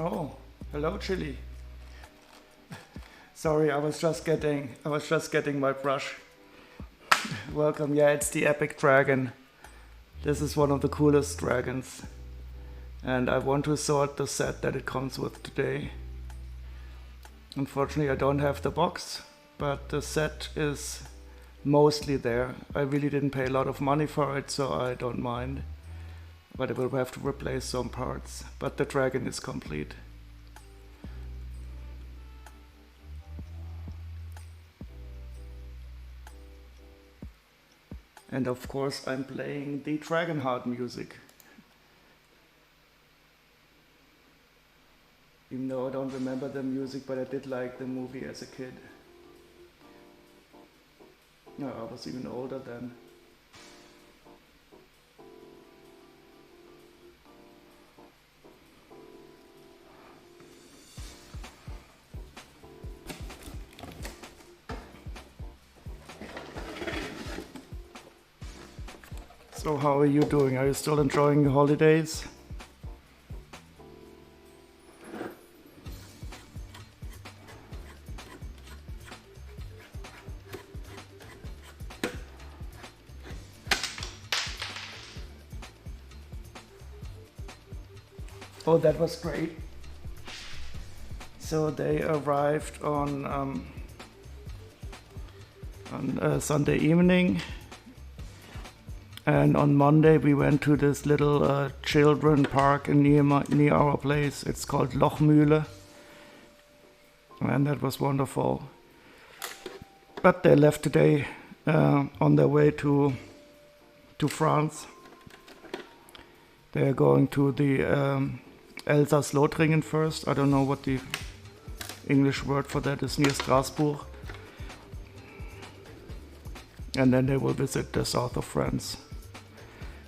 Oh, hello, Chili. Sorry, I was just getting my brush. Welcome. Yeah, it's the epic dragon. This is one of the coolest dragons. And I want to sort the set that it comes with today. Unfortunately, I don't have the box, but the set is mostly there. I really didn't pay a lot of money for it, so I don't mind. But I will have to replace some parts. But the dragon is complete. And of course, I'm playing the Dragonheart music. Even though I don't remember the music, but I did like the movie as a kid. No, I was even older then. So how are you doing? Are you still enjoying the holidays? Oh, that was great. So they arrived on Sunday evening. And on Monday we went to this little children park near our place. It's called Lochmühle. And that was wonderful. But they left today on their way to France. They're going to the Elsass-Lothringen first. I don't know what the English word for that is, near Strasbourg. And then they will visit the south of France.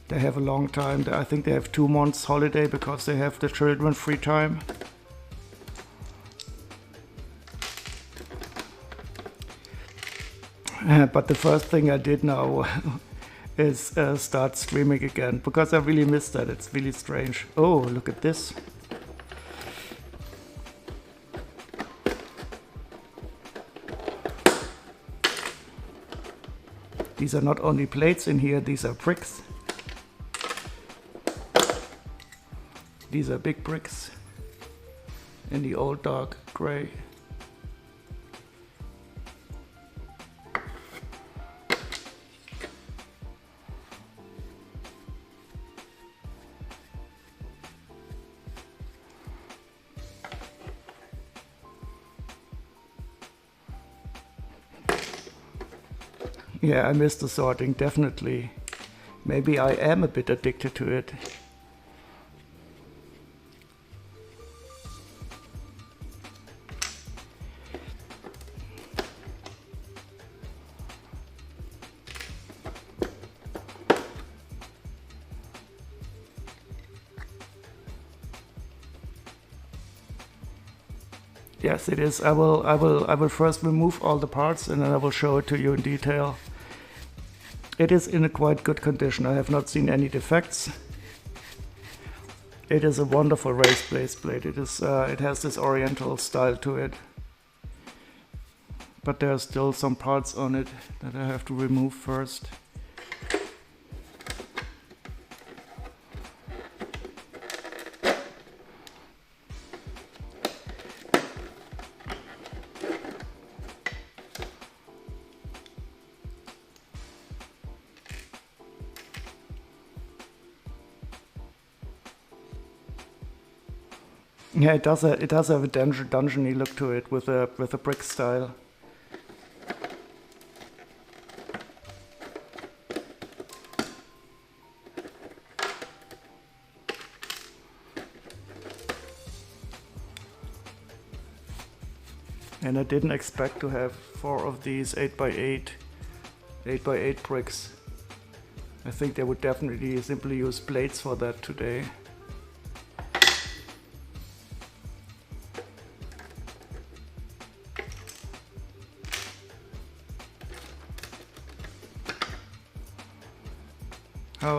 They have a long time. I think they have 2 months holiday because they have the children free time. But the first thing I did now is start streaming again because I really missed that. It's really strange. Oh, look at this. These are not only plates in here, these are bricks. These are big bricks in the old dark gray. Yeah, I miss the sorting, definitely. Maybe I am a bit addicted to it. Yes, it is. I will first remove all the parts and then I will show it to you in detail. It is in a quite good condition. I have not seen any defects. It is a wonderful raised base plate. It has this oriental style to it. But there are still some parts on it that I have to remove first. Yeah, it does have a dungeon-y look to it with a brick style. And I didn't expect to have 4 of these 8x8 bricks. I think they would definitely simply use plates for that today.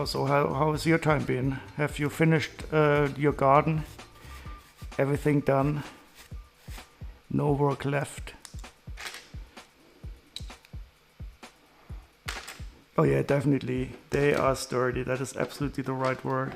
So how has your time been? Have you finished your garden? everything done, no work left. Oh yeah, definitely, they are sturdy, that is absolutely the right word.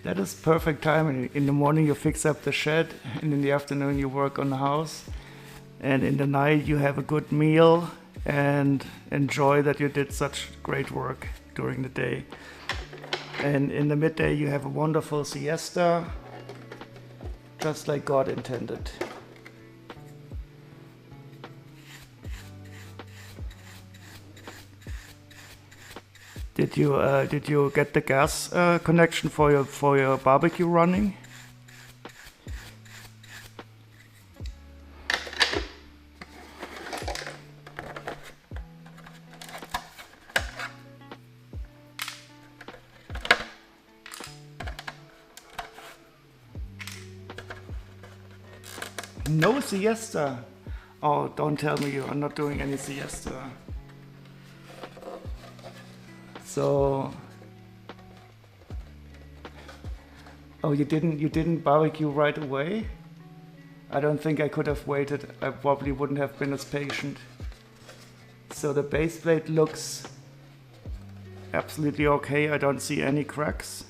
That is perfect timing. In the morning you fix up the shed, and in the afternoon you work on the house, and in the night you have a good meal and enjoy that you did such great work during the day. And in the midday you have a wonderful siesta, just like God intended. Did you get the gas connection for your barbecue running? No siesta. Oh, don't tell me you are not doing any siesta. So, oh, you didn't barbecue right away? I don't think I could have waited. I probably wouldn't have been as patient. So the base plate looks absolutely okay. I don't see any cracks.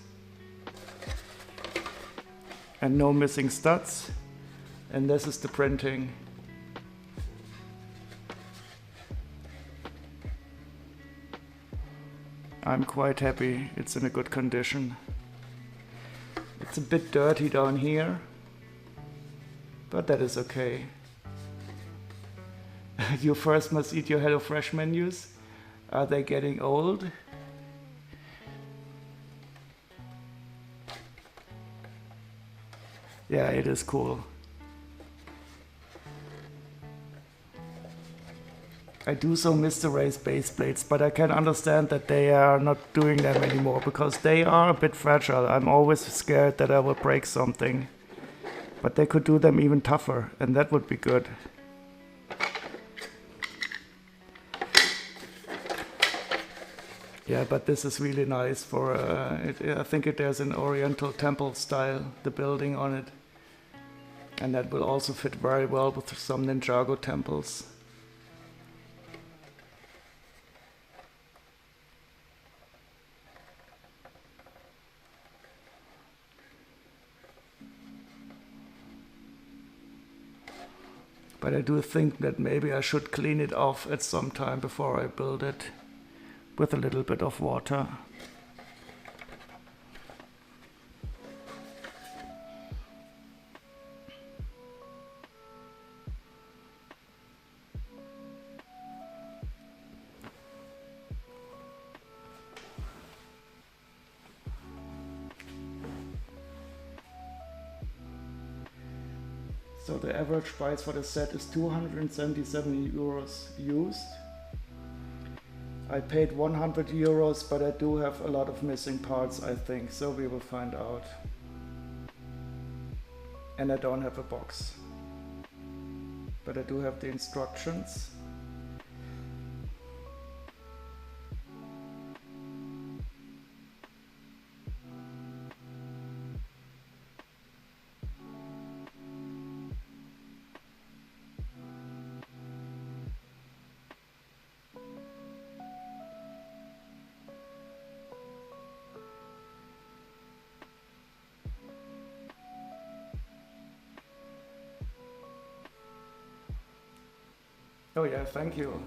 And no missing studs. And this is the printing. I'm quite happy it's in a good condition. It's a bit dirty down here, but that is okay. You first must eat your HelloFresh menus. Are they getting old? Yeah, it is cool. I do so miss the raised base plates, but I can understand that they are not doing them anymore because they are a bit fragile. I'm always scared that I will break something. But they could do them even tougher, and that would be good. Yeah, but this is really nice for, I think there's an Oriental temple style, the building on it. And that will also fit very well with some Ninjago temples. But I do think that maybe I should clean it off at some time before I build it with a little bit of water. So the average price for the set is 277 euros used. I paid 100 euros, but I do have a lot of missing parts, I think, so we will find out. And I don't have a box, but I do have the instructions. Oh yeah, thank you.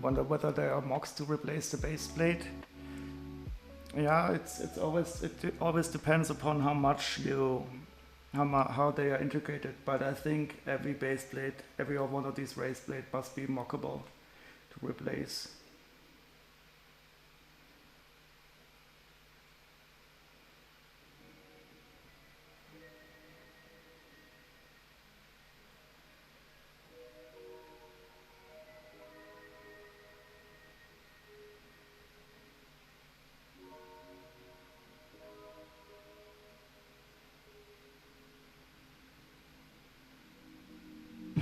Wonder whether there are mocks to replace the base plate. Yeah, it always depends upon how much you how they are integrated. But I think every base plate, every one of these raised plate must be mockable to replace.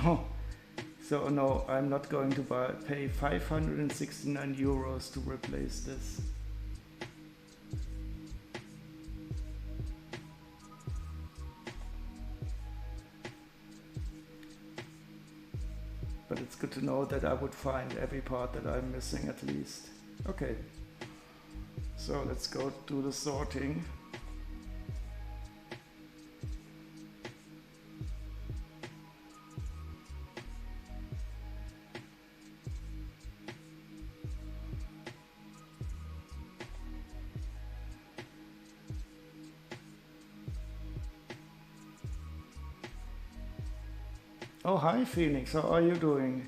Oh, so no, I'm not going to pay 569 euros to replace this. But it's good to know that I would find every part that I'm missing at least. Okay, so let's go do the sorting. Oh, hi Phoenix, how are you doing?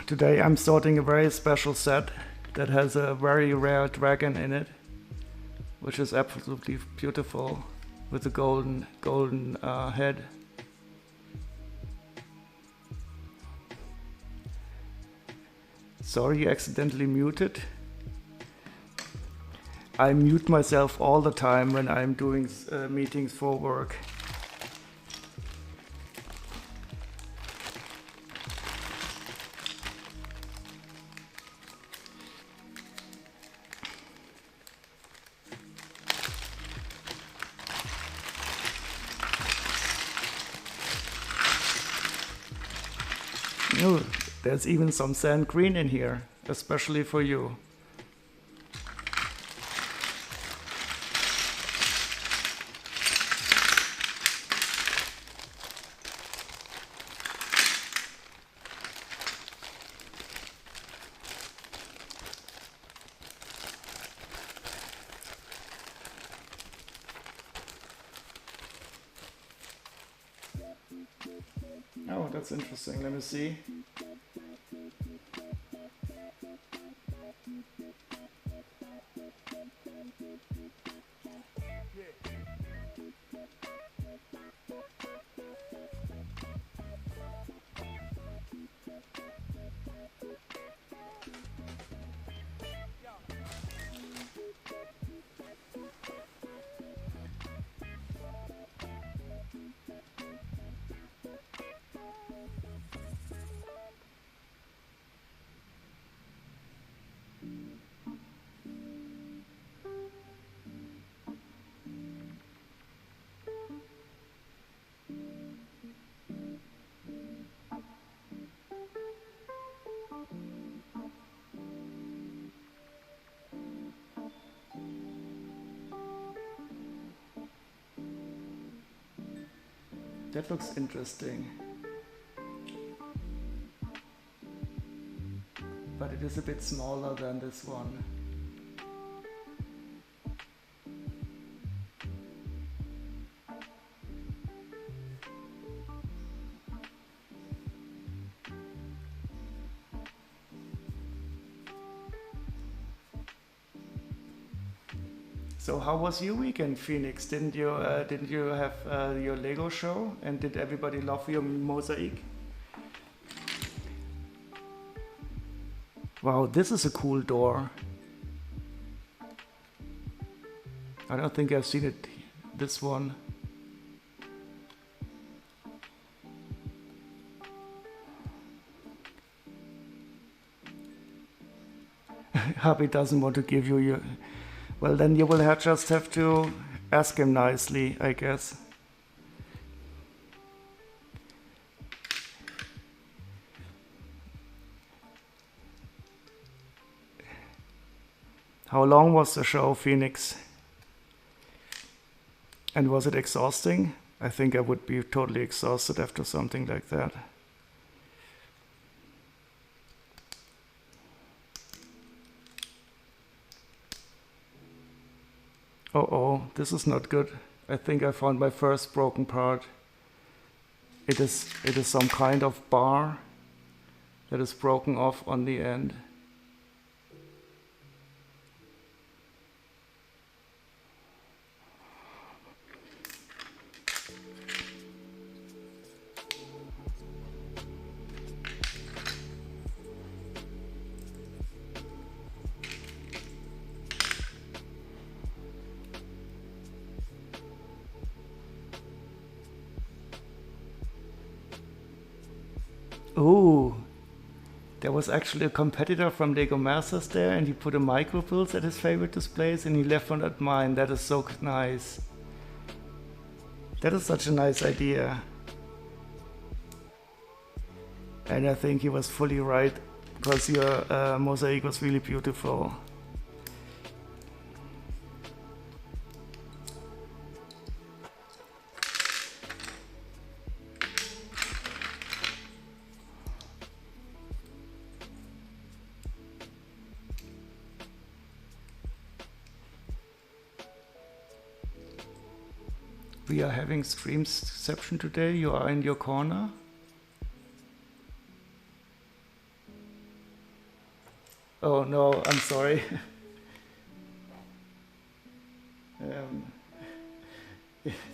Today I'm sorting a very special set that has a very rare dragon in it, which is absolutely beautiful with a golden head. Sorry, you accidentally muted. I mute myself all the time when I'm doing meetings for work. Oh, there's even some sand green in here, especially for you. Oh, that's interesting. Let me see. That looks interesting. But it is a bit smaller than this one. So how was your weekend, Phoenix? Didn't you have your Lego show? And did everybody love your mosaic? Wow, this is a cool door. I don't think I've seen it. This one. Happy doesn't want to give you your... Well, then you will just have to ask him nicely, I guess. How long was the show, Phoenix? And was it exhausting? I think I would be totally exhausted after something like that. Oh, this is not good. I think I found my first broken part. It is some kind of bar that is broken off on the end. Ooh, there was actually a competitor from Lego Masters there, and he put a micro builds at his favorite displays, and he left one at mine. That is so nice. That is such a nice idea. And I think he was fully right, because your mosaic was really beautiful. We are having streamception today. You are in your corner. Oh no, I'm sorry.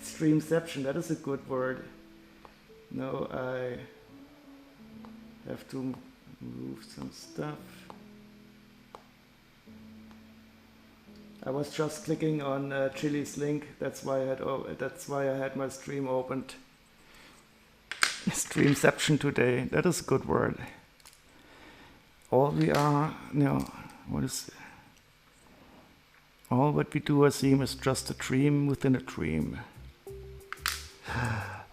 Streamception, that is a good word. No, I have to move some stuff. I was just clicking on Chili's link. That's why I had my stream opened. Streamception today. That is a good word. All we are, all what we do as seem is just a dream within a dream.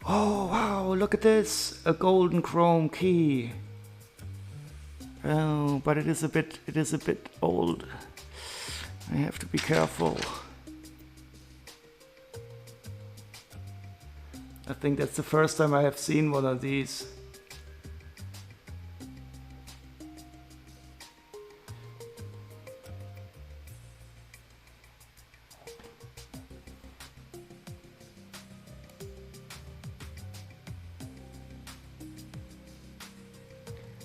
Oh wow! Look at this, a golden chrome key. Oh, but it is a bit old. I have to be careful. I think that's the first time I have seen one of these.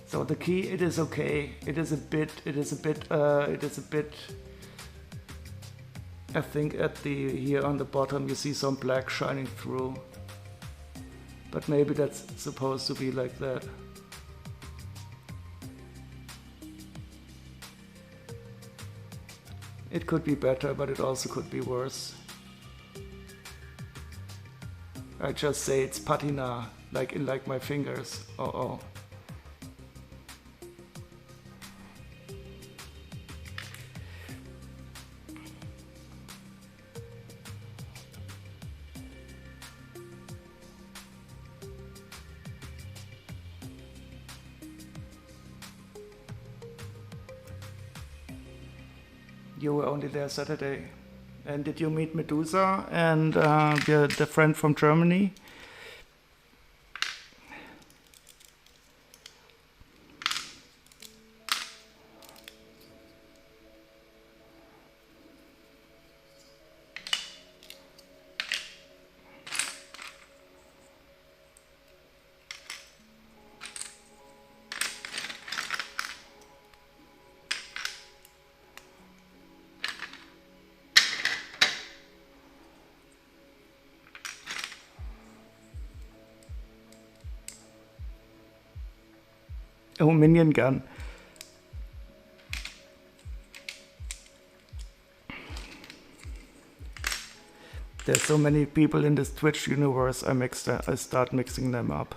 So the key, it is okay. It is a bit. I think here on the bottom you see some black shining through. But maybe that's supposed to be like that. It could be better, but it also could be worse. I just say it's patina, like my fingers. Oh. You were only there Saturday. And did you meet Medusa and the friend from Germany? Oh, minion gun. There's so many people in this Twitch universe, I start mixing them up.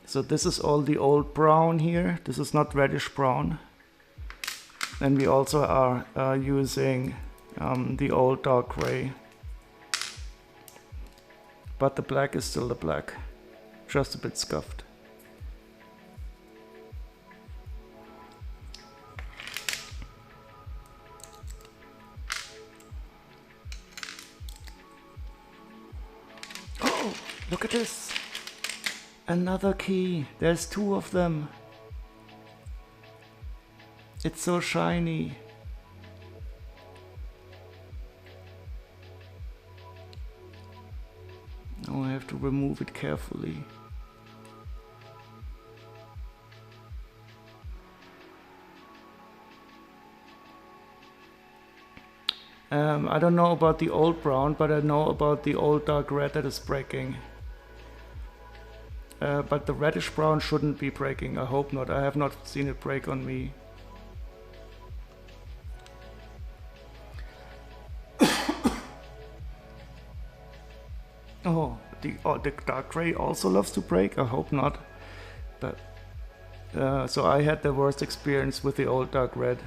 So this is all the old brown here. This is not reddish brown. And we also are using the old dark gray. But the black is still the black, just a bit scuffed. Oh, look at this. Another key. There's 2 of them. It's so shiny. Now I have to remove it carefully. I don't know about the old brown, but I know about the old dark red that is breaking. But the reddish brown shouldn't be breaking. I hope not. I have not seen it break on me. Oh, the dark gray also loves to break? I hope not. But so I had the worst experience with the old dark red.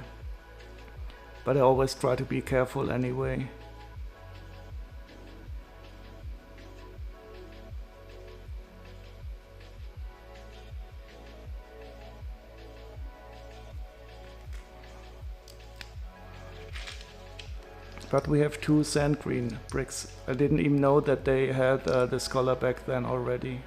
But I always try to be careful anyway. But we have 2 sand green bricks. I didn't even know that they had this color back then already.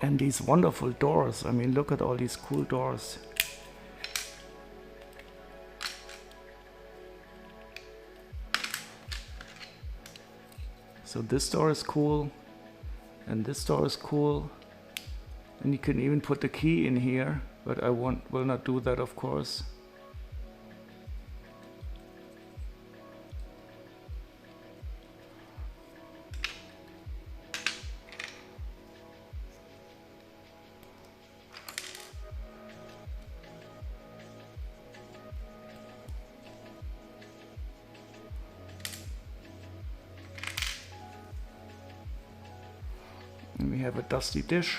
And these wonderful doors. I mean, look at all these cool doors. So this door is cool, and this door is cool, and you can even put the key in here, but I will not do that, of course. And we have a dusty dish.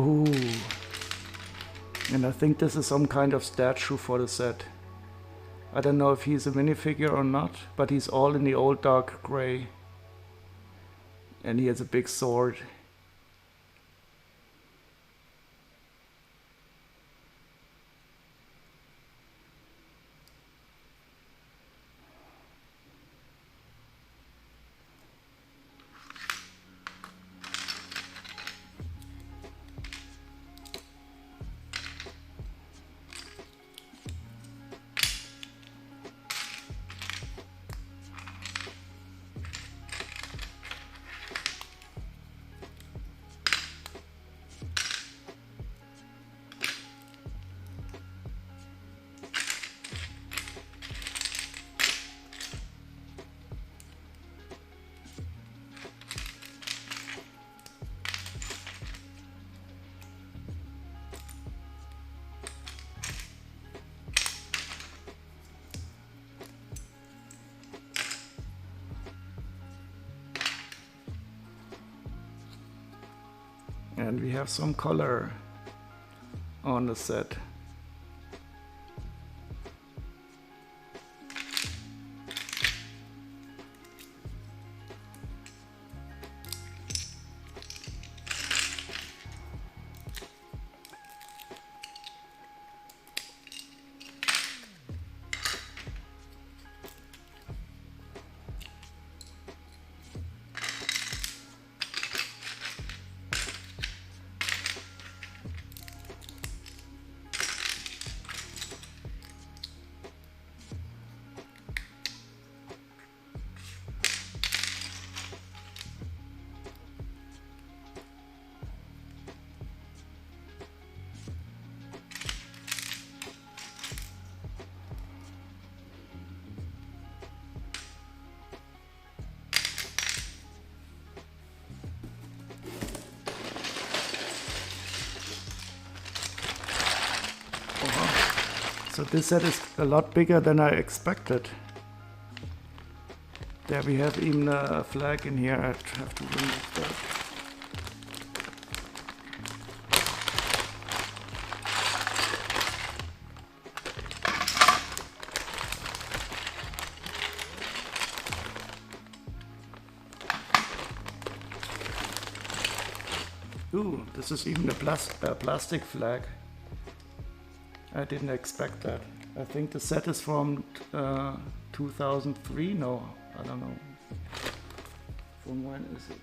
Ooh. And I think this is some kind of statue for the set. I don't know if he's a minifigure or not, but he's all in the old dark gray. And he has a big sword. And we have some color on the set. So this set is a lot bigger than I expected. There we have even a flag in here. I have to remove that. Ooh, this is even a plastic flag. I didn't expect that. I think the set is from 2003. No, I don't know. From when is it?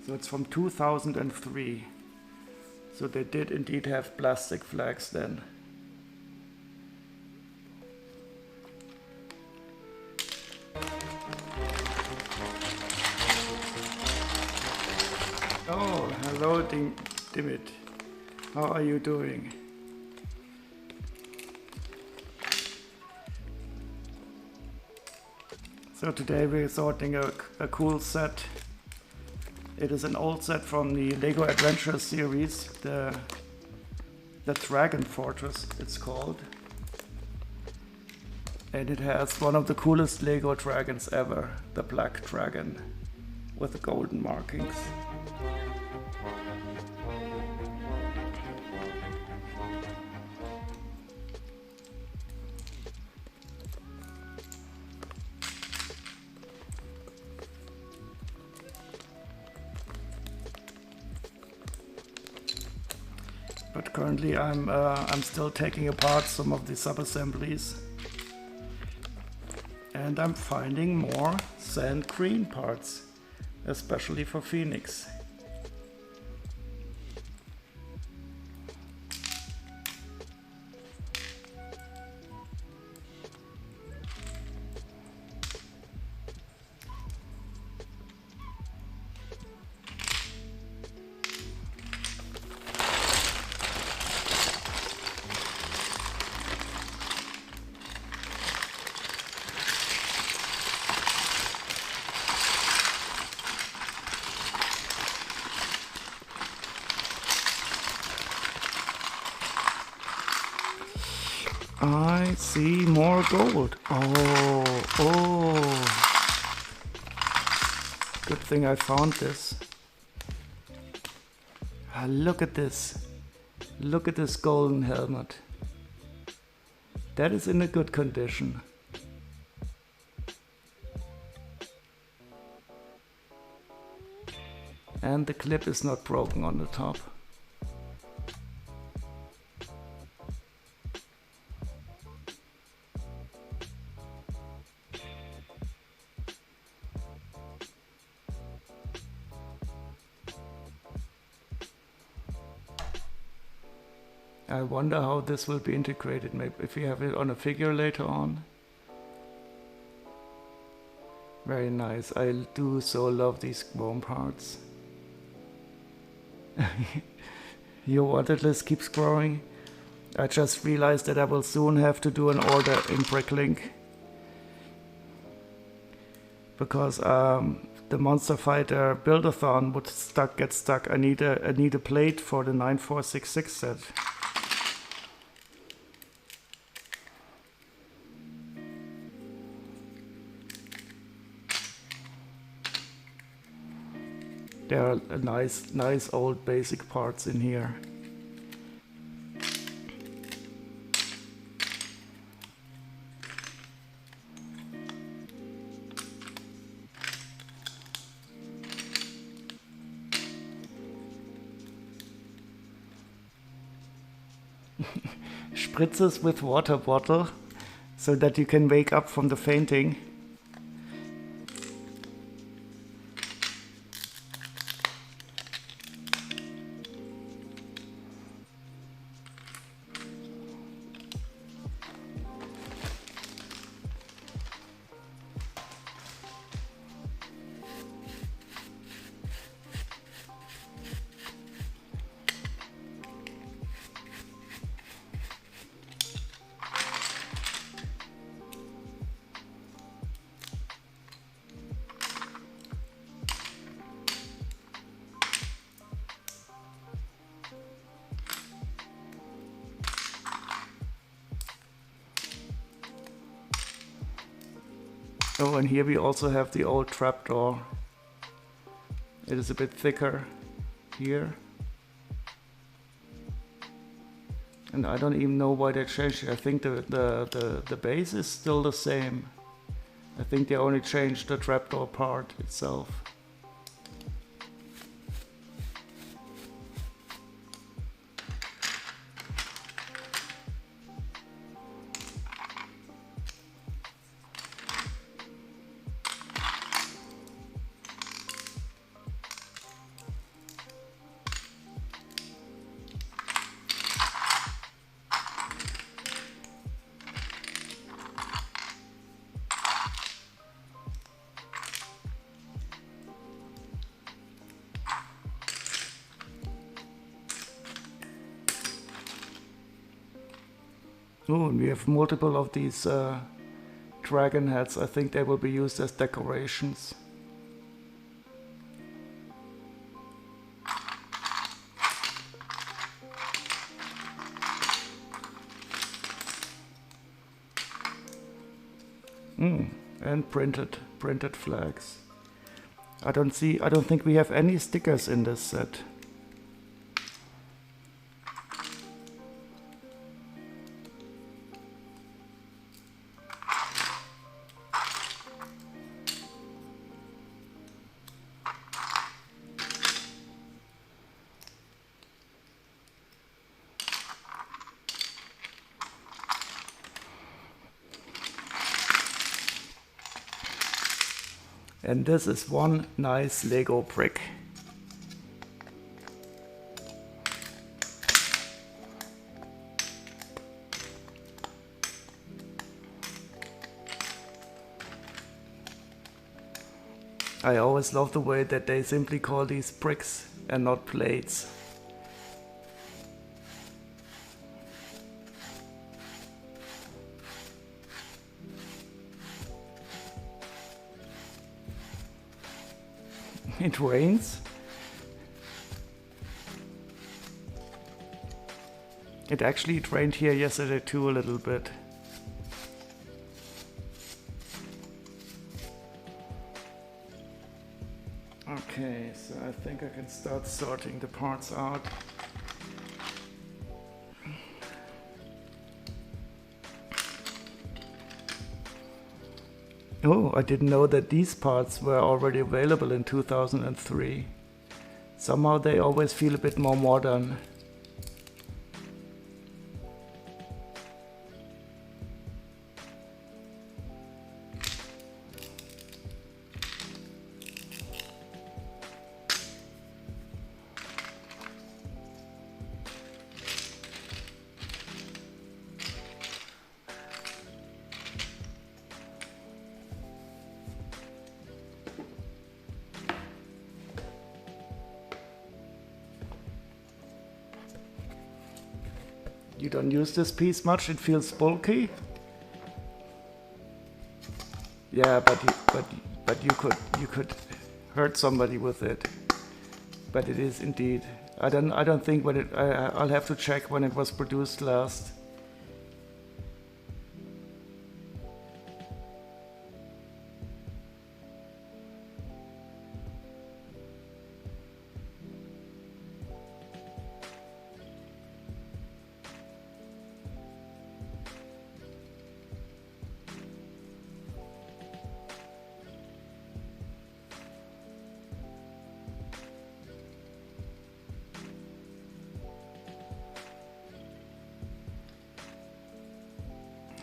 So it's from 2003. So they did indeed have plastic flags then. Oh, hello Dimit. How are you doing? So today we're sorting a cool set. It is an old set from the Lego Adventure series, the Dragon Fortress it's called. And it has one of the coolest Lego dragons ever, the black dragon with the golden markings. But currently I'm still taking apart some of the sub-assemblies, and I'm finding more sand green parts, especially for Phoenix. I see more gold. Oh. Good thing I found this. Look at this. Look at this golden helmet. That is in a good condition. And the clip is not broken on the top. I wonder how this will be integrated, maybe if we have it on a figure later on. Very nice. I do so love these chrome parts. Your wanted list keeps growing. I just realized that I will soon have to do an order in Bricklink, because the Monster Fighter Build-a-thon would get stuck. I need a plate for the 9466 set. There are nice old basic parts in here. Spritzes with water bottle so that you can wake up from the fainting. Oh, and here we also have the old trapdoor. It is a bit thicker here. And I don't even know why they changed it. I think the base is still the same. I think they only changed the trapdoor part itself. Oh, and we have multiple of these dragon heads. I think they will be used as decorations. And printed flags. I don't think we have any stickers in this set. And this is one nice Lego brick. I always love the way that they simply call these bricks and not plates. It rains. It rained here yesterday too a little bit. Okay, so I think I can start sorting the parts out. Oh, I didn't know that these parts were already available in 2003. Somehow they always feel a bit more modern. You don't use this piece much, it feels bulky. Yeah, but you could hurt somebody with it. But it is indeed. I don't think when it I'll have to check when it was produced last.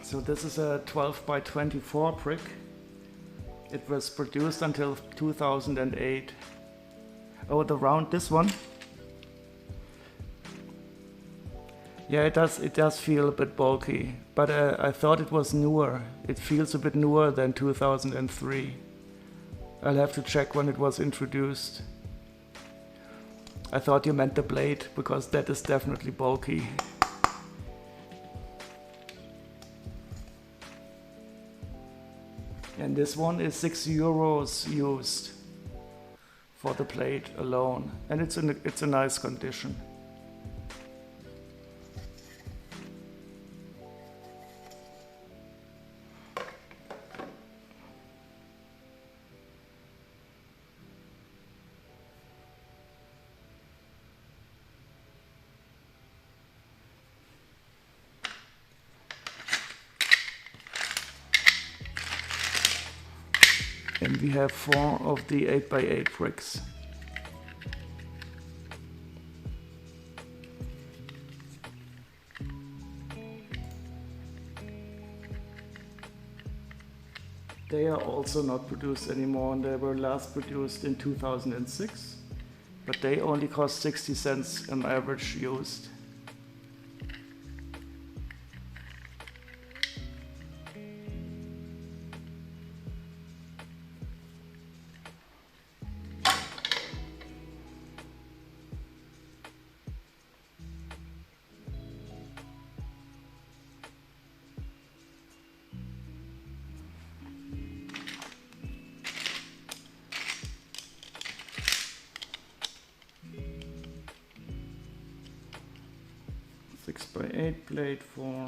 So this is a 12 by 24 brick. It was produced until 2008. Oh, this one? Yeah, it does feel a bit bulky, but I thought it was newer. It feels a bit newer than 2003. I'll have to check when it was introduced. I thought you meant the blade, because that is definitely bulky. And this one is €6 used for the plate alone, and it's a nice condition. we have 4 of the 8x8 bricks. They are also not produced anymore, and they were last produced in 2006, but they only cost 60 cents on average used. Six by 8 plate for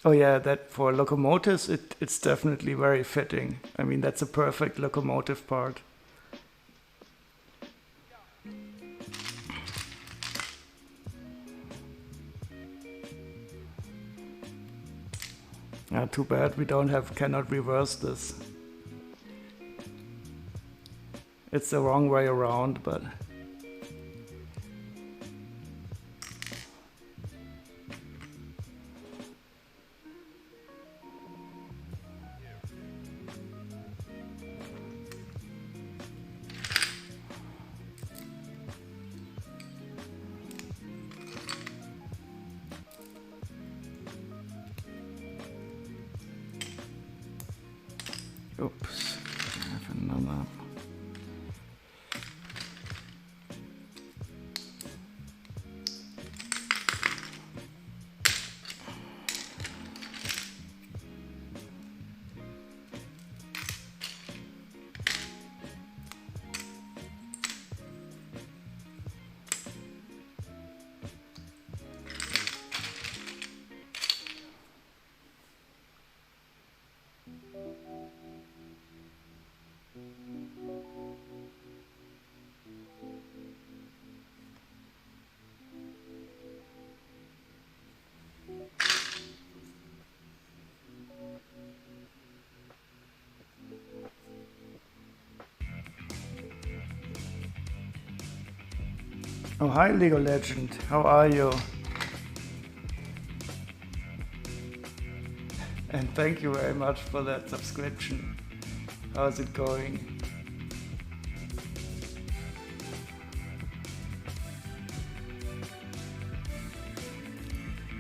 oh yeah, that for locomotives, it's definitely very fitting. I mean, that's a perfect locomotive part. Yeah, too bad we cannot reverse this. It's the wrong way around, but... Oops, I have another. Oh, hi Lego Legend, how are you? And thank you very much for that subscription. How's it going?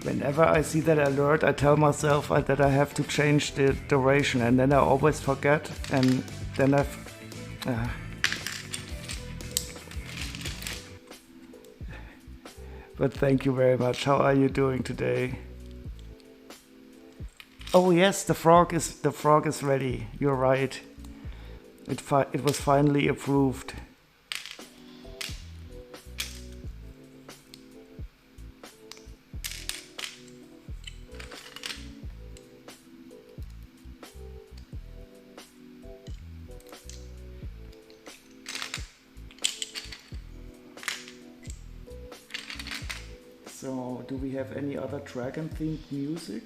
Whenever I see that alert, I tell myself that I have to change the duration, and then I always forget, and then But thank you very much. How are you doing today? Oh yes, the frog is ready. You're right. It was finally approved. So do we have any other dragon themed music?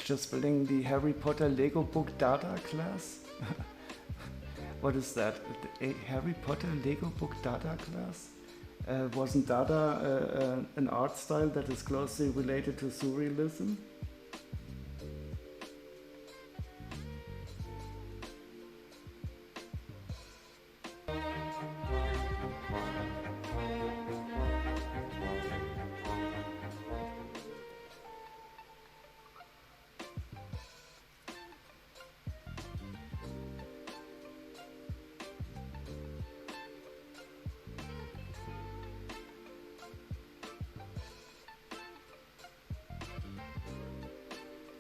Just building the Harry Potter Lego book Dada class. What is that? A Harry Potter Lego book Dada class? Wasn't Dada an art style that is closely related to surrealism?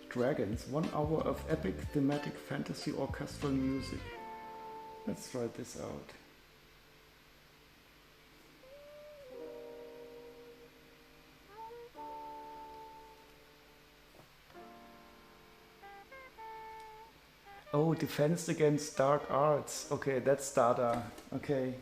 Dragons, 1 hour of epic thematic fantasy orchestral music. Let's try this out. Oh, defense against dark arts. Okay, that's Dada. Okay.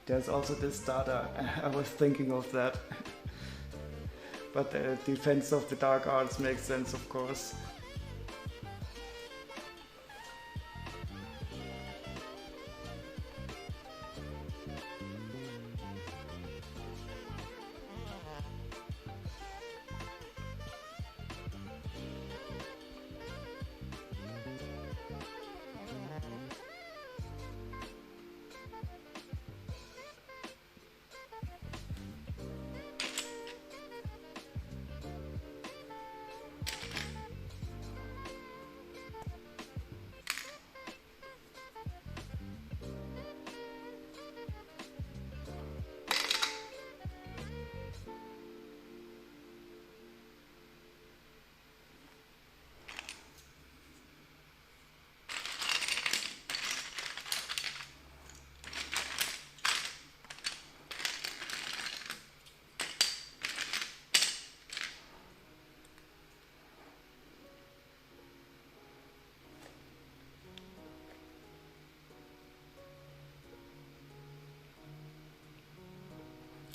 There's also this Dada. I was thinking of that. But the defense of the dark arts makes sense, of course.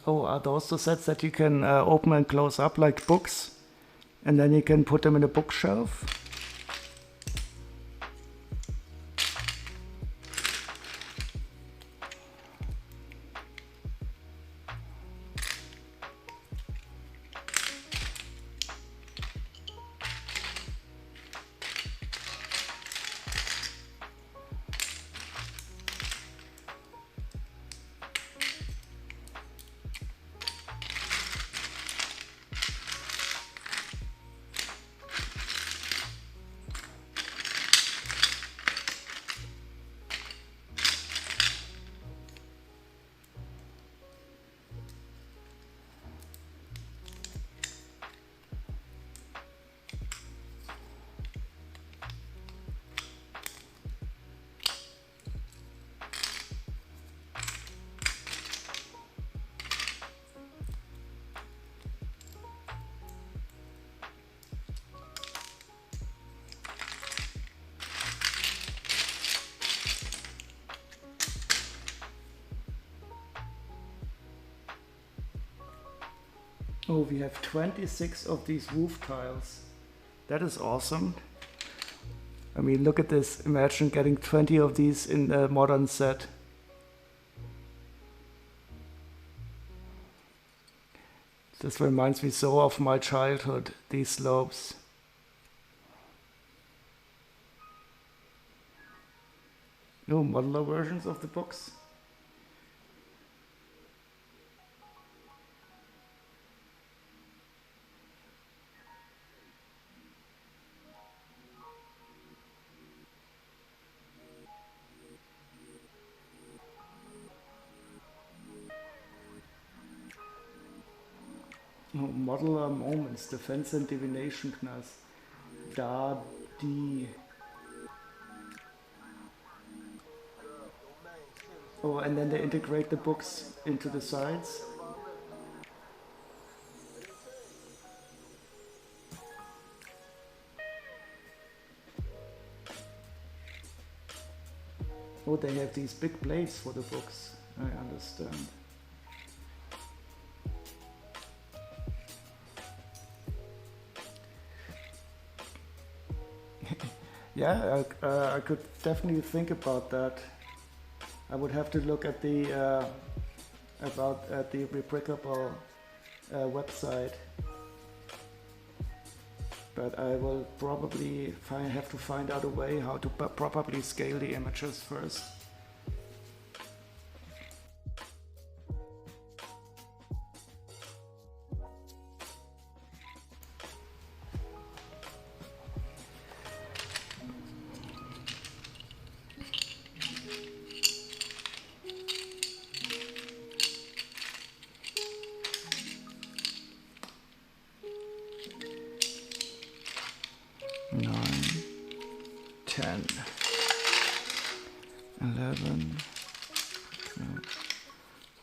Oh, are those the sets that you can open and close up like books? And then you can put them in a bookshelf? Oh, we have 26 of these roof tiles. That is awesome. I mean, look at this. Imagine getting 20 of these in a modern set. This reminds me so of my childhood, these slopes. Oh, modular versions of the books. Oh, modular moments, defense and divination class. Da, die. Oh, and then they integrate the books into the sides. Oh, they have these big blades for the books. I understand. Yeah, I could definitely think about that. I would have to look at the the replicable website, but I will probably have to find out a way how to properly scale the images first. Nine, 10, 11, 12,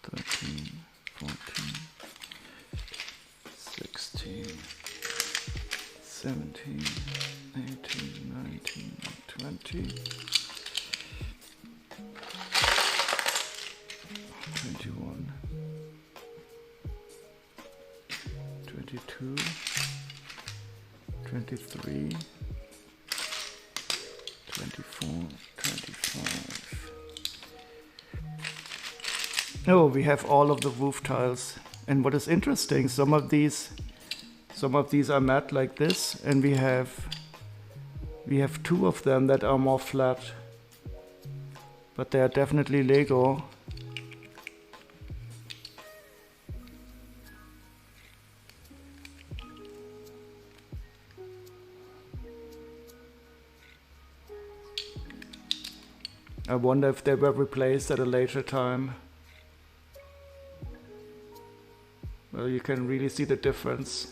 13, 14, 16, 17, 18, 19, 20, 21, 22, 23, 24, 25. Oh, we have all of the roof tiles. And what is interesting, some of these are matte like this, and we have two of them that are more flat. But they are definitely Lego. I wonder if they were replaced at a later time. Well, you can really see the difference.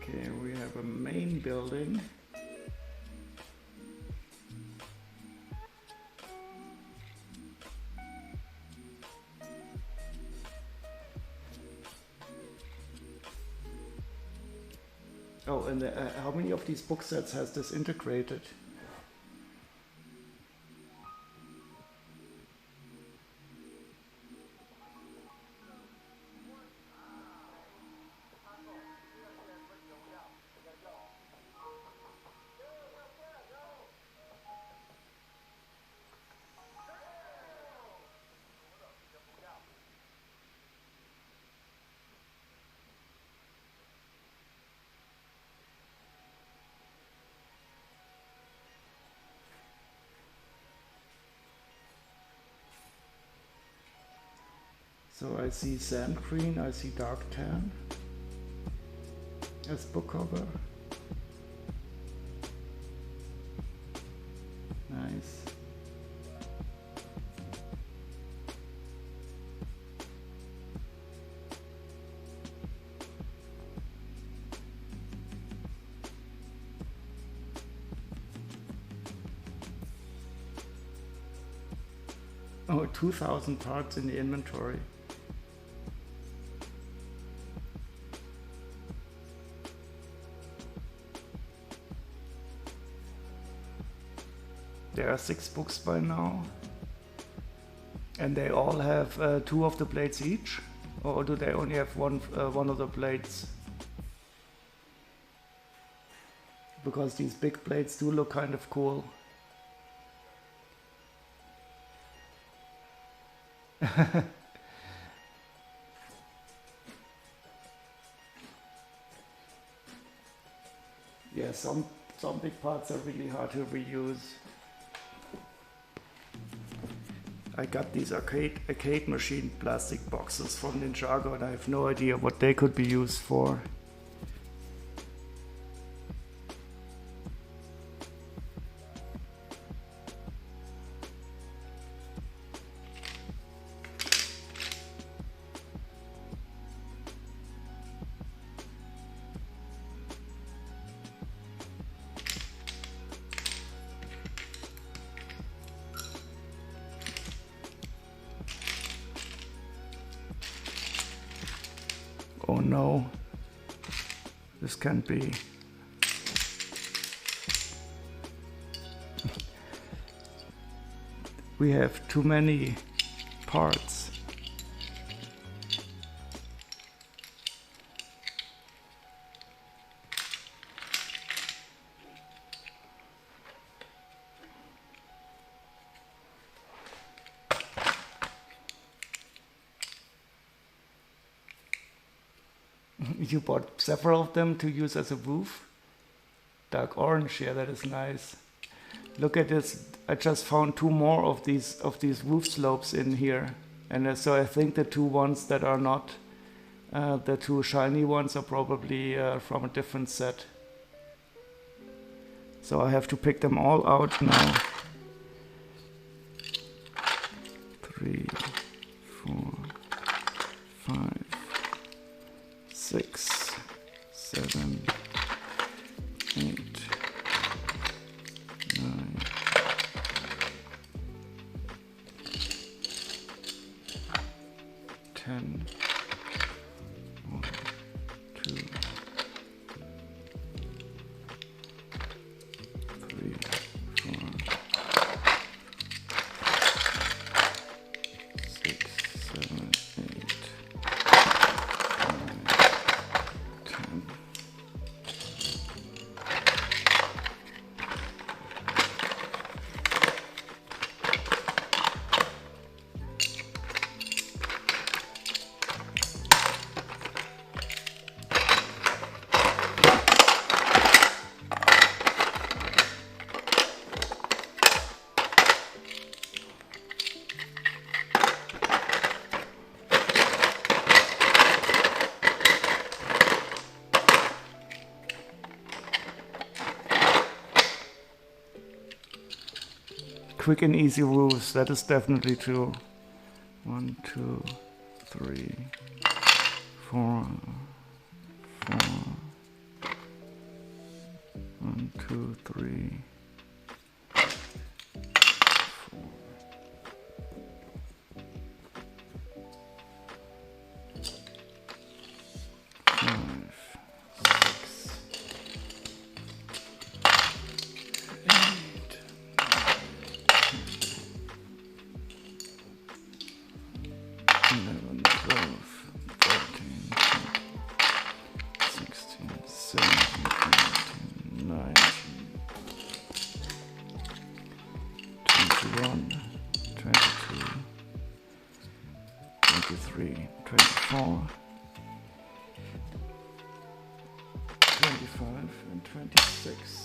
Okay, we have a main building. Oh, and how many of these book sets has this integrated? So I see sand green, I see dark tan as book cover. Nice. Oh, 2,000 parts in the inventory. There are 6 books by now. And they all have 2 of the blades each? Or do they only have one of the blades? Because these big blades do look kind of cool. Yeah, some big parts are really hard to reuse. I got these arcade machine plastic boxes from Ninjago and I have no idea what they could be used for. Oh no, this can't be. We have too many parts. You bought several of them to use as a roof? Dark orange, yeah, that is nice. Look at this, I just found 2 more of these roof slopes in here. And so I think the 2 ones that are not, the 2 shiny ones are probably from a different set. So I have to pick them all out now. 3, 4, 5, 6, 7, 8, 9, 10, 1, 2, 3, 4, 6, 7, 8. Quick and easy roofs, that is definitely true. 1, 2, 3, 4, 4. 1, 2, 3. 11, 12, 13, 16, 17, 18, 19, 21, 22, 23, 24, 25, and 26.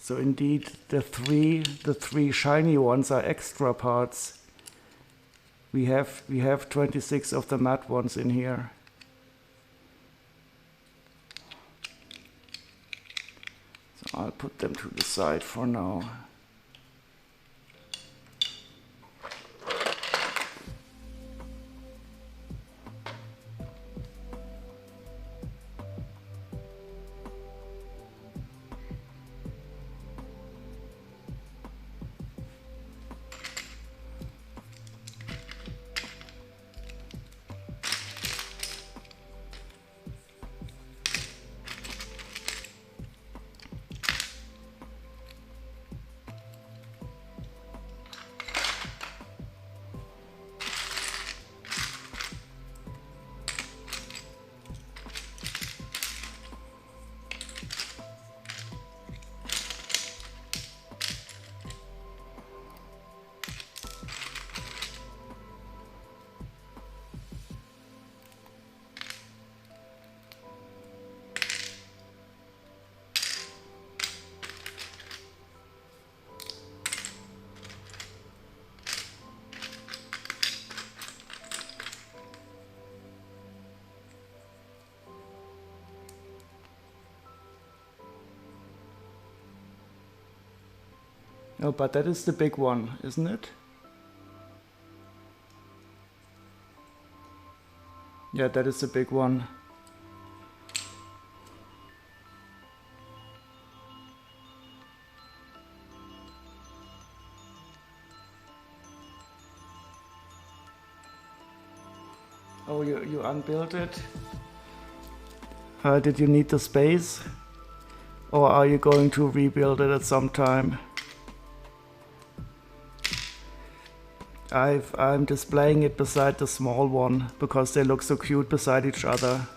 So indeed, the three shiny ones are extra parts. We have 26 of the matte ones in here. So I'll put them to the side for now. Oh, but that is the big one, isn't it? Yeah, that is the big one. Oh, you unbuilt it? Did you need the space? Or are you going to rebuild it at some time? I'm displaying it beside the small one because they look so cute beside each other.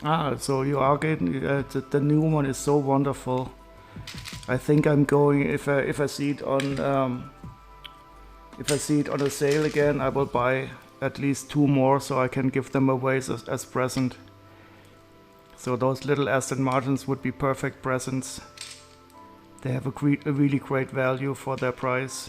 Ah, so you are getting the new one is so wonderful. I think I'm going, if I see it on a sale again, I will buy at least 2 more so I can give them away as present. So those little Aston Martins would be perfect presents. They have a really great value for their price.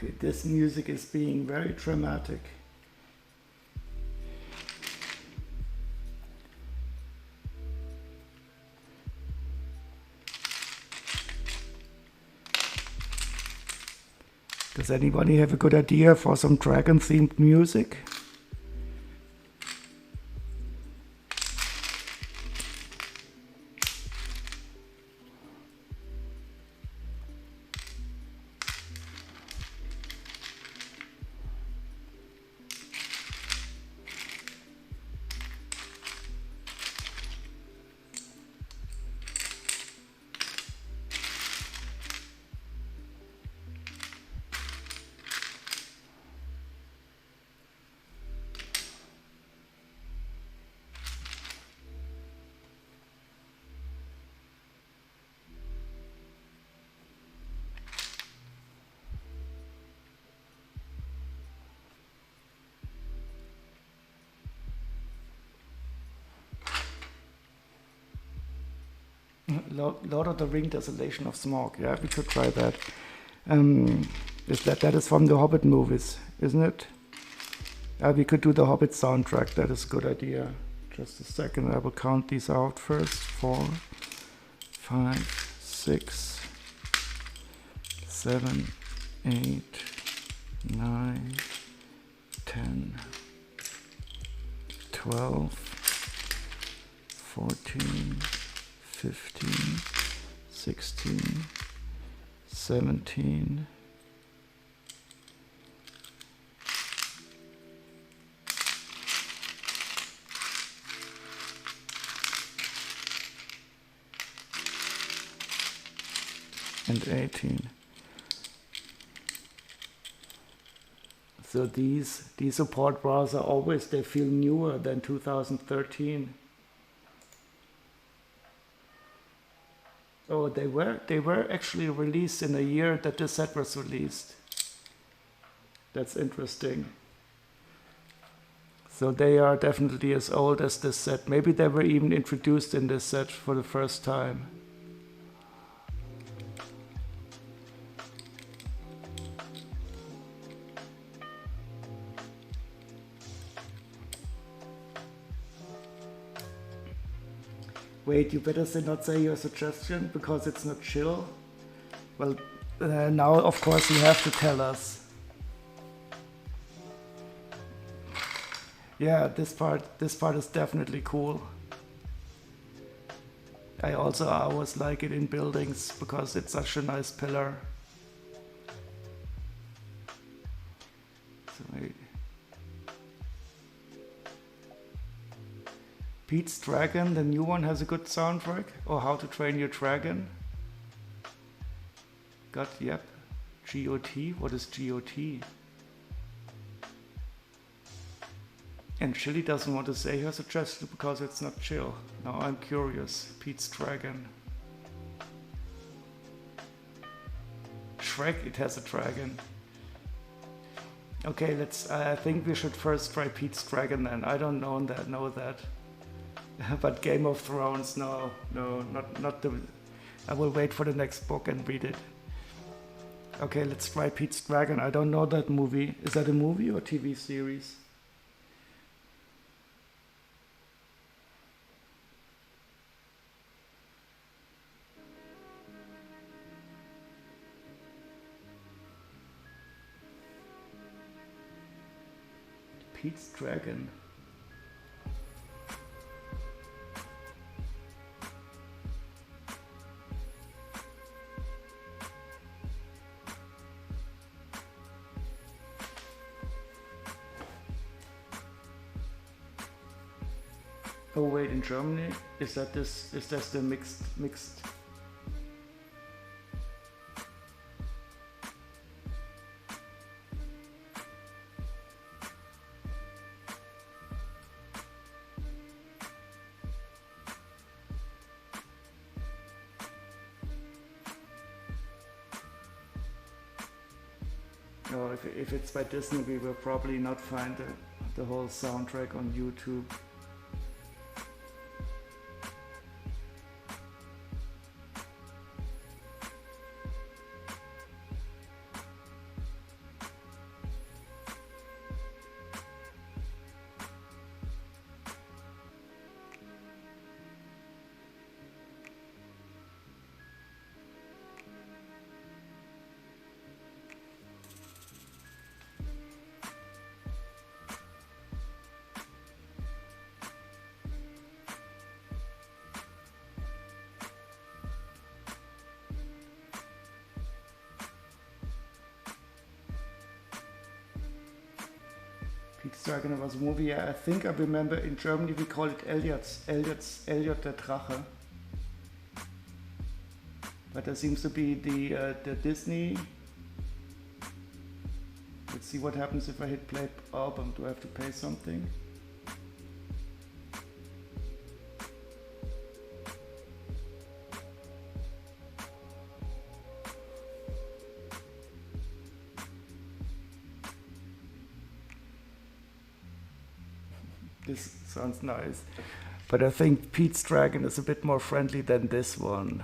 Okay, this music is being very dramatic. Does anybody have a good idea for some dragon-themed music? Lord of the Ring, Desolation of Smaug. Yeah, we could try that. That is from the Hobbit movies, isn't it? We could do the Hobbit soundtrack. That is a good idea. Just a second. I will count these out first. 4, 5, 6, 7, 8, 9, 10, 12, 14, 15, 16, 17, 18. So these support bars are always, they feel newer than 2013. Oh, they were actually released in the year that this set was released. That's interesting. So they are definitely as old as this set. Maybe they were even introduced in this set for the first time. Wait, you better not say your suggestion because it's not chill. Well, now of course you have to tell us. Yeah, this part is definitely cool. I always like it in buildings because it's such a nice pillar. So Pete's Dragon, the new one, has a good soundtrack. Or How to Train Your Dragon. Yep. GOT? What is GOT? And Chili doesn't want to say her suggestion because it's not chill. Now I'm curious. Pete's Dragon. Shrek, it has a dragon. Okay, I think we should first try Pete's Dragon then. I don't know that. But Game of Thrones, no, not the... I will wait for the next book and read it. Okay, let's try Pete's Dragon. I don't know that movie. Is that a movie or TV series? Pete's Dragon. Oh wait, in Germany, is that the mixed? No, if it's by Disney, we will probably not find the whole soundtrack on YouTube. Pete's Dragon was a movie. Yeah, I think I remember in Germany we call it Elliot der Drache. But there seems to be the Disney. Let's see what happens if I hit play album. Do I have to pay something? This sounds nice. But I think Pete's Dragon is a bit more friendly than this one.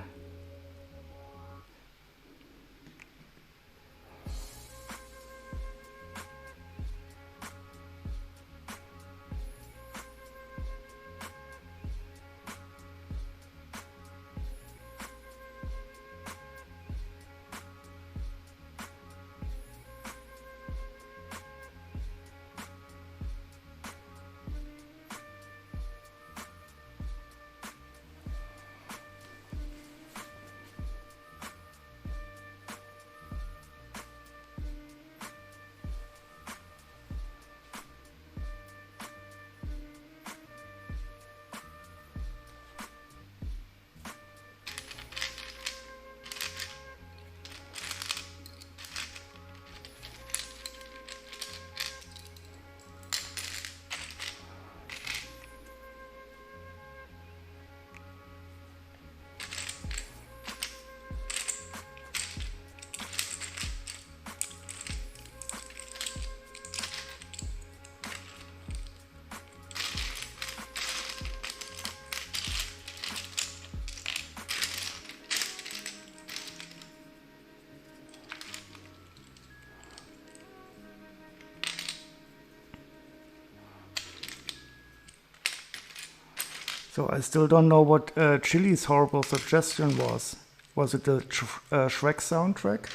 So I still don't know what Chili's horrible suggestion was. Was it the Shrek soundtrack?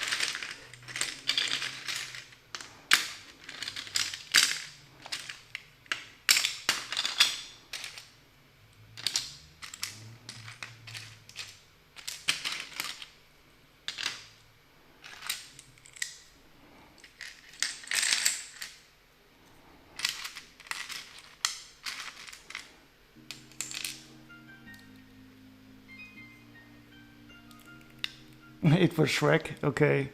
It was Shrek, okay.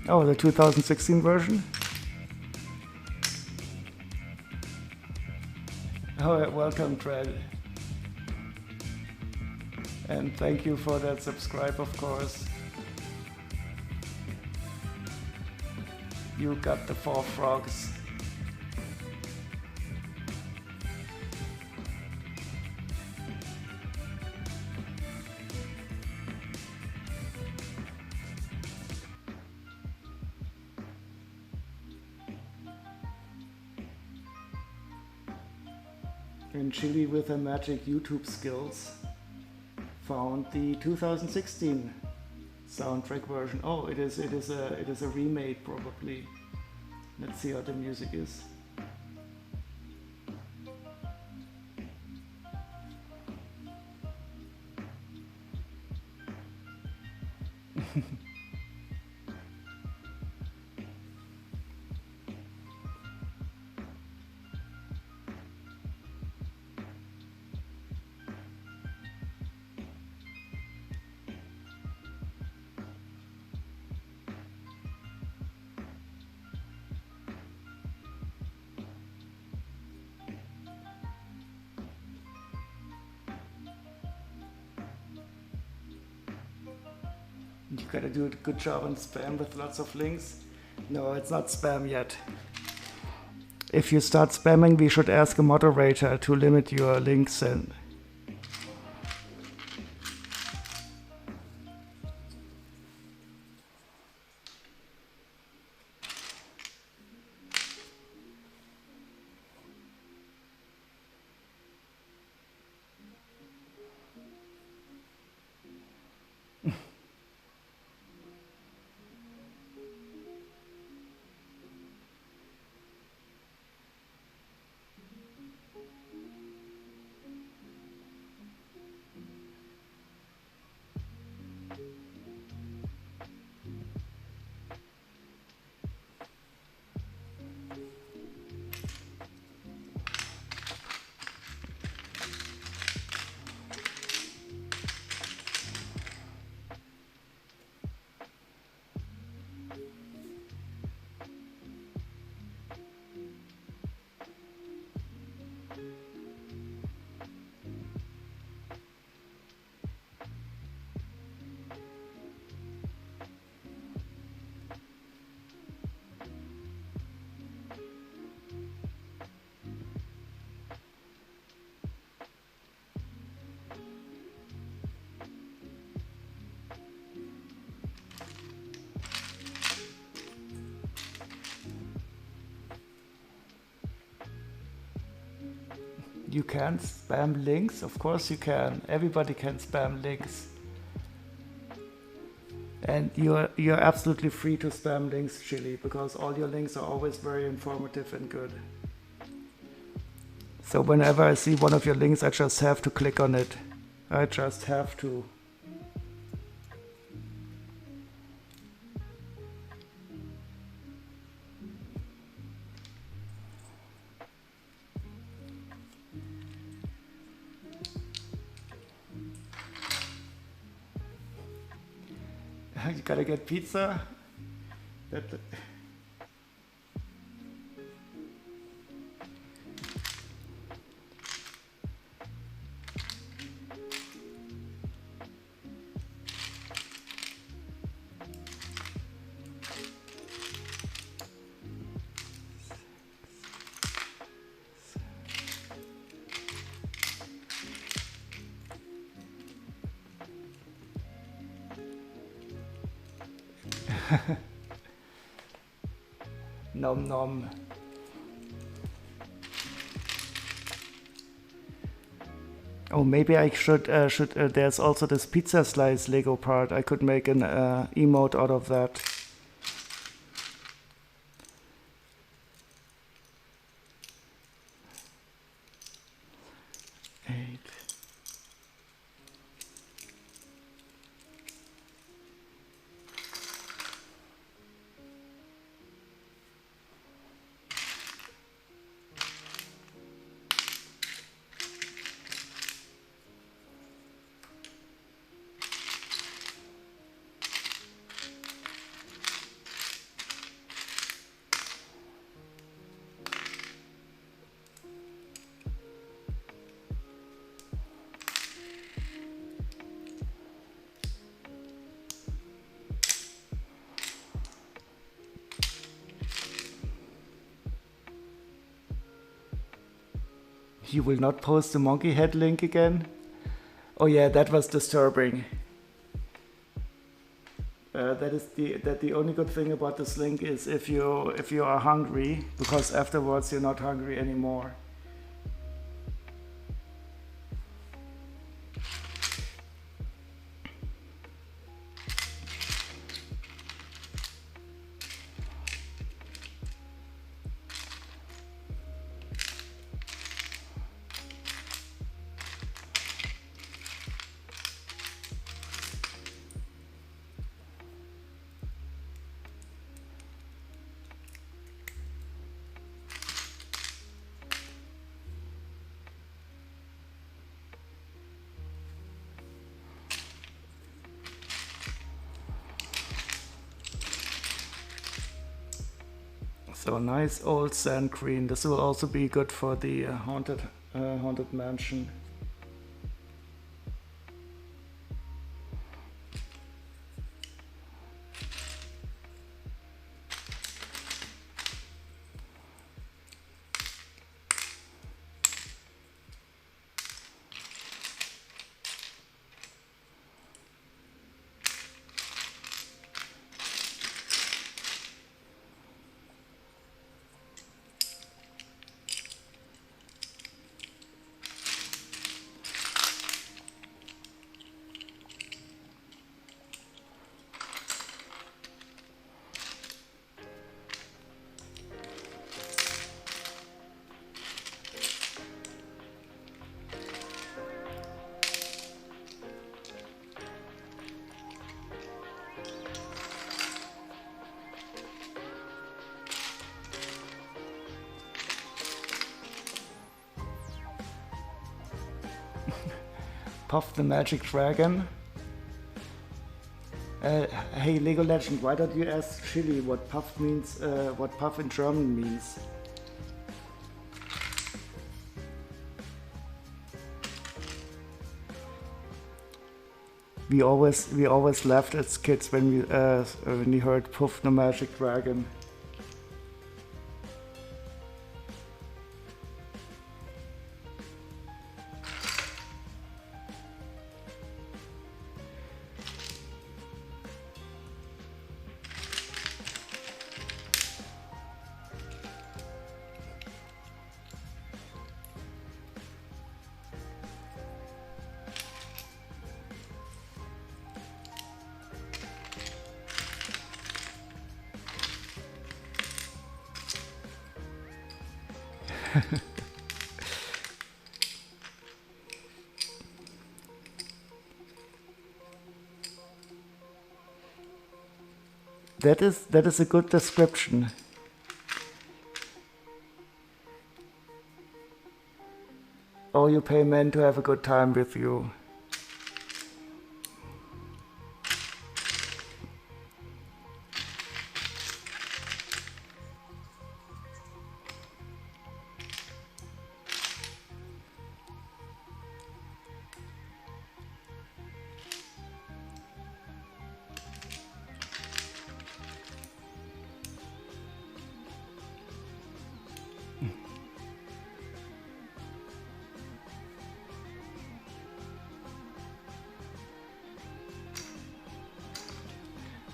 Oh, the 2016 version? Oh, welcome, Tread. And thank you for that subscribe, of course. You got the 4 frogs. And Chili with her magic YouTube skills found the 2016 soundtrack version. Oh, it is a remake probably. Let's see how the music is. You gotta do a good job on spam with lots of links. No, it's not spam yet. If you start spamming, we should ask a moderator to limit your links in. You can spam links? Of course you can. Everybody can spam links. And you're absolutely free to spam links, Chili, because all your links are always very informative and good. So whenever I see one of your links, I just have to click on it. I just have to. You gotta get pizza. Nom nom. Oh, maybe I should there's also this pizza slice Lego part. I could make an emote out of that. You will not post the monkey head link again? Oh yeah, that was disturbing. The only good thing about this link is if you are hungry, because afterwards you're not hungry anymore. So nice old sand green. This will also be good for the haunted mansion. Puff the Magic Dragon. Hey Lego Legend, why don't you ask Chili what puff means, what puff in German means? We always laughed as kids when we heard Puff the Magic Dragon. That is a good description. Oh, you pay men to have a good time with you.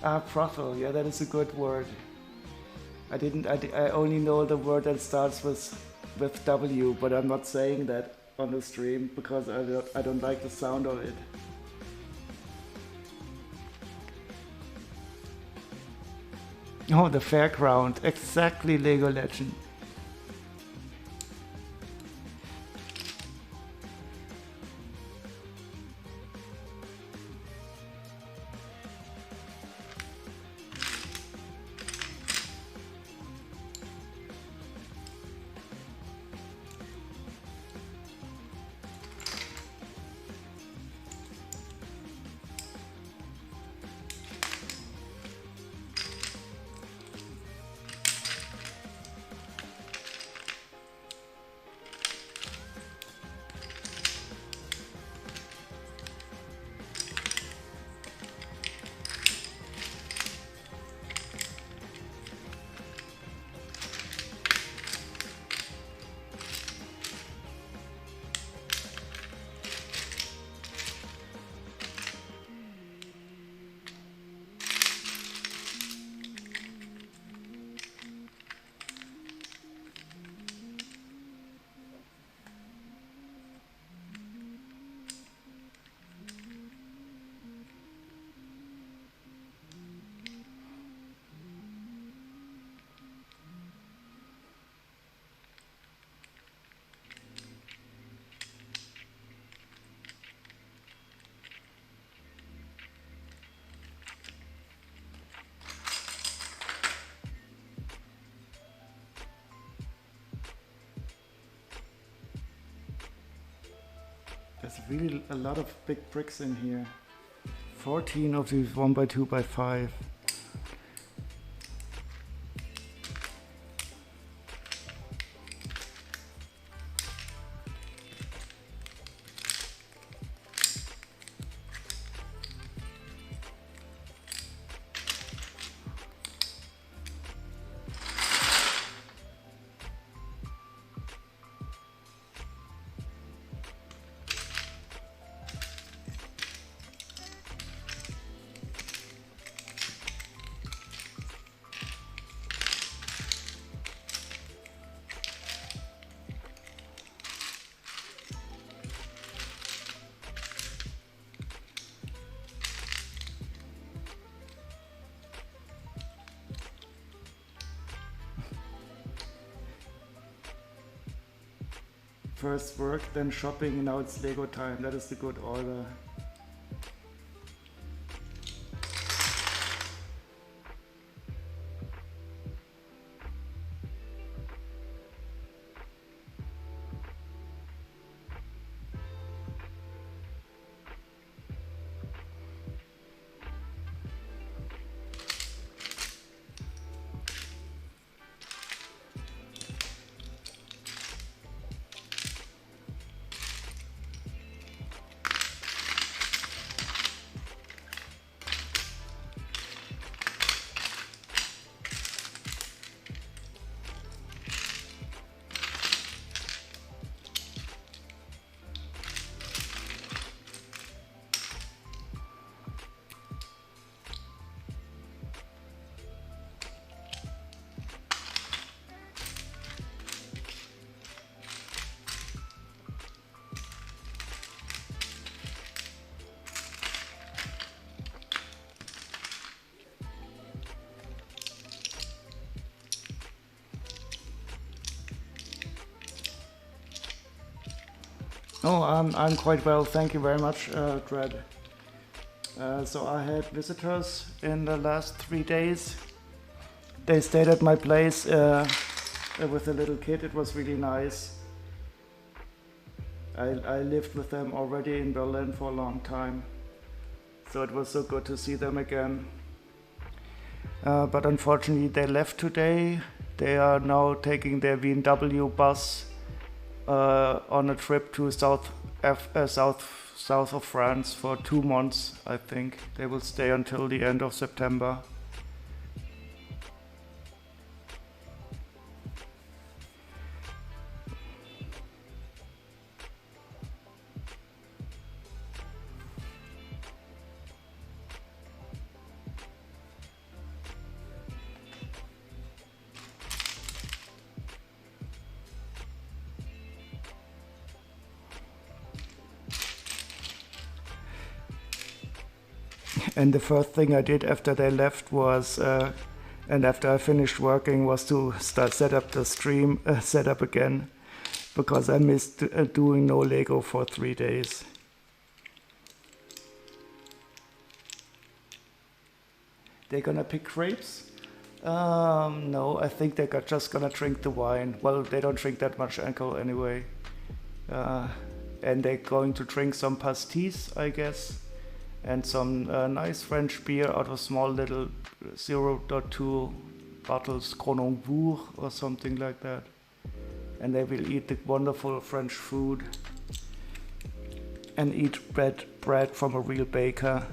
Ah, brothel. Yeah, that is a good word. I only know the word that starts with W, but I'm not saying that on the stream because I don't like the sound of it. Oh, the fairground. Exactly, Lego Legend. There's really a lot of big bricks in here. 14 of these 1x2x5. First work, then shopping, now it's Lego time. That is the good order. Oh, I'm quite well, thank you very much, Dred. So I had visitors in the last 3 days. They stayed at my place with a little kid. It was really nice. I lived with them already in Berlin for a long time, so it was so good to see them again. But unfortunately they left today. They are now taking their BMW bus on a trip to south of France for 2 months, I think. They will stay until the end of September. And the first thing I did after they left was, and after I finished working, was to set up the stream setup again, because I missed doing no Lego for 3 days. They're gonna pick grapes? No, I think they're just gonna drink the wine. Well, they don't drink that much alcohol anyway. And they're going to drink some pastis, I guess. And some nice French beer out of small little 0.2 bottles, Cronenbourg or something like that. And they will eat the wonderful French food and eat bread from a real baker.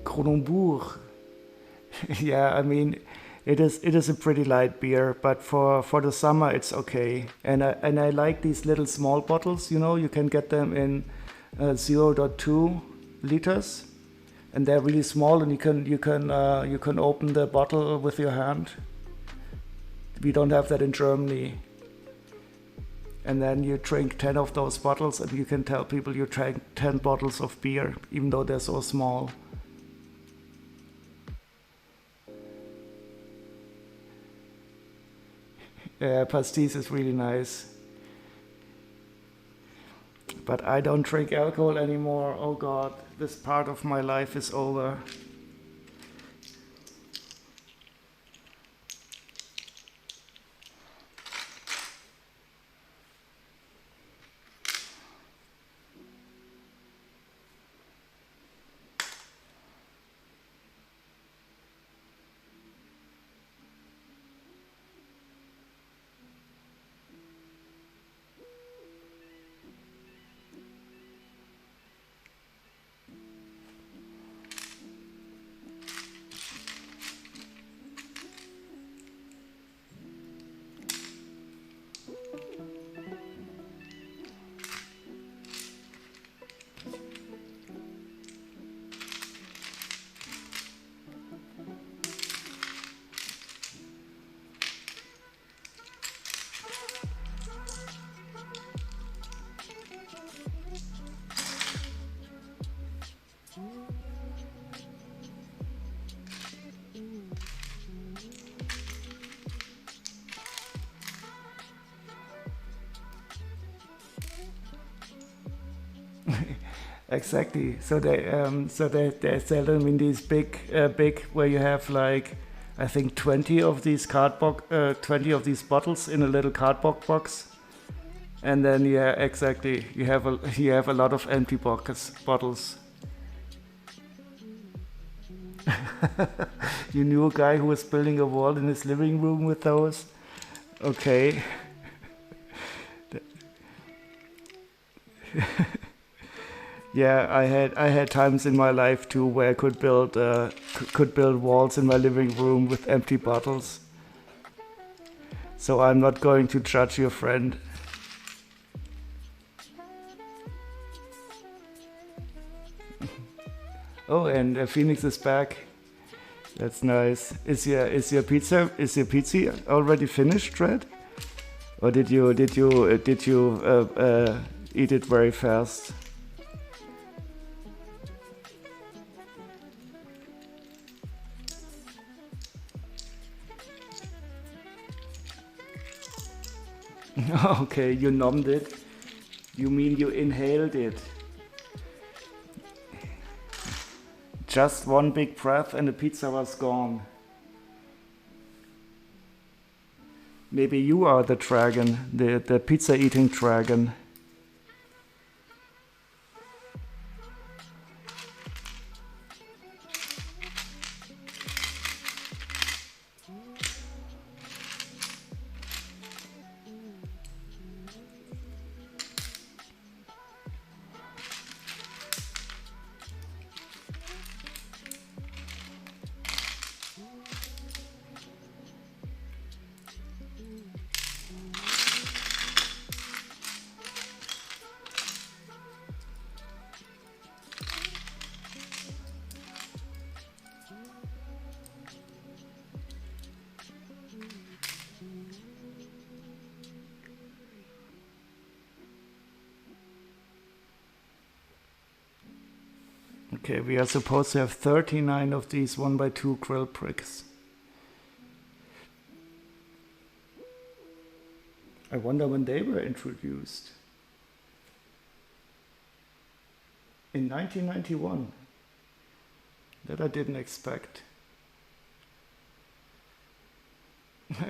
Cronenbourg. Yeah, I mean, it is a pretty light beer, but for the summer it's okay. And I like these little small bottles. You know, you can get them in 0.2 liters, and they're really small, and you can open the bottle with your hand. We don't have that in Germany. And then you drink 10 of those bottles, and you can tell people you drank 10 bottles of beer, even though they're so small. Yeah, pastis is really nice. But I don't drink alcohol anymore. Oh God, this part of my life is over. Exactly. So they sell them in these big where you have like, I think 20 of these 20 of these bottles in a little cardboard box, and then yeah, exactly. You have a lot of empty bottles. You knew a guy who was building a wall in his living room with those? Okay. Yeah, I had times in my life too where I could build could build walls in my living room with empty bottles. So I'm not going to judge your friend. Oh, and Phoenix is back. That's nice. Is your pizza already finished, Red? Or did you eat it very fast? Okay, you numbed it. You mean you inhaled it? Just one big breath and the pizza was gone. Maybe you are the dragon, the pizza eating dragon. Okay, we are supposed to have 39 of these 1x2 grill bricks. I wonder when they were introduced. In 1991. That I didn't expect.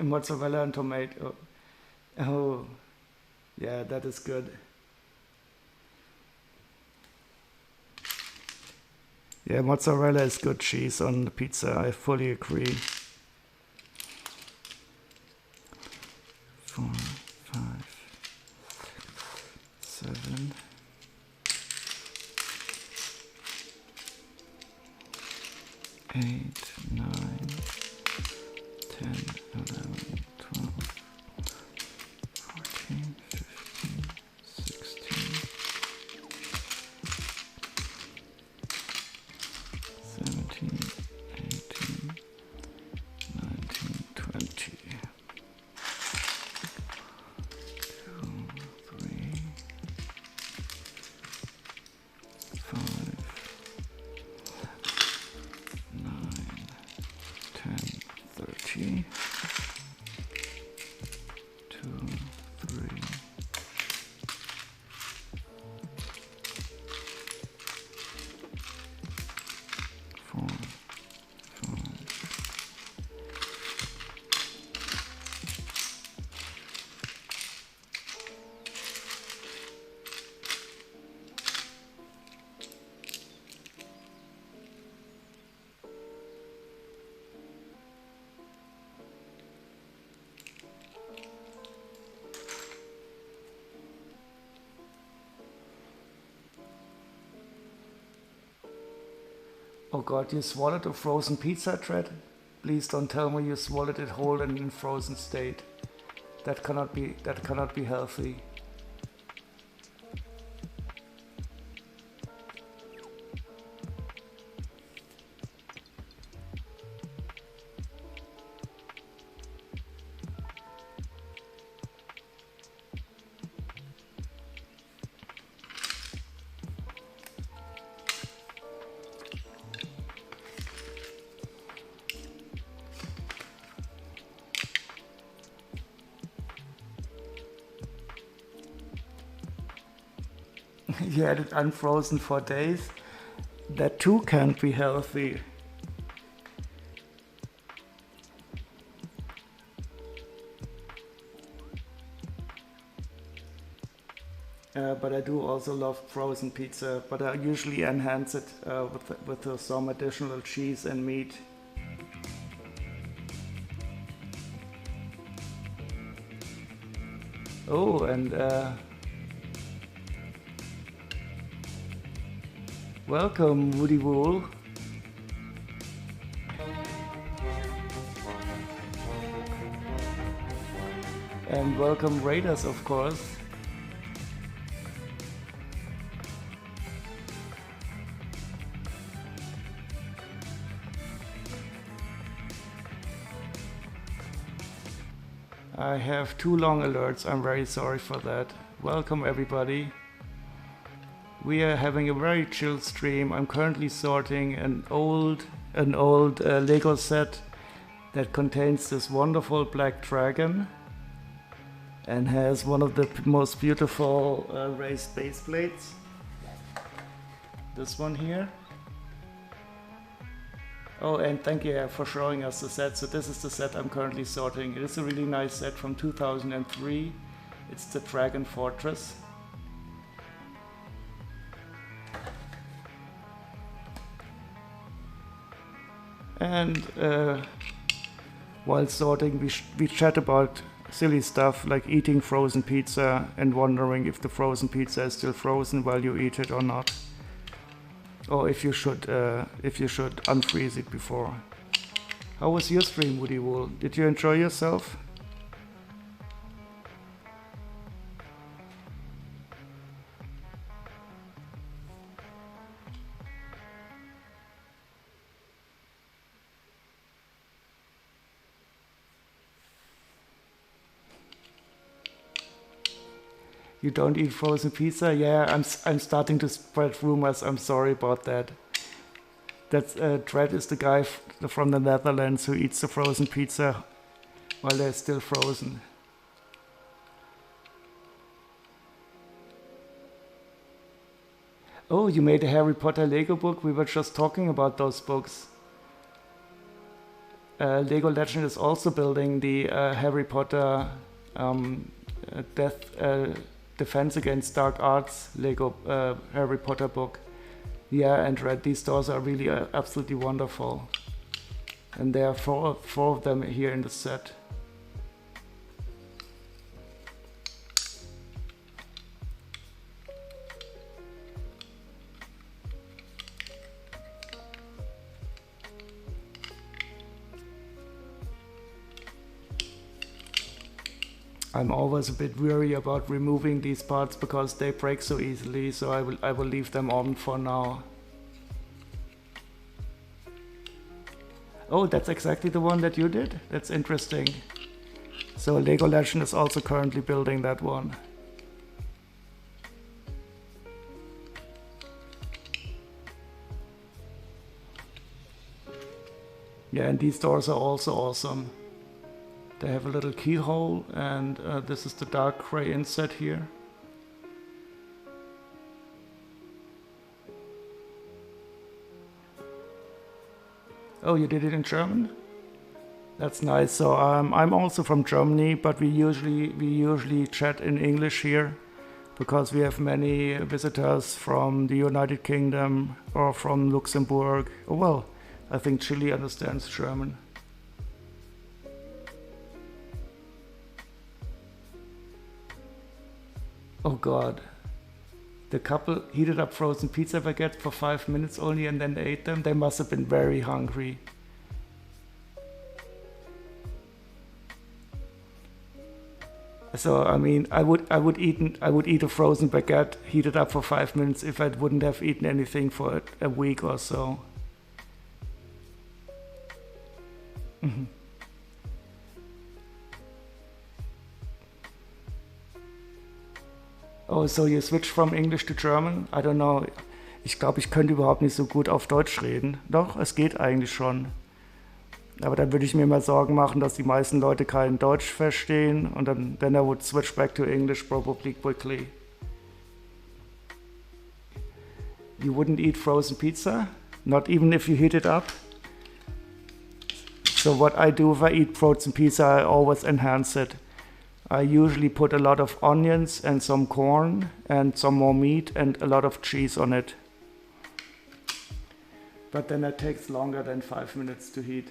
Mozzarella and tomato. Oh, yeah, that is good. Yeah, mozzarella is good cheese on the pizza, I fully agree. 4, 5, 7. 8, 9, 10, 11, 12, 14, 15, 16, 17, 18, 19, 20. 2, 3, 5, 9, 10, 30. 2, 3. 4, 5. Oh God, you swallowed a frozen pizza, Tread? Please don't tell me you swallowed it whole and in frozen state. That cannot be healthy. You had it unfrozen for days. That too can't be healthy. But I do also love frozen pizza, but I usually enhance it with some additional cheese and meat. Oh, and welcome, Woody Wool. And welcome Raiders, of course. I have too long alerts, I'm very sorry for that. Welcome everybody. We are having a very chill stream. I'm currently sorting an old Lego set that contains this wonderful black dragon and has one of the most beautiful raised base plates. This one here. Oh, and thank you for showing us the set. So this is the set I'm currently sorting. It is a really nice set from 2003. It's the Dragon Fortress. And while sorting, we chat about silly stuff like eating frozen pizza and wondering if the frozen pizza is still frozen while you eat it or not. Or if you should unfreeze it before. How was your stream, Woody Wool? Did you enjoy yourself? You don't eat frozen pizza? Yeah, I'm starting to spread rumors. I'm sorry about that. That's Dred is the guy from the Netherlands who eats the frozen pizza while they're still frozen. Oh, you made a Harry Potter Lego book? We were just talking about those books. Lego Legend is also building the Harry Potter Defense Against Dark Arts Lego Harry Potter book. Yeah, and Red, these stores are really absolutely wonderful. And there are four of them here in the set. I'm always a bit weary about removing these parts because they break so easily, so I will leave them on for now. Oh, that's exactly the one that you did? That's interesting. So Lego Legend is also currently building that one. Yeah, and these doors are also awesome. They have a little keyhole, and this is the dark gray inset here. Oh, you did it in German? That's nice. So I'm also from Germany, but we usually chat in English here because we have many visitors from the United Kingdom or from Luxembourg. Oh, well, I think Chile understands German. Oh God. The couple heated up frozen pizza baguette for 5 minutes only and then they ate them. They must have been very hungry. So I mean, I would eat a frozen baguette heated up for 5 minutes if I wouldn't have eaten anything for a week or so. Mm-hmm. Oh, so you switched from English to German? I don't know. Ich glaube, ich könnte überhaupt nicht so gut auf Deutsch reden. Doch, es geht eigentlich schon. Aber dann würde ich mir mal Sorgen machen, dass die meisten Leute kein Deutsch verstehen und then I would switch back to English probably quickly. You wouldn't eat frozen pizza? Not even if you heat it up? So what I do if I eat frozen pizza, I always enhance it. I usually put a lot of onions and some corn and some more meat and a lot of cheese on it. But then it takes longer than 5 minutes to heat.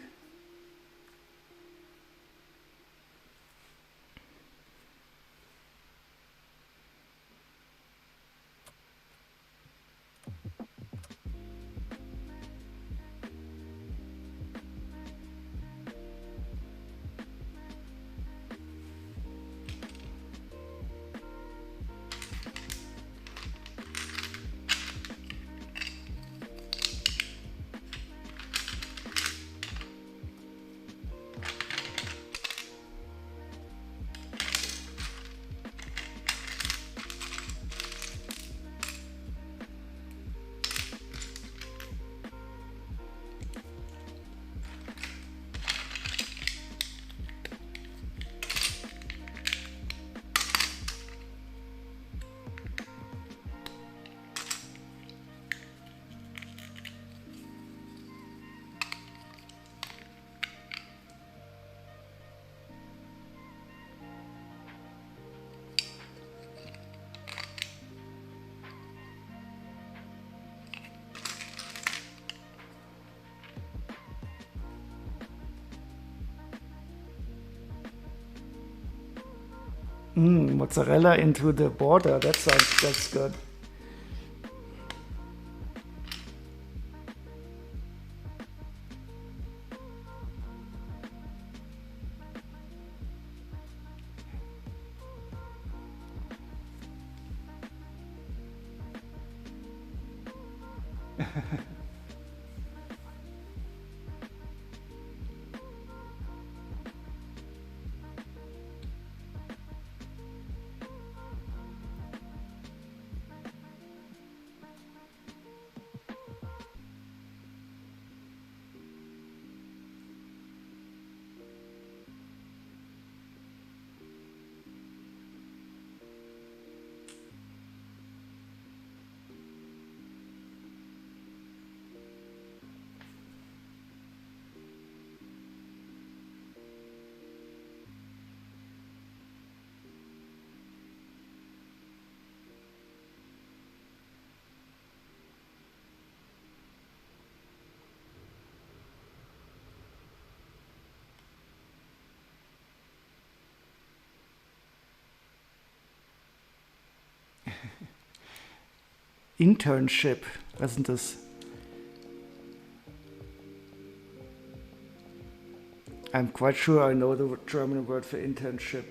Mozzarella into the border. That's good. Internship, wasn't das? I'm quite sure I know the German word for internship.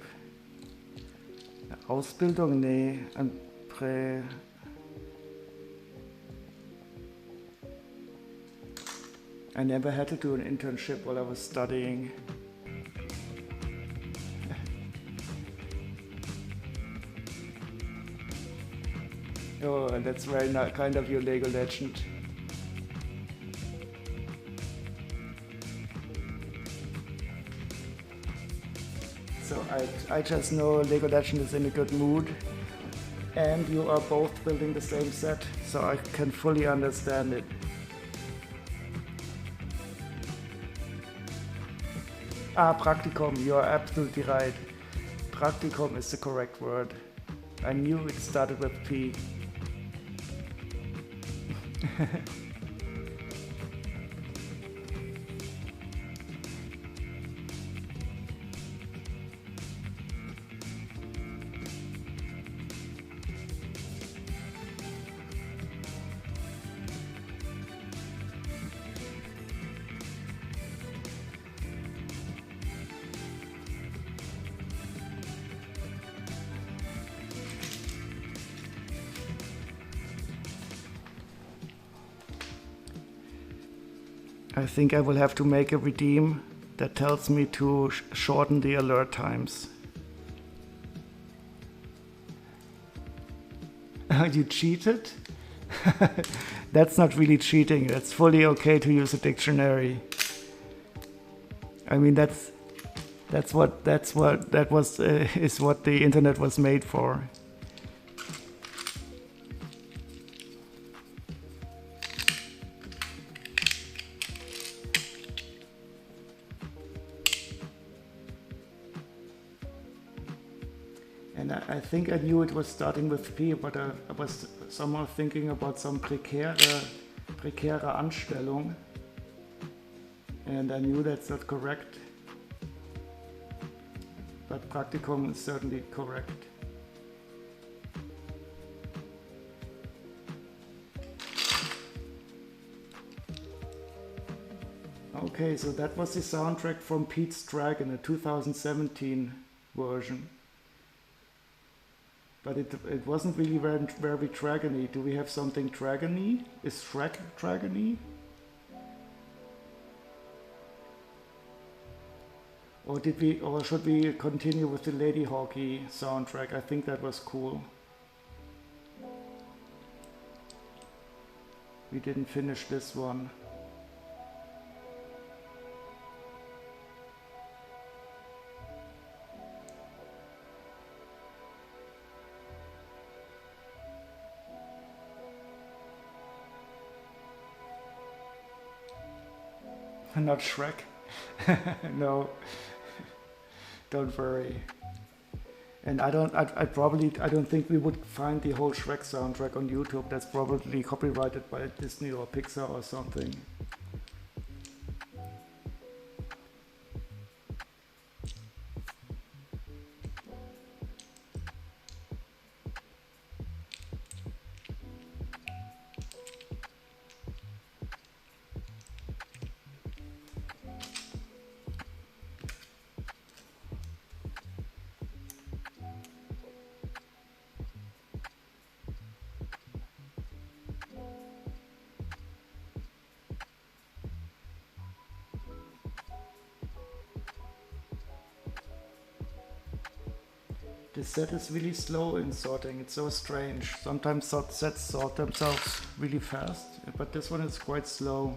Ausbildung? Nee, ein Prä... I never had to do an internship while I was studying. Oh, and that's very kind of you, Lego Legend. So I just know Lego Legend is in a good mood, and you are both building the same set, so I can fully understand it. Praktikum, you are absolutely right. Praktikum is the correct word. I knew it started with P. I think I will have to make a redeem that tells me to shorten the alert times. You cheated? That's not really cheating. It's fully okay to use a dictionary. I mean, is what the internet was made for. And I think I knew it was starting with P, but I was somehow thinking about some prekäre Anstellung. And I knew that's not correct. But Praktikum is certainly correct. Okay, so that was the soundtrack from Pete's Dragon, a 2017 version. But it wasn't really very dragony. Do we have something dragony? Is Shrek dragony? Or should we continue with the Lady Hockey soundtrack? I think that was cool. We didn't finish this one. Not Shrek. No, don't worry. And I don't think we would find the whole Shrek soundtrack on YouTube. That's probably copyrighted by Disney or Pixar or something. This set is really slow in sorting. It's so strange. Sometimes sets sort themselves really fast, but this one is quite slow.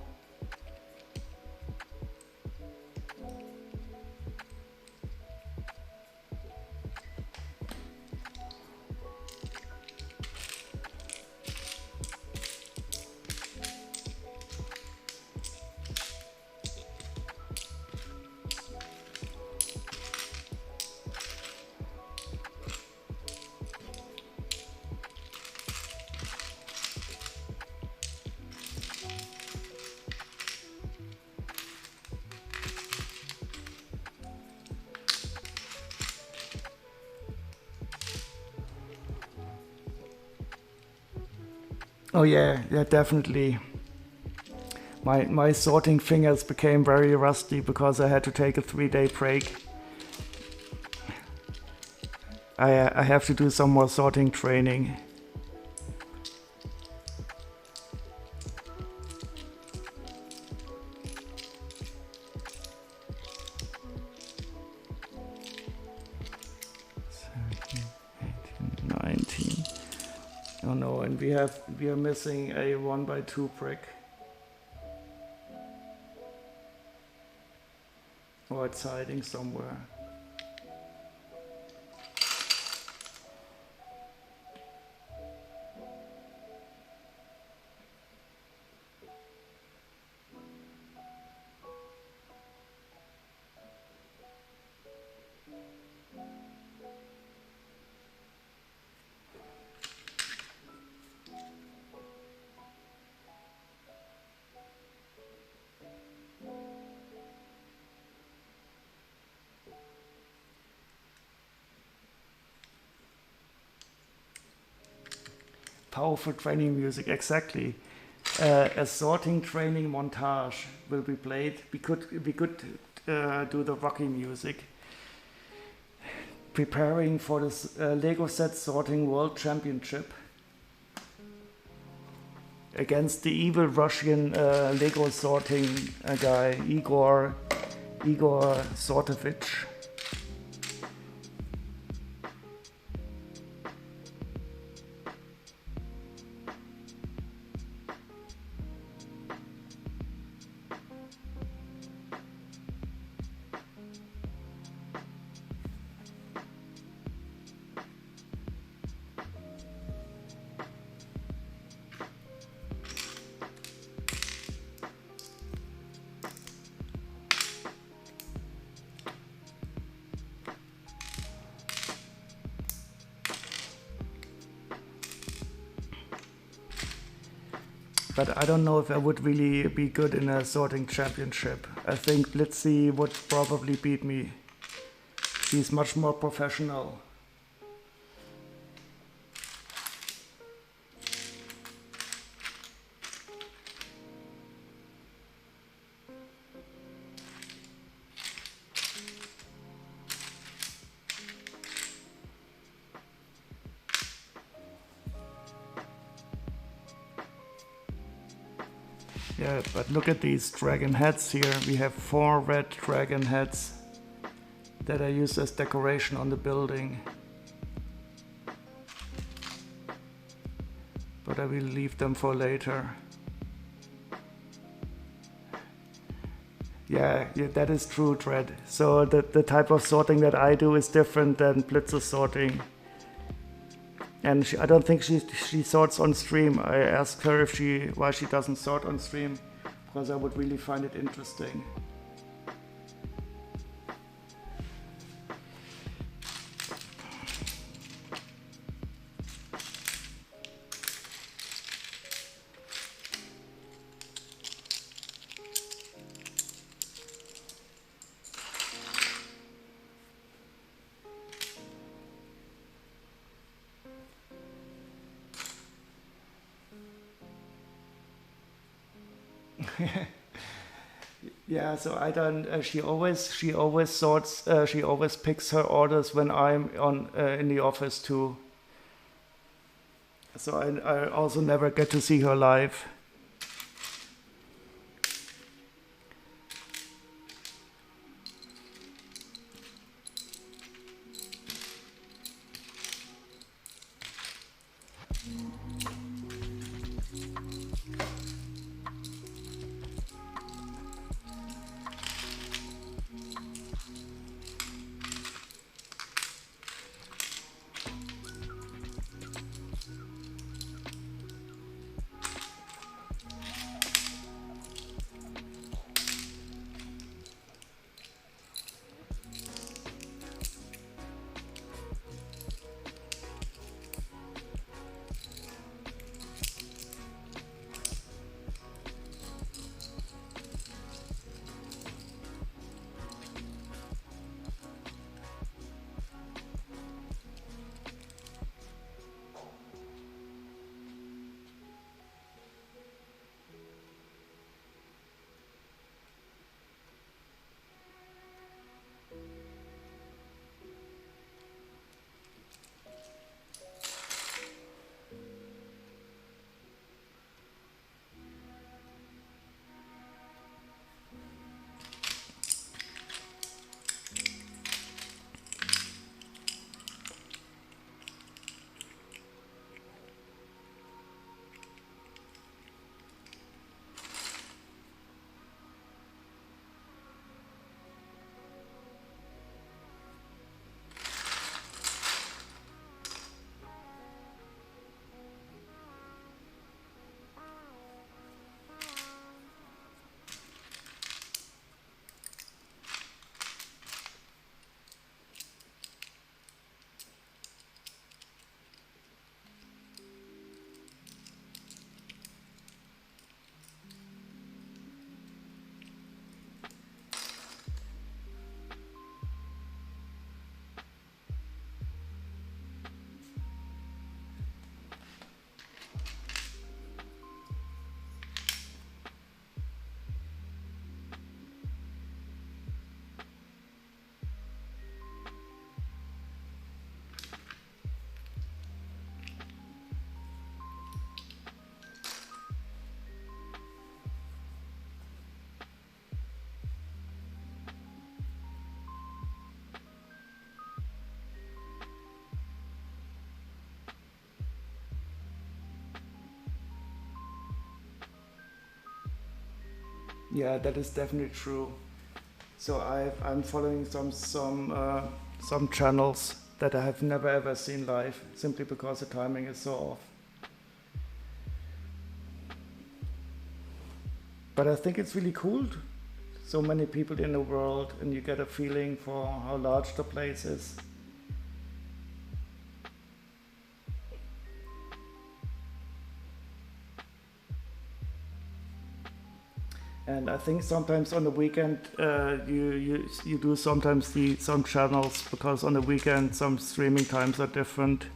Oh yeah, definitely. My sorting fingers became very rusty because I had to take a 3-day break. I have to do some more sorting training. Oh no, and we are missing a 1x2 brick. Or it's hiding somewhere. Powerful training music, exactly. A sorting training montage will be played. We could do the Rocky music. Preparing for this Lego set sorting world championship against the evil Russian Lego sorting guy Igor Sortovich. But I don't know if I would really be good in a sorting championship. I think Blitzy would probably beat me. He's much more professional. Yeah, but look at these dragon heads here. We have 4 red dragon heads that I use as decoration on the building. But I will leave them for later. Yeah, that is true, Dread. So the type of sorting that I do is different than Blitz's sorting. And I don't think she sorts on stream. I asked her why she doesn't sort on stream, because I would really find it interesting. Yeah, so I don't. She always sorts. She always picks her orders when I'm in the office too. So I also never get to see her live. Yeah, that is definitely true. So I'm following some channels that I have never ever seen live, simply because the timing is so off. But I think it's really cool. So many people in the world, and you get a feeling for how large the place is. And I think sometimes on the weekend you do sometimes see some channels, because on the weekend some streaming times are different.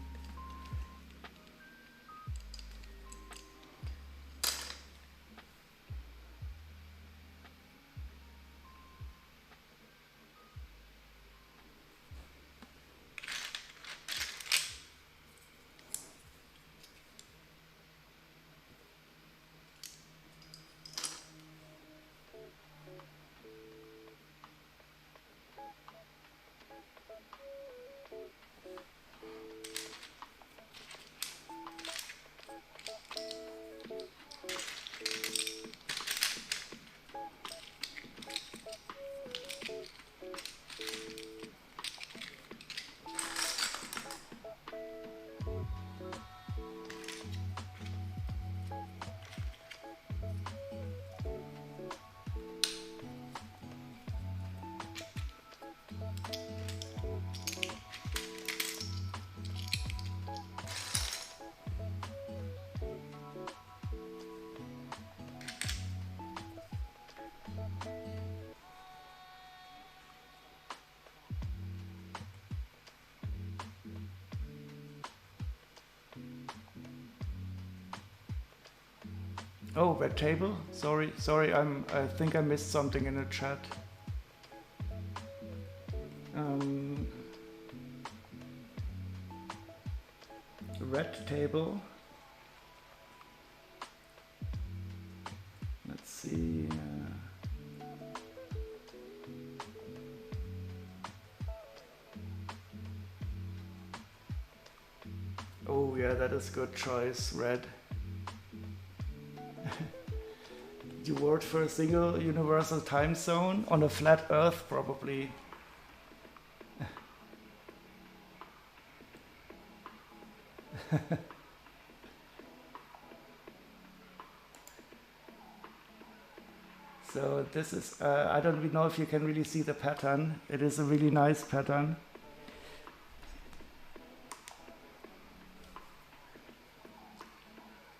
Oh, red table? Sorry, I think I missed something in the chat. Um, red table. Let's see. Oh yeah, that is good choice, red. You worked for a single universal time zone on a flat earth, probably. So this is, I don't really know if you can really see the pattern. It is a really nice pattern.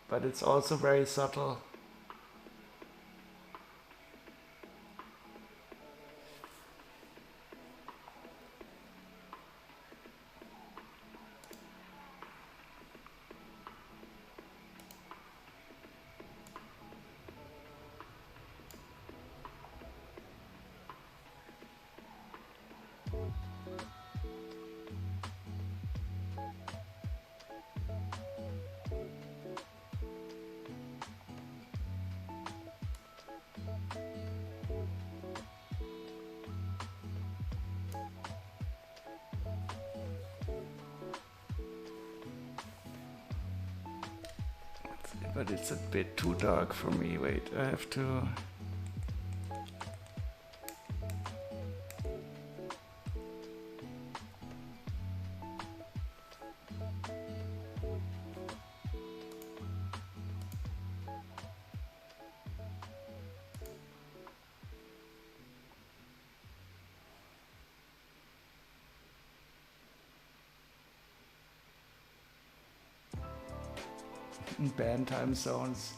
But it's also very subtle. But it's a bit too dark for me. Wait, I have to... ban time zones.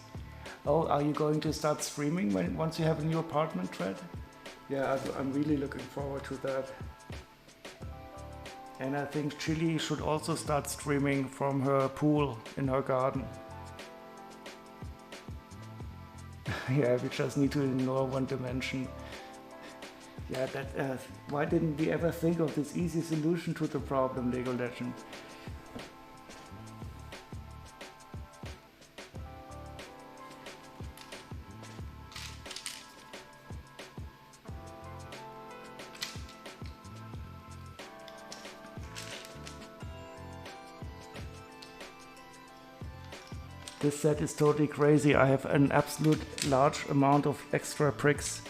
Oh, are you going to start streaming once you have a new apartment, Tread? Yeah, I'm really looking forward to that. And I think Chili should also start streaming from her pool in her garden. Yeah, we just need to ignore one dimension. Yeah, that. Why didn't we ever think of this easy solution to the problem, Lego Legend? This set is totally crazy. I have an absolute large amount of extra bricks.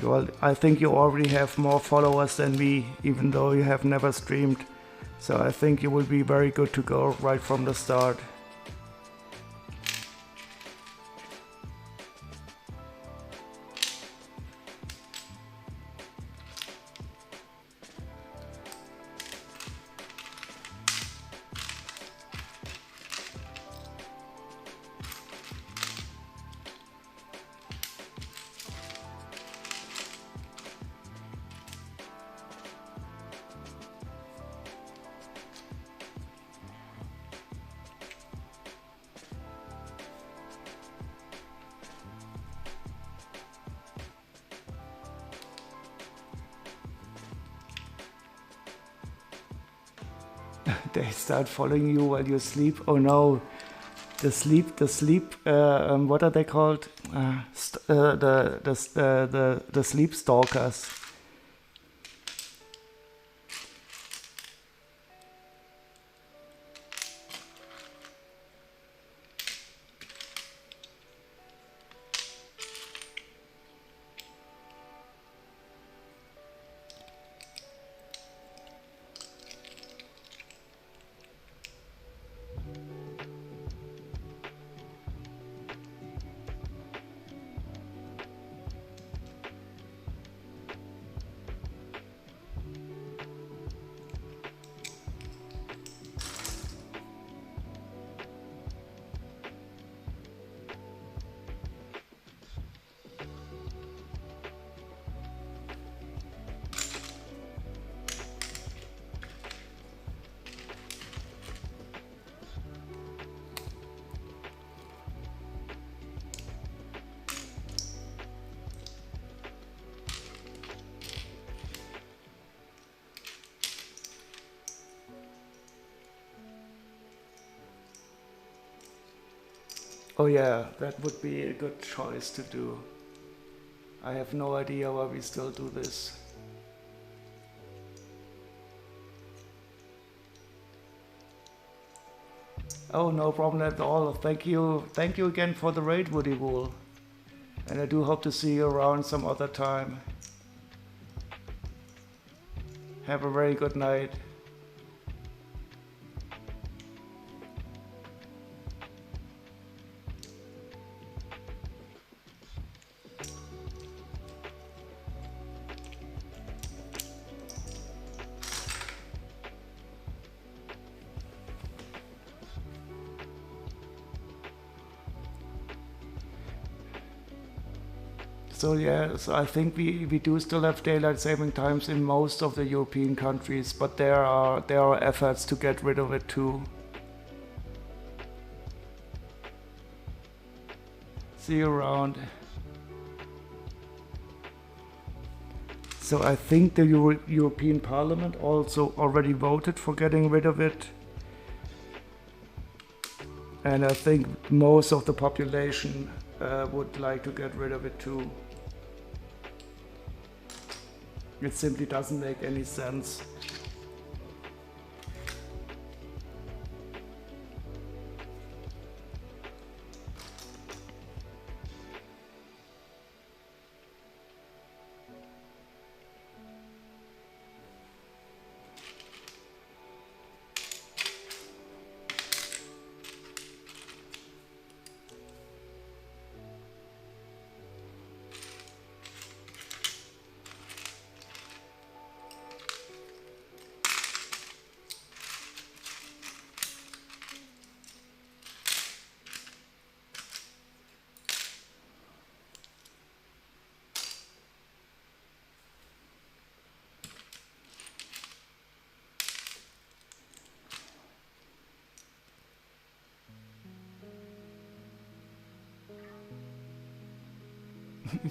Well, I think you already have more followers than me, even though you have never streamed. So I think you will be very good to go right from the start. They start following you while you sleep. Oh no, the sleep. What are they called? The sleep stalkers. Oh yeah, that would be a good choice to do. I have no idea why we still do this. Oh, no problem at all. Thank you again for the raid, Woody Wool. And I do hope to see you around some other time. Have a very good night. So yeah, so I think we do still have daylight saving times in most of the European countries, but there are efforts to get rid of it too. See you around. So I think the European Parliament also already voted for getting rid of it. And I think most of the population would like to get rid of it too. It simply doesn't make any sense.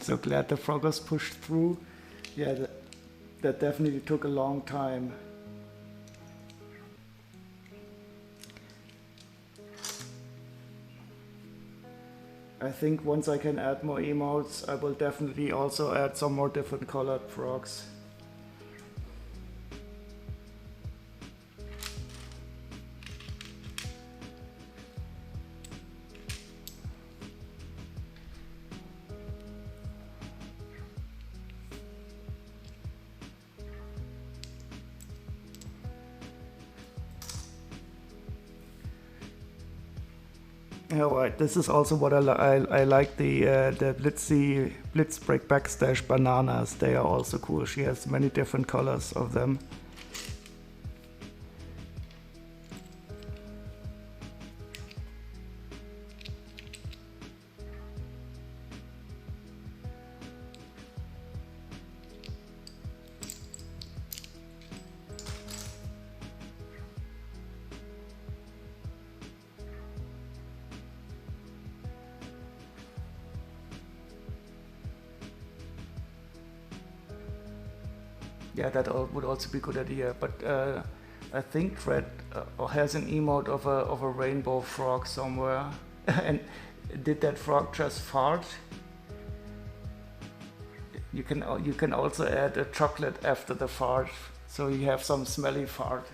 So glad the froggers pushed through. Yeah, that definitely took a long time. I think once I can add more emotes, I will definitely also add some more different colored frogs. Alright, this is also what I like, the Blitzbreak Backstash bananas. They are also cool. She has many different colors of them. Yeah, that would also be a good idea. But I think Fred has an emote of a rainbow frog somewhere. And did that frog just fart? You can also add a chocolate after the fart, so you have some smelly fart.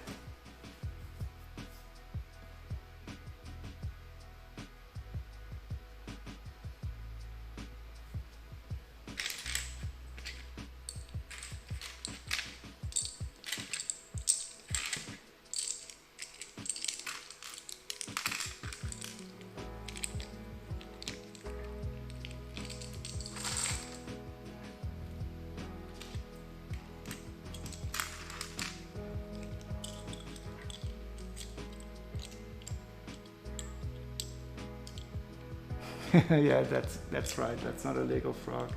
Yeah, that's right. That's not a Lego frog.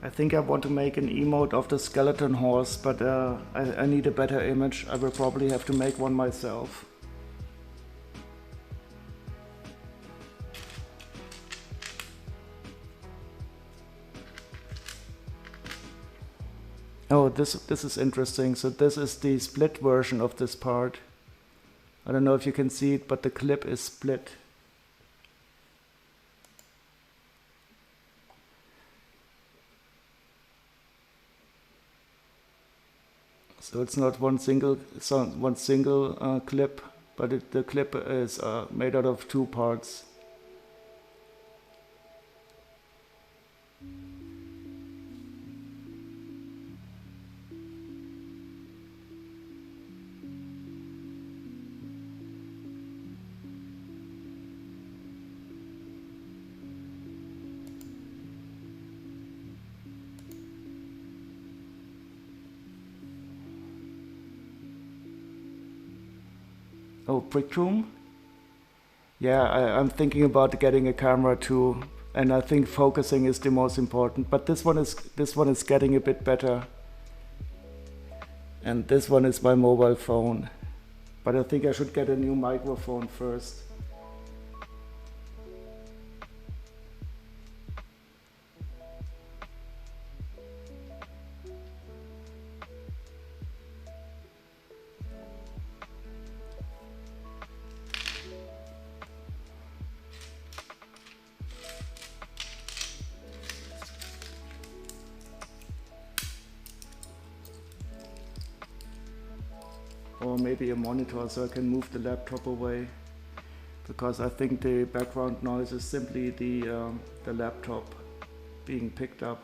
I think I want to make an emote of the skeleton horse, but I need a better image. I will probably have to make one myself. Oh, this is interesting. So this is the split version of this part. I don't know if you can see it, but the clip is split. So it's not one single clip, but the clip is made out of two parts. Oh, brick room? Yeah, I'm thinking about getting a camera too, and I think focusing is the most important. But this one is getting a bit better, and this one is my mobile phone. But I think I should get a new microphone first. Or maybe a monitor so I can move the laptop away, because I think the background noise is simply the laptop being picked up.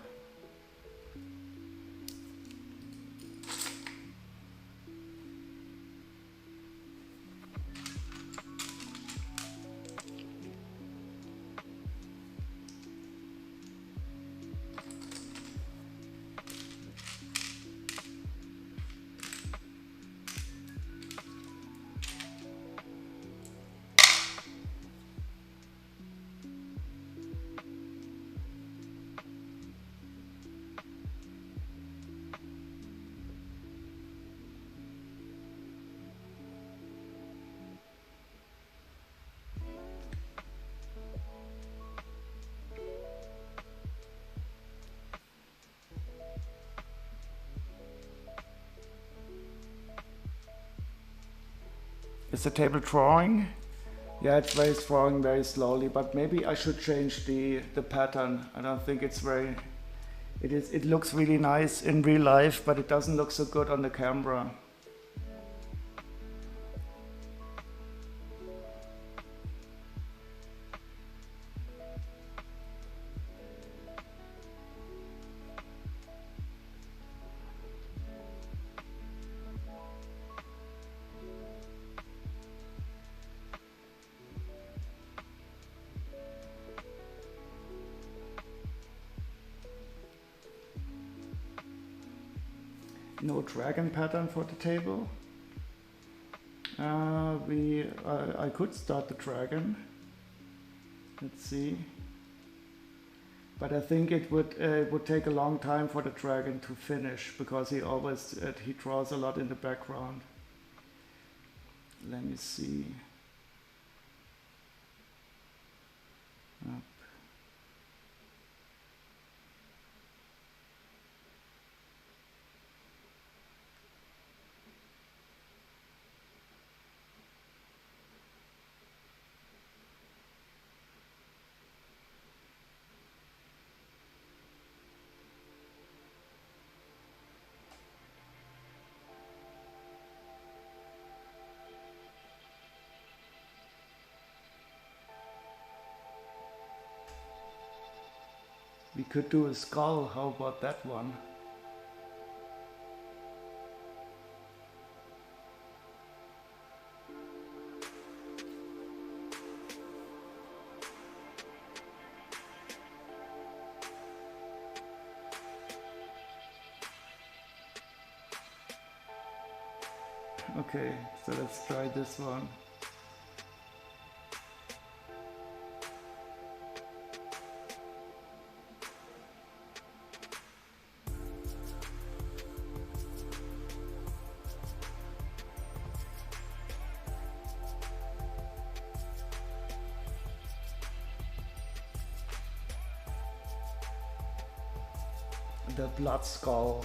Is the table drawing? Yeah, it's very drawing very slowly, but maybe I should change the pattern. I don't think it's very, it looks really nice in real life, but it doesn't look so good on the camera. No dragon pattern for the table. I could start the dragon. Let's see. But I think it would take a long time for the dragon to finish, because he draws a lot in the background. Let me see. Up. We could do a skull, how about that one? Okay, so let's try this one. The blood skull.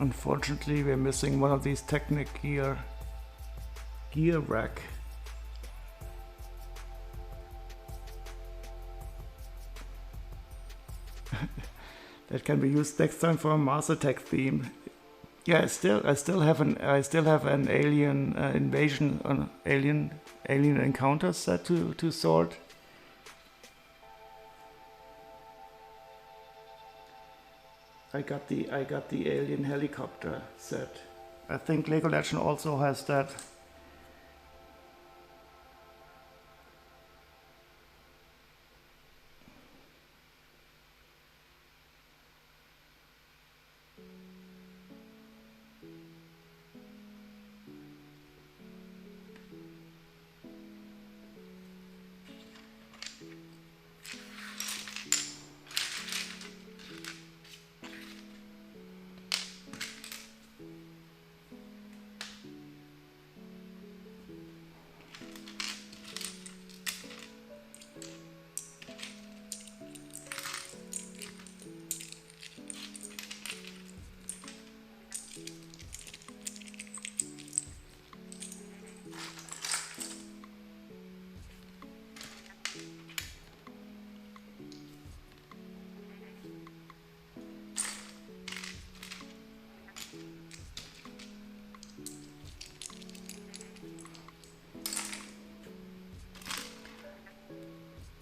Unfortunately, we're missing one of these Technic gear rack. That can be used next time for a Mars Attack theme. Yeah, I still have an alien invasion, an alien encounter set to sort. I got the alien helicopter set. I think Lego Legend also has that.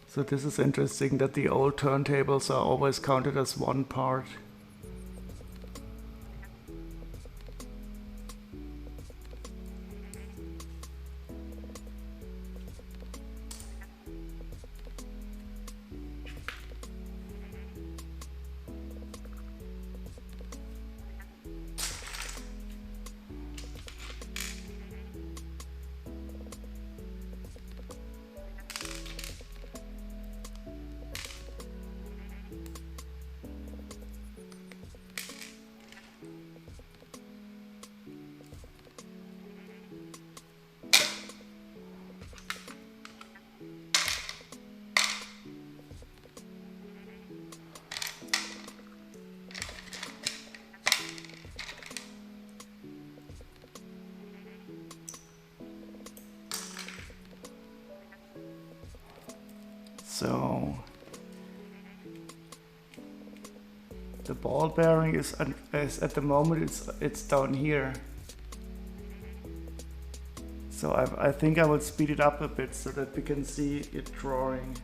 So this is interesting that the old turntables are always counted as one part. So the ball bearing is at the moment it's down here. So I think I will speed it up a bit so that we can see it drawing.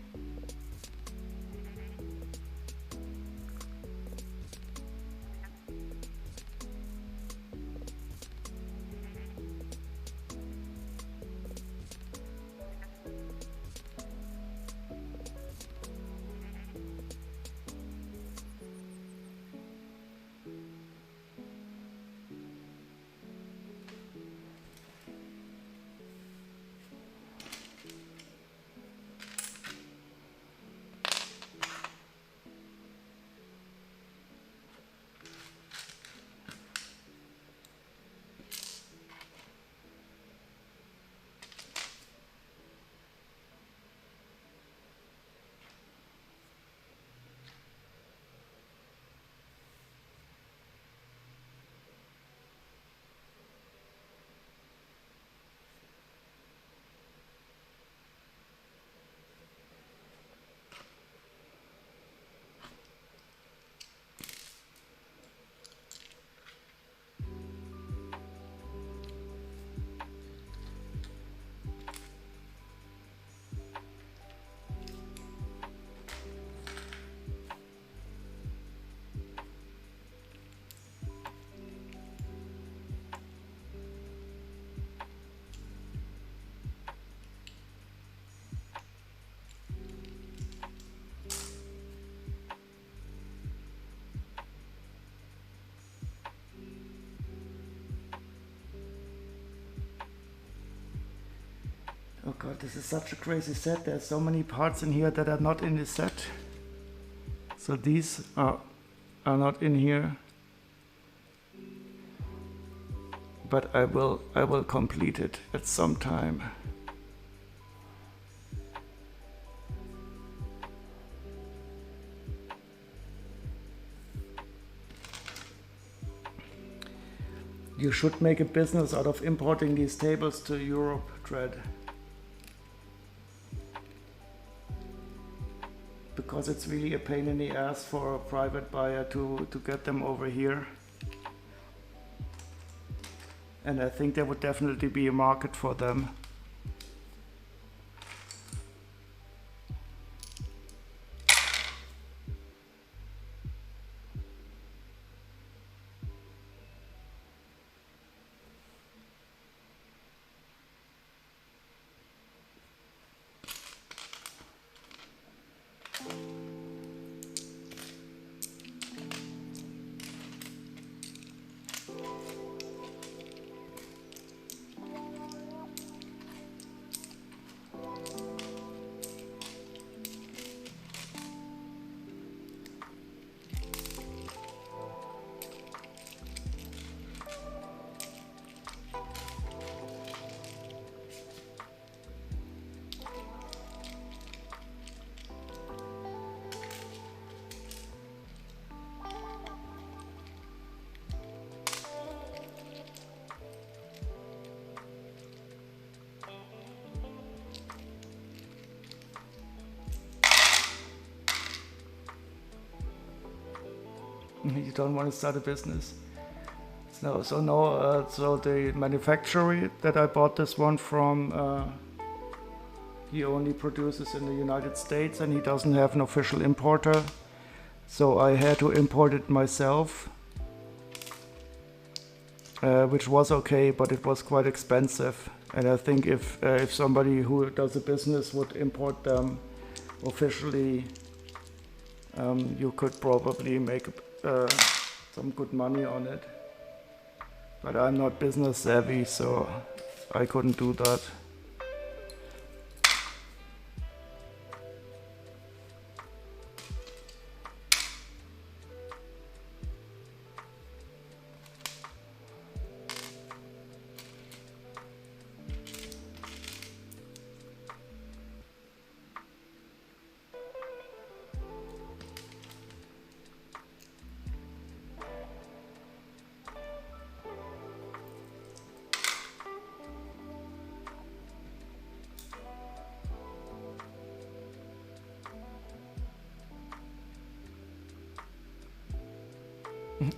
Oh god, this is such a crazy set. There's so many parts in here that are not in this set. So these are not in here. But I will complete it at some time. You should make a business out of importing these tables to Europe, Dread. Because it's really a pain in the ass for a private buyer to get them over here. And I think there would definitely be a market for them. You don't want to start a business. So the manufacturer that I bought this one from, he only produces in the United States and he doesn't have an official importer. So I had to import it myself, which was okay, but it was quite expensive. And I think if somebody who does a business would import them officially, you could probably make some good money on it. But I'm not business savvy, so I couldn't do that.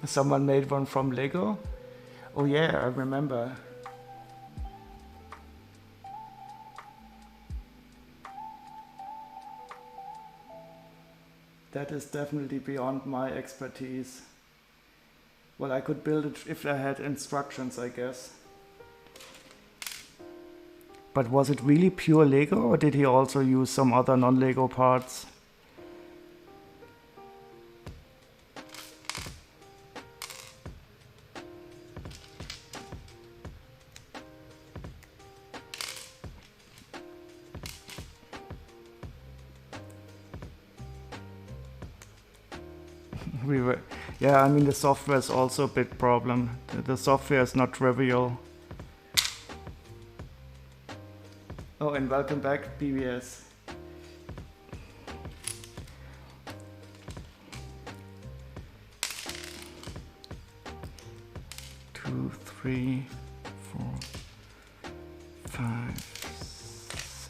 Someone made one from Lego? Oh yeah, I remember. That is definitely beyond my expertise. Well, I could build it if I had instructions, I guess. But was it really pure Lego, or did he also use some other non-Lego parts? Yeah, I mean the software is also a big problem. The software is not trivial. Oh, and welcome back, PBS. Two, three, 4, 5,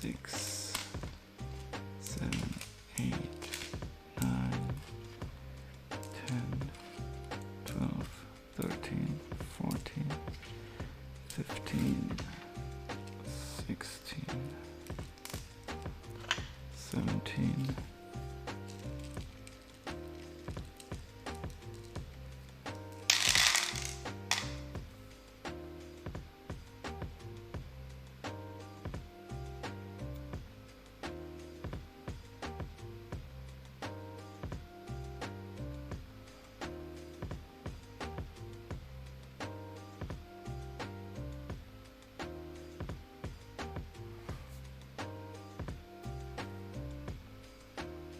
6, 7, 8, 9, 10, 12, 13, 14, 15, 16, 17.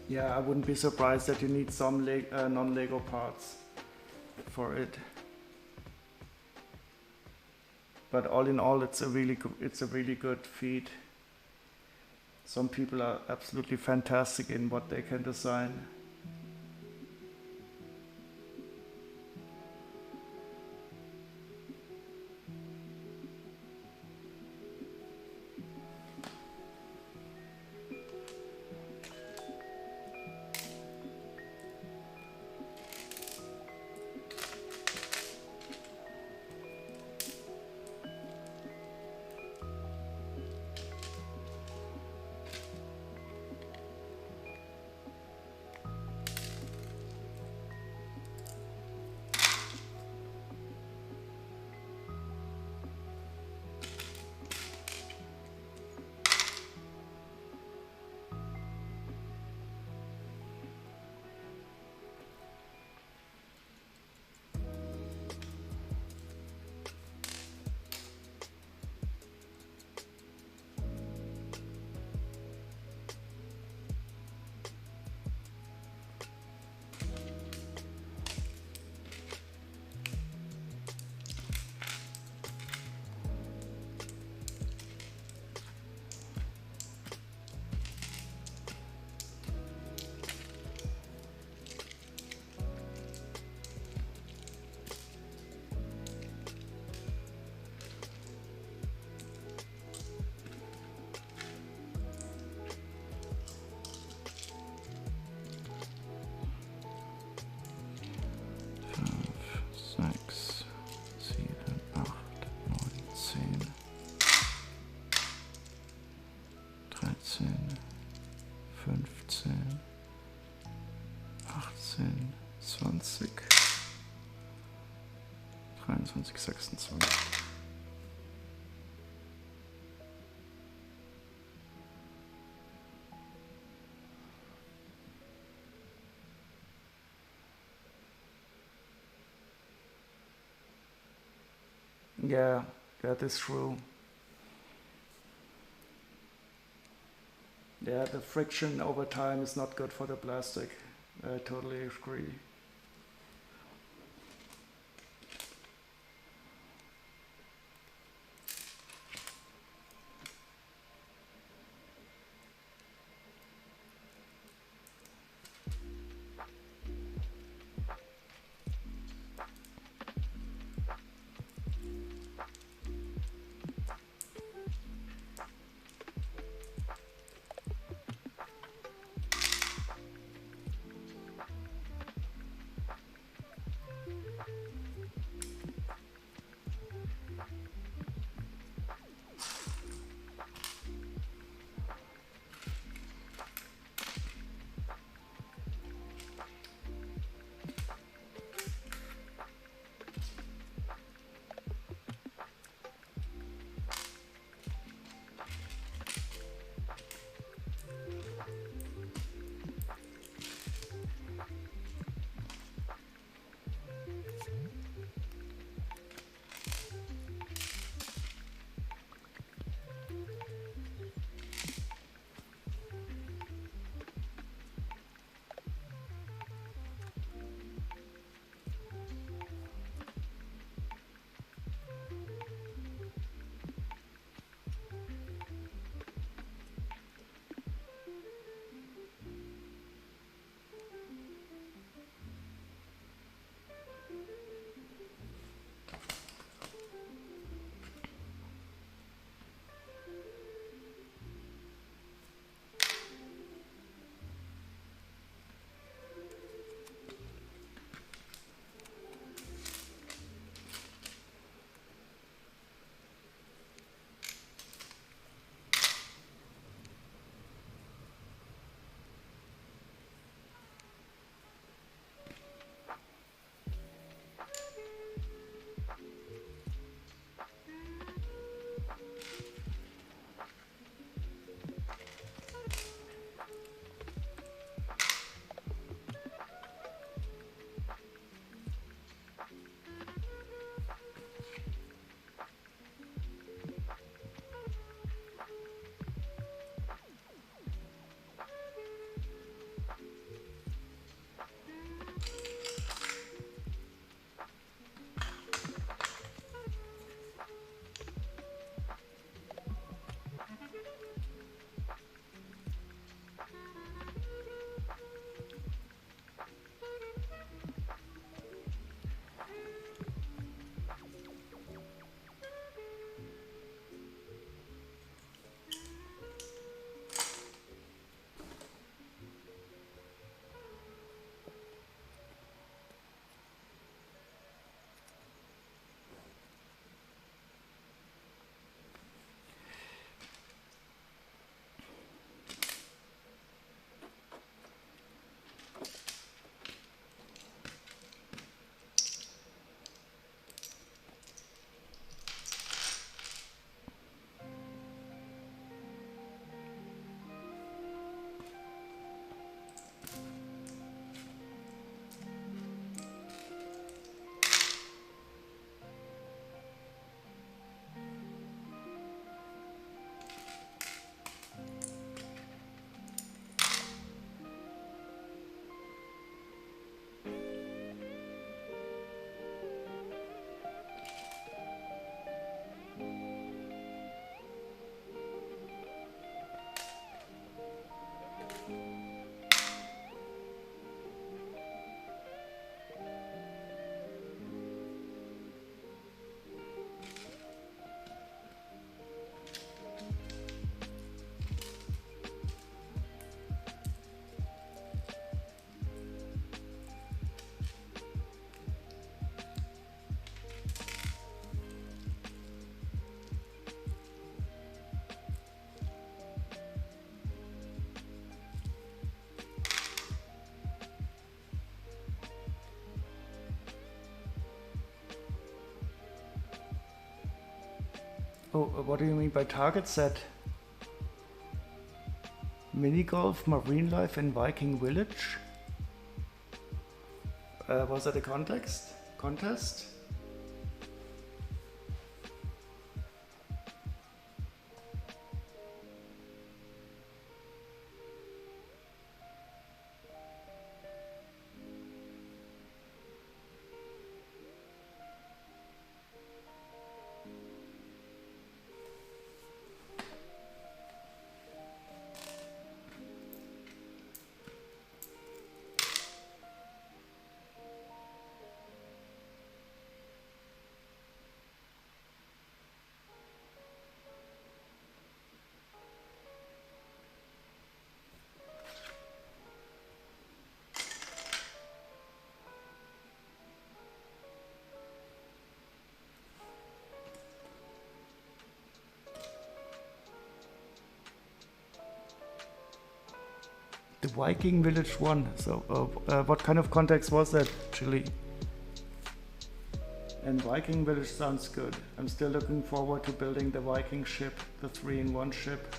Yeah, I wouldn't be surprised that you need some non-Lego parts for it. But all in all, it's a really good feat. Some people are absolutely fantastic in what they can design. 15, 18, 20, 23, 26. Yeah, that is true. Yeah, the friction over time is not good for the plastic. I totally agree. Oh, what do you mean by target set? Mini golf, marine life, and Viking village. Was that a contest? The Viking village one. So, what kind of context was that, Chili? And Viking village sounds good. I'm still looking forward to building the Viking ship, the 3-in-1 ship.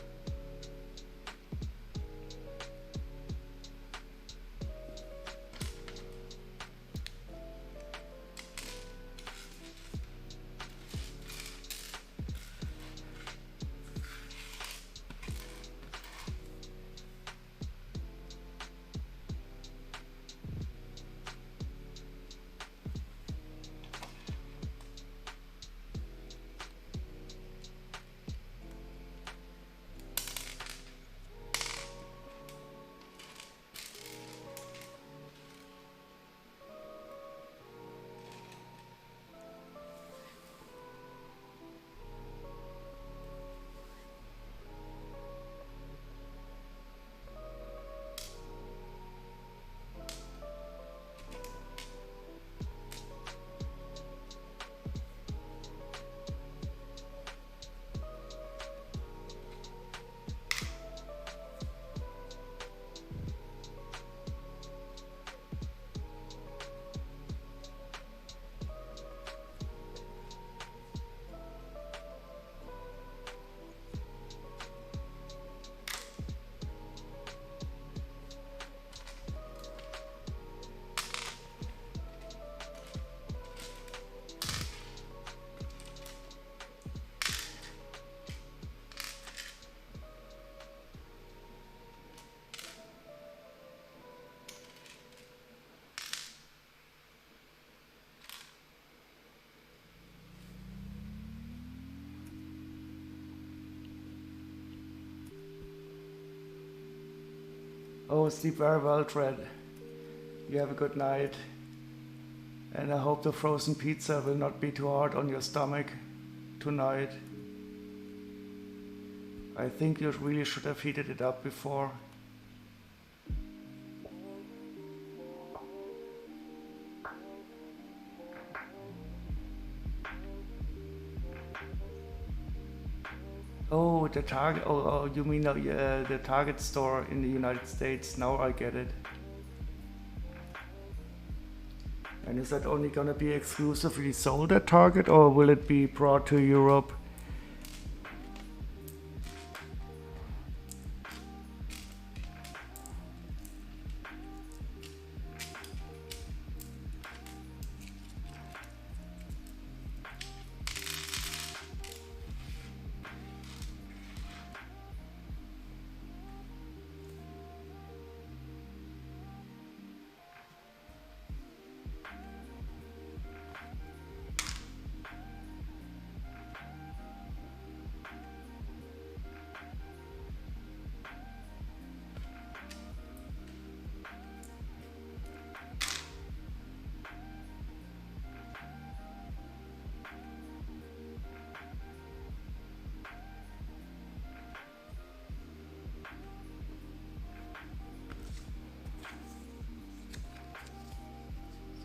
Oh, sleep very well, Fred. You have a good night. And I hope the frozen pizza will not be too hard on your stomach tonight. I think you really should have heated it up before. Oh, the Target. Oh, you mean the Target store in the United States? Now I get it. And is that only gonna be exclusively sold at Target, or will it be brought to Europe?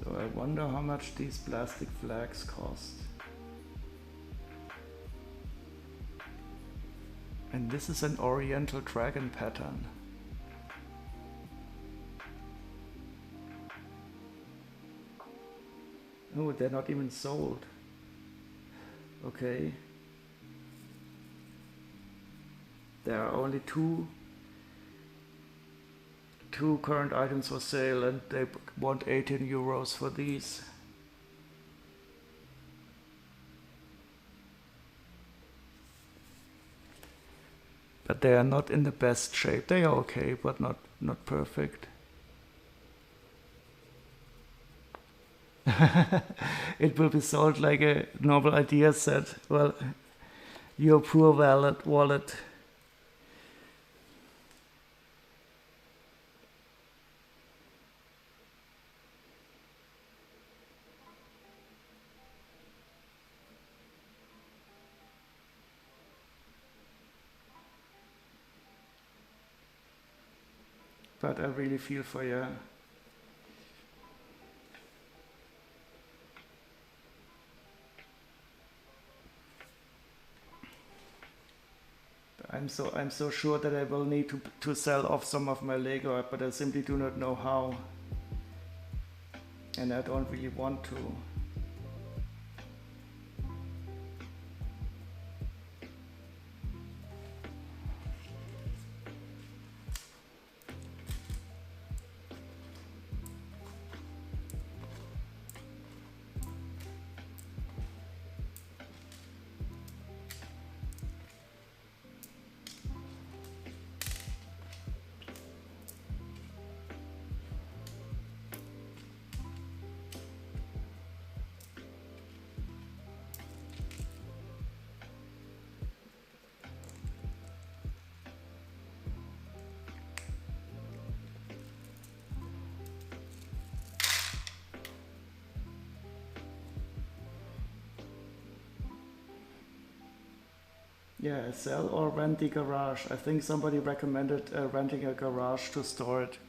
So I wonder how much these plastic flags cost. And this is an Oriental dragon pattern. Oh, they're not even sold. Okay. There are only two current items for sale, and they want 18 euros for these. But they are not in the best shape. They are okay, but not perfect. It will be sold like a normal idea set. Well, your poor wallet. But I really feel for you. I'm so sure that I will need to sell off some of my Lego, but I simply do not know how. And I don't really want to. Yeah, sell or rent the garage. I think somebody recommended renting a garage to store it.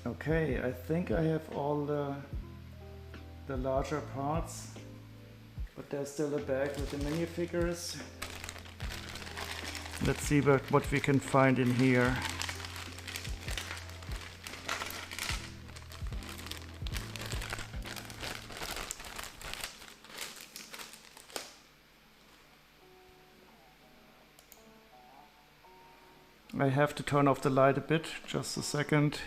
Okay, I think I have all the larger parts, but there's still a bag with the minifigures. Let's see what we can find in here. I have to turn off the light a bit, just a second.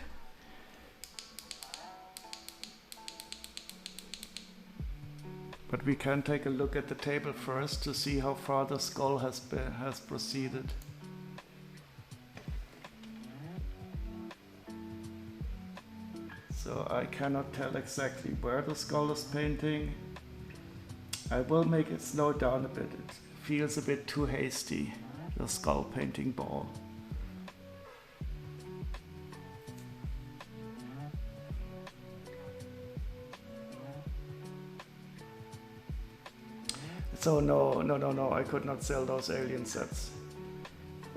But we can take a look at the table first to see how far the skull has proceeded. So I cannot tell exactly where the skull is painting. I will make it slow down a bit. It feels a bit too hasty, the skull painting ball. So no, I could not sell those alien sets.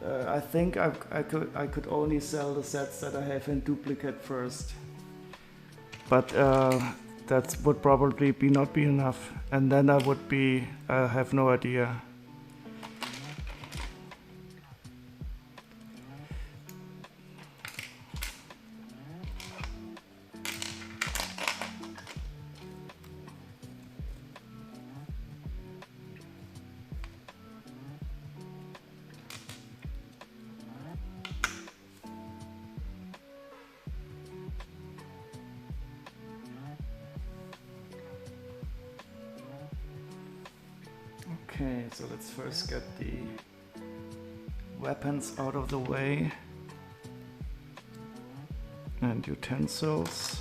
I think I could only sell the sets that I have in duplicate first. But that would probably not be enough, and then I have no idea. Okay, so let's first get the weapons out of the way and utensils.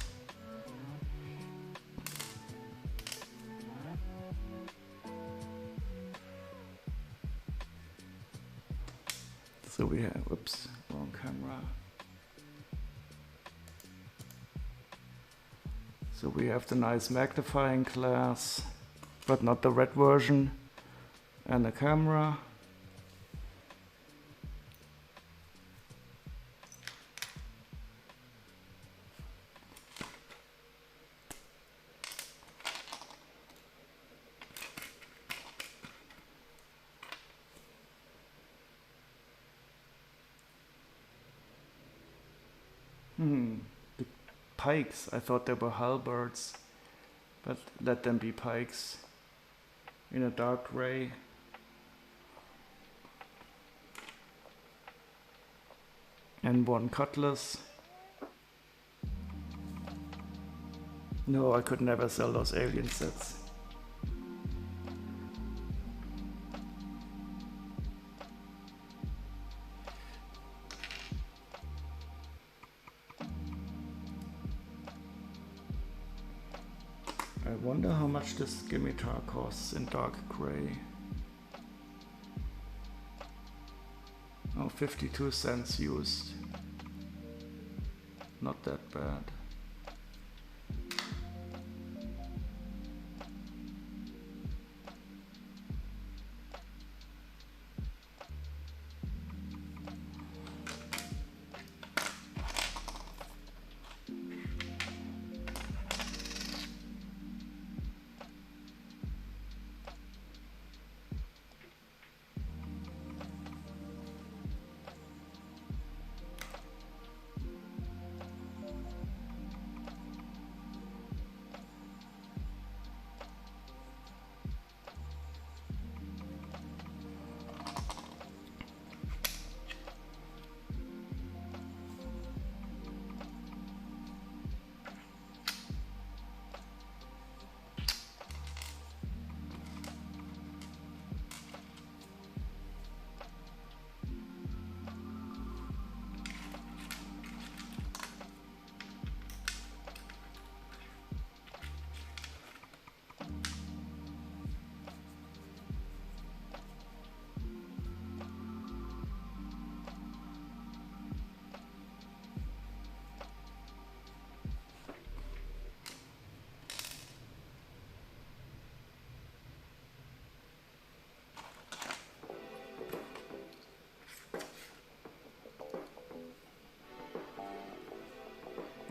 So we have, oops, wrong camera. So we have the nice magnifying glass, but not the red version, and the camera. The pikes, I thought they were halberds, but let them be pikes in a dark gray. And one cutlass. No, I could never sell those alien sets. I wonder how much this scimitar costs in dark gray. Oh, 52 cents used. Not that bad.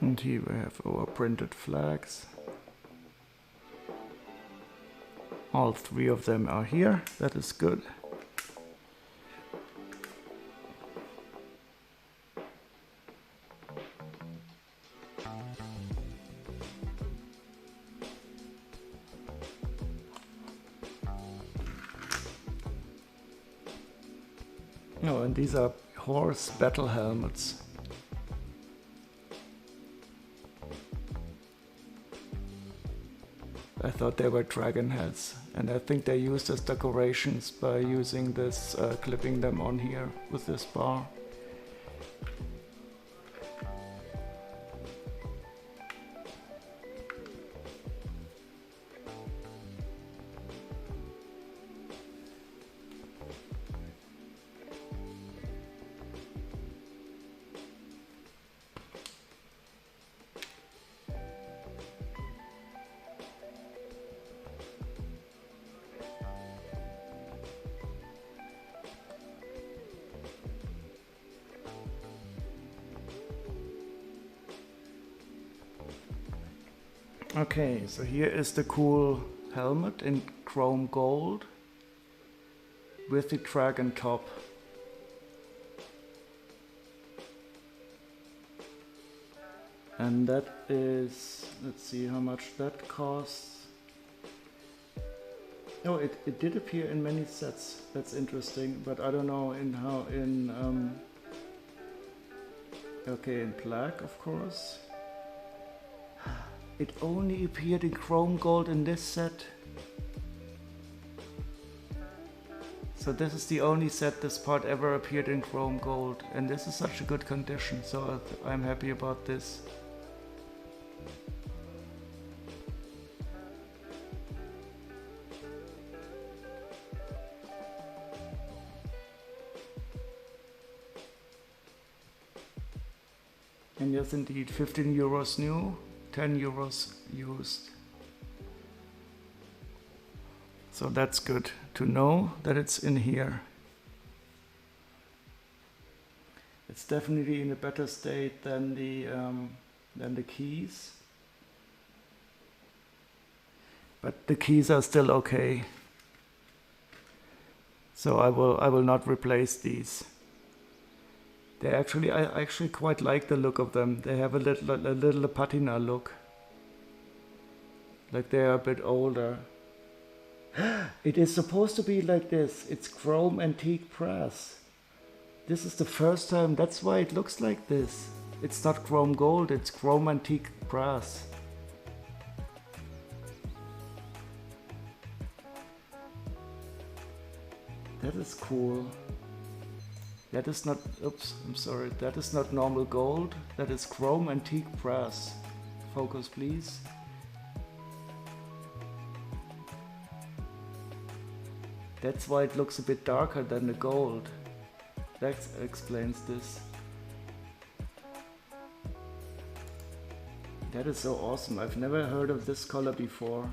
And here we have our printed flags. All three of them are here, that is good. Oh, and these are horse battle helmets. I thought they were dragon heads, and I think they used as decorations by using this, clipping them on here with this bar. Okay, so here is the cool helmet in chrome gold with the dragon top. And that is, let's see how much that costs. Oh, it did appear in many sets. That's interesting, but I don't know in how okay, in black, of course. It only appeared in chrome gold in this set. So this is the only set this part ever appeared in chrome gold, and this is such a good condition, so I'm happy about this. And yes, indeed, 15 euros new, 10 euros used. So that's good to know that it's in here. It's definitely in a better state than the keys. But the keys are still okay. So I will not replace these. I actually quite like the look of them. They have a little patina look. Like they are a bit older. It is supposed to be like this. It's chrome antique brass. This is the first time, that's why it looks like this. It's not chrome gold, it's chrome antique brass. That is cool. That is not, oops, I'm sorry. That is not normal gold. That is chrome antique brass. Focus, please. That's why it looks a bit darker than the gold. That explains this. That is so awesome. I've never heard of this color before.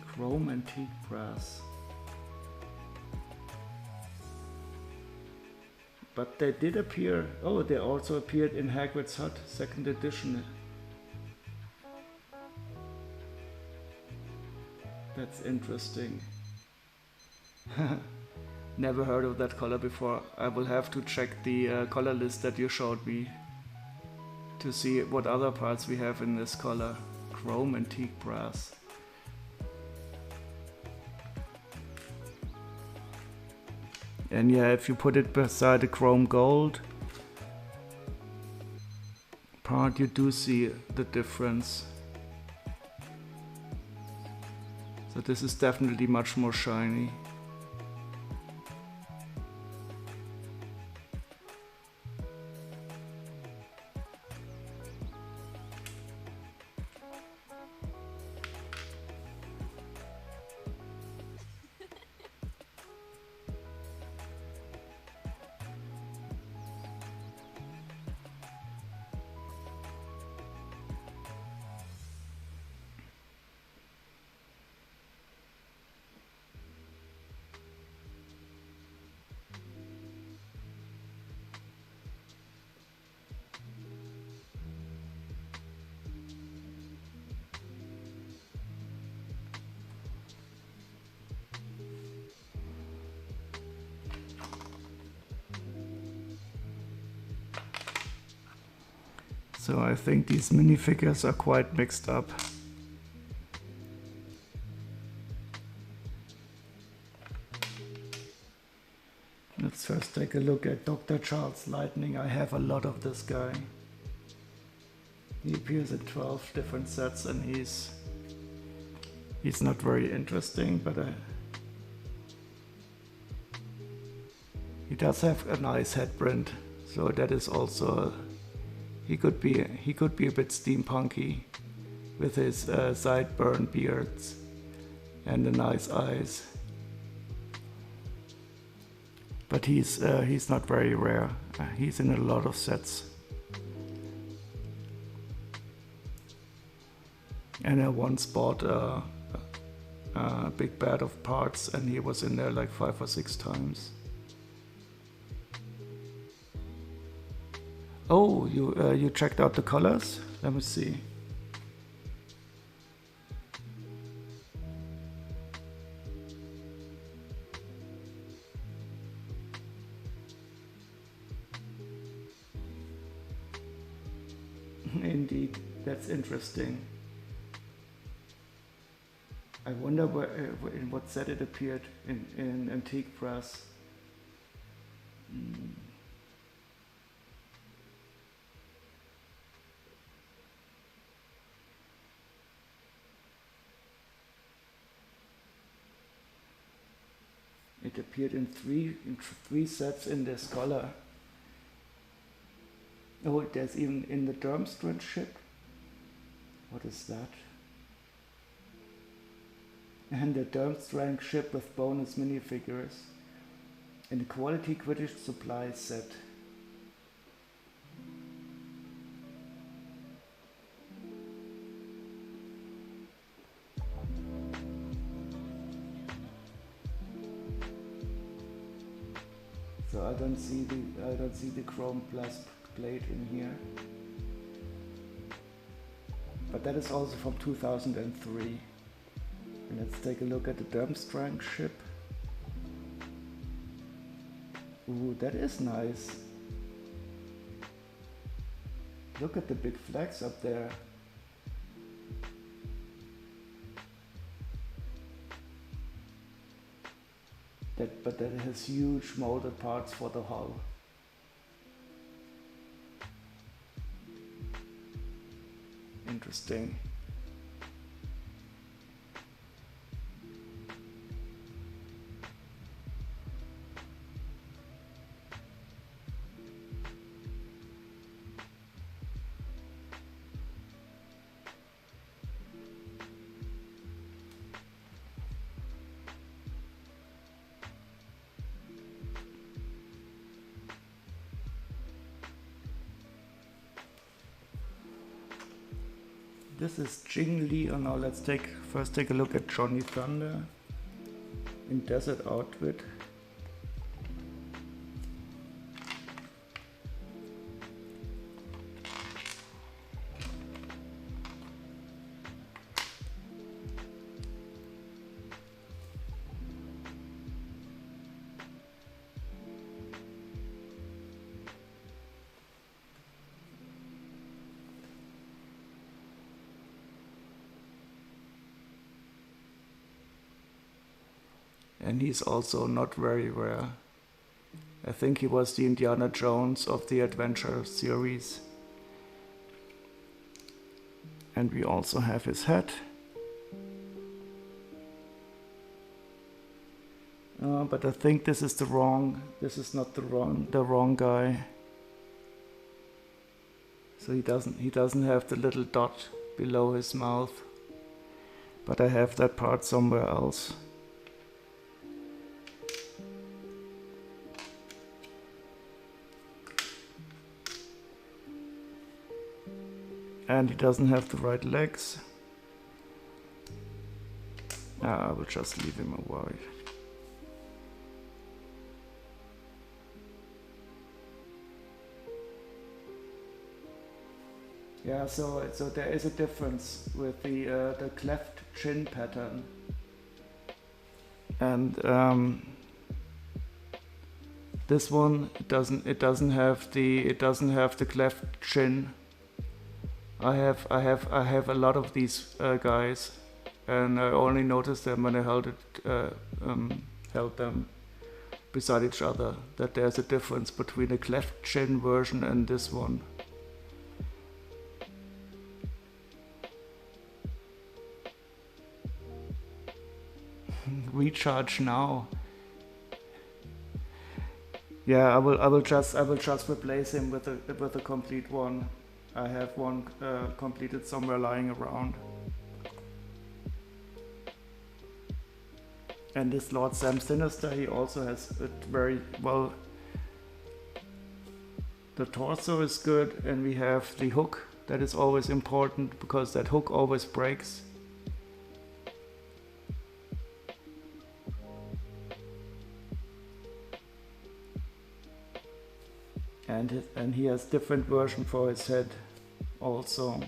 Chrome antique brass. But they did appear, oh, they also appeared in Hagrid's Hut, 2nd edition. That's interesting. Never heard of that color before. I will have to check the color list that you showed me to see what other parts we have in this color. Chrome antique brass. And yeah, if you put it beside the chrome gold part, you do see the difference. So this is definitely much more shiny. So I think these minifigures are quite mixed up. Let's first take a look at Dr. Charles Lightning. I have a lot of this guy. He appears in 12 different sets and he's not very interesting, but he does have a nice headprint, so that is also he could be a bit steampunky with his sideburn beards and the nice eyes. But he's not very rare. He's in a lot of sets. And I once bought a big bag of parts and he was in there like 5 or 6 times. Oh, you checked out the colors? Let me see. Indeed, that's interesting. I wonder in what set it appeared in antique brass. It appeared in three sets in this color. Oh, there's even in the Durmstrang ship. What is that? And the Durmstrang ship with bonus minifigures. in quality British supply set. So I don't see the chrome plus plate in here. But that is also from 2003. And let's take a look at the Durmstrang ship. Ooh, that is nice. Look at the big flags up there. But that has huge molded parts for the hull. Interesting. This is Jing Li. Oh, now let's first take a look at Johnny Thunder in desert outfit. And he's also not very rare. I think he was the Indiana Jones of the adventure series. And we also have his hat. But I think this is not the wrong guy. So he doesn't have the little dot below his mouth. But I have that part somewhere else. And he doesn't have the right legs. I will just leave him away. Yeah, so there is a difference with the cleft chin pattern, and this one it doesn't have the cleft chin. I have a lot of these guys, and I only noticed them when I held them beside each other, that there's a difference between the cleft chin version and this one. Recharge now. Yeah, I will just replace him with a complete one. I have one completed somewhere lying around. And this Lord Sam Sinister, he also has it very well. The torso is good, and we have the hook. That is always important because that hook always breaks. And he has different version for his head also.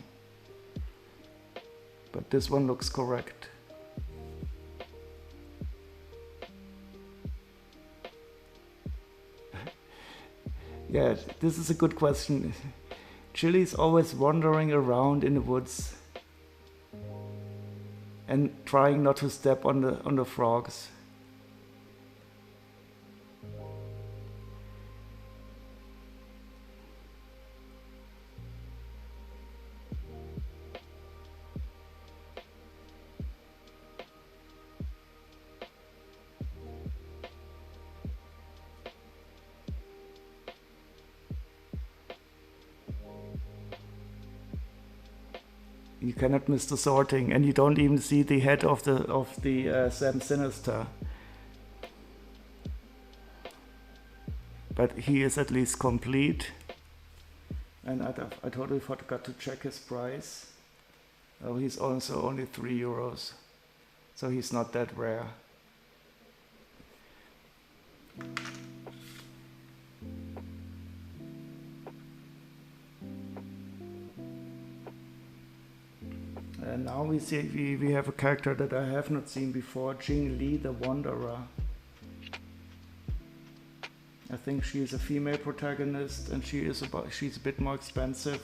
But this one looks correct. Yeah, this is a good question. Chili's always wandering around in the woods and trying not to step on the frogs. You cannot miss the sorting, and you don't even see the head of the Sam Sinister. but he is at least complete. And I totally forgot to check his price. Oh, he's also only €3, so he's not that rare. And now we see we have a character that I have not seen before, Jing Li the Wanderer. I think she is a female protagonist, and she's a bit more expensive,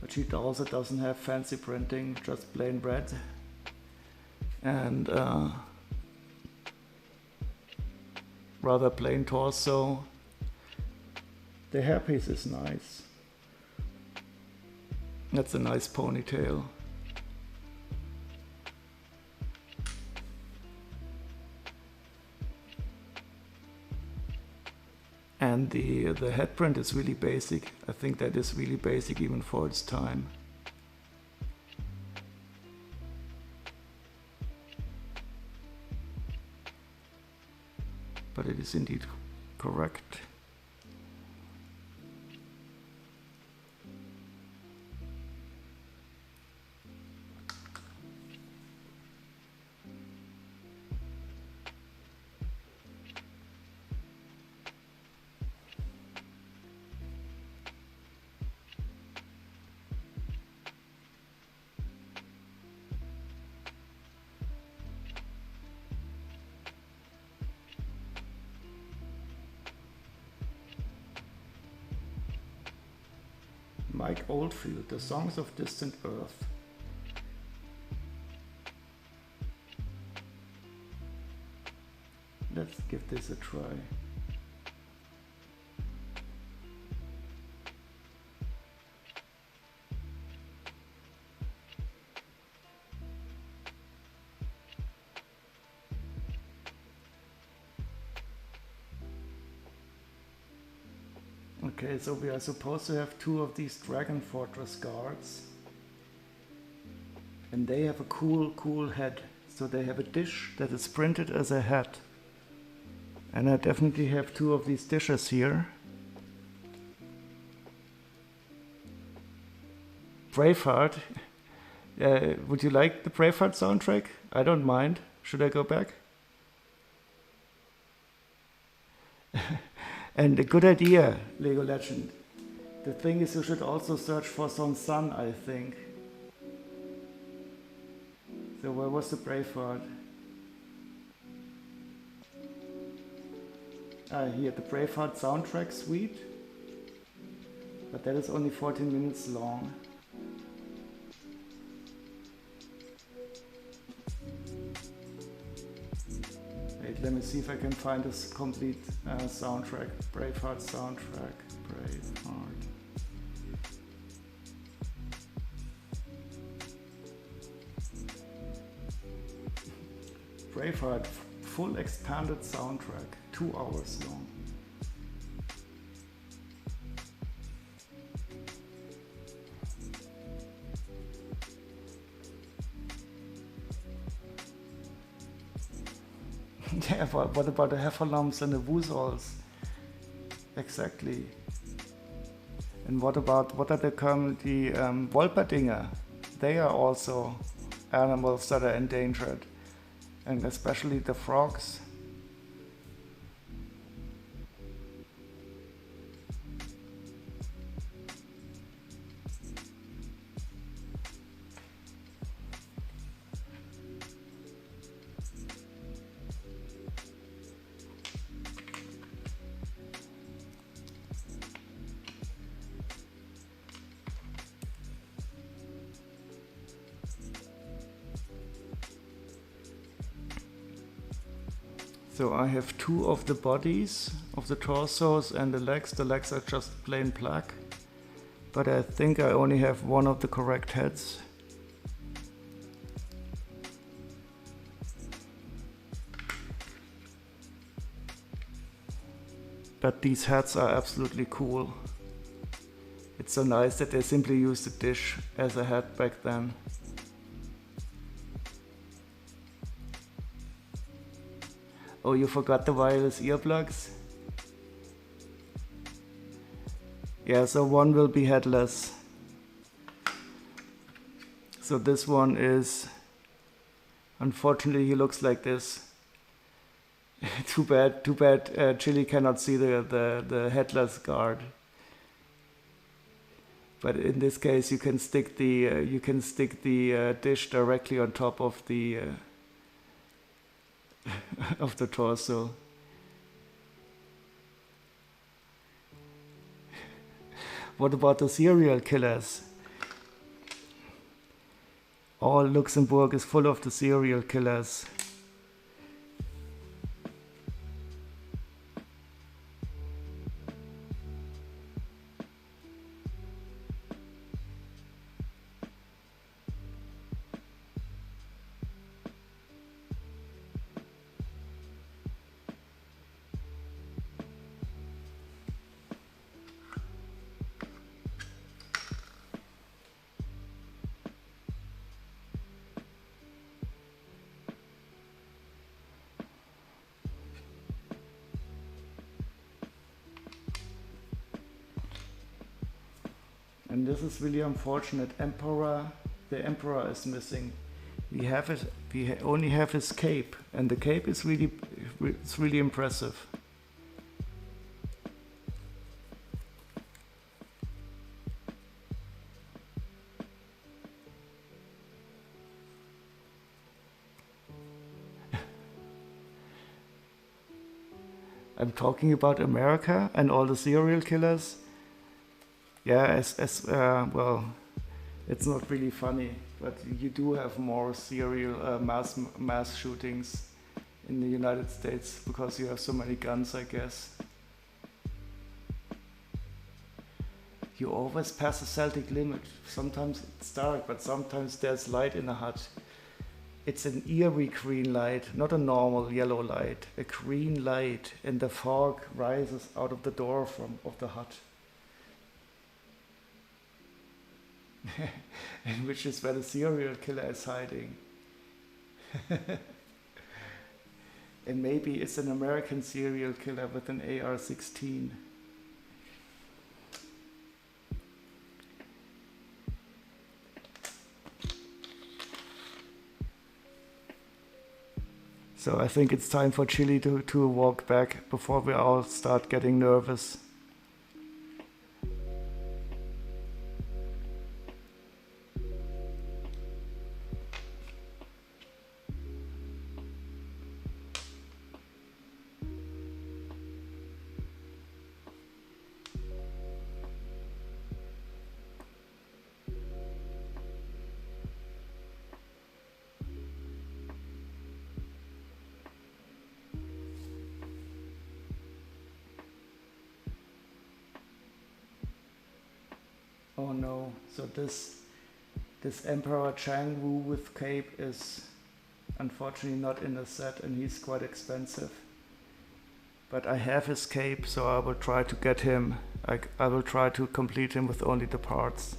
but she also doesn't have fancy printing, just plain red. And rather plain torso. The hairpiece is nice. That's a nice ponytail. And the head print is really basic. I think that is really basic even for its time. But it is indeed correct. Mike Oldfield, The Songs of Distant Earth. Let's give this a try. Okay, so we are supposed to have 2 of these Dragon Fortress guards. And they have a cool head. So they have a dish that is printed as a hat. And I definitely have 2 of these dishes here. Braveheart. Would you like the Braveheart soundtrack? I don't mind. Should I go back? And a good idea, Lego Legend. The thing is, you should also search for some sun, I think. So where was the Braveheart? Here, the Braveheart soundtrack suite. But that is only 14 minutes long. Wait, let me see if I can find this complete soundtrack. Braveheart soundtrack. Braveheart. Braveheart full expanded soundtrack. 2 hours long. Yeah, but what about the Heffalumps and the Woozles? Exactly. And what are the Wolperdinger? They are also animals that are endangered, and especially the frogs. So I have 2 of the bodies, of the torsos and the legs. The legs are just plain black. But I think I only have 1 of the correct heads. But these hats are absolutely cool. It's so nice that they simply used the dish as a hat back then. Oh, you forgot the wireless earplugs? Yeah, so one will be headless. So this one is, unfortunately, he looks like this. Too bad. Chili cannot see the headless guard. But in this case, you can stick the dish directly on top of the of the torso. What about the serial killers? All Luxembourg is full of the serial killers. And this is really unfortunate. The emperor is missing. We have it. Only have his cape, and the cape is really impressive. I'm talking about America and all the serial killers. Yeah, well, it's not really funny, but you do have more serial mass shootings in the United States because you have so many guns, I guess. You always pass the Celtic limit. Sometimes it's dark, but sometimes there's light in the hut. It's an eerie green light, not a normal yellow light. A green light, and the fog rises out of the door of the hut. And which is where the serial killer is hiding. And maybe it's an American serial killer with an AR-16. So I think it's time for Chili to walk back before we all start getting nervous. Oh no, so this Emperor Chang Wu with cape is unfortunately not in the set, and he's quite expensive. But I have his cape, so I will try to get him. I will try to complete him with only the parts.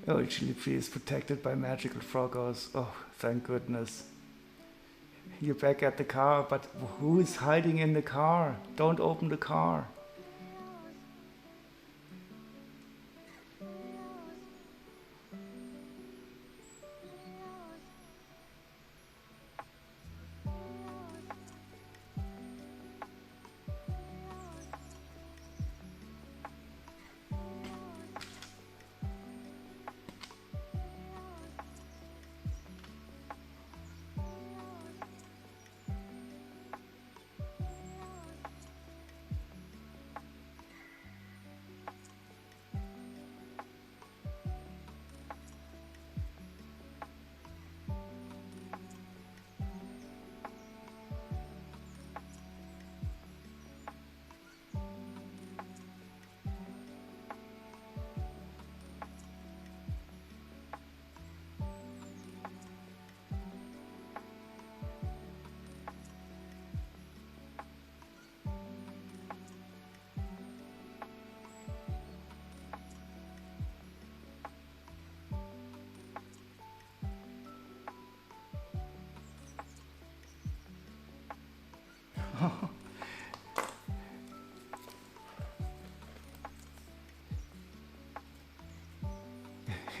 Oh, Chili Tree is protected by magical froggers. Oh, thank goodness. You're back at the car, but who is hiding in the car? Don't open the car.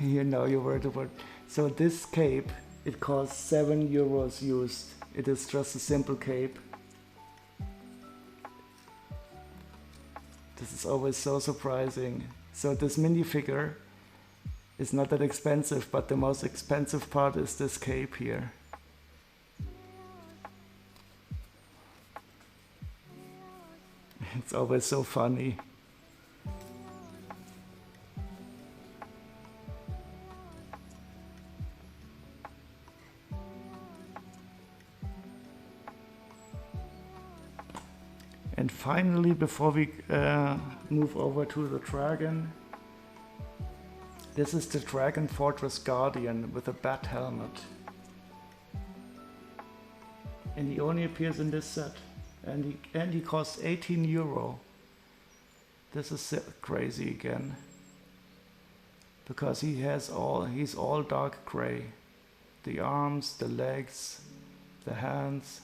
You know your word about. So this cape, it costs 7 euros used. It is just a simple cape. This is always so surprising. So this minifigure is not that expensive, but the most expensive part is this cape here. It's always so funny. And finally, before we move over to the dragon, this is the Dragon Fortress Guardian with a bat helmet. And he only appears in this set. And he costs 18 euro. This is crazy again. Because he's all dark gray. The arms, the legs, the hands.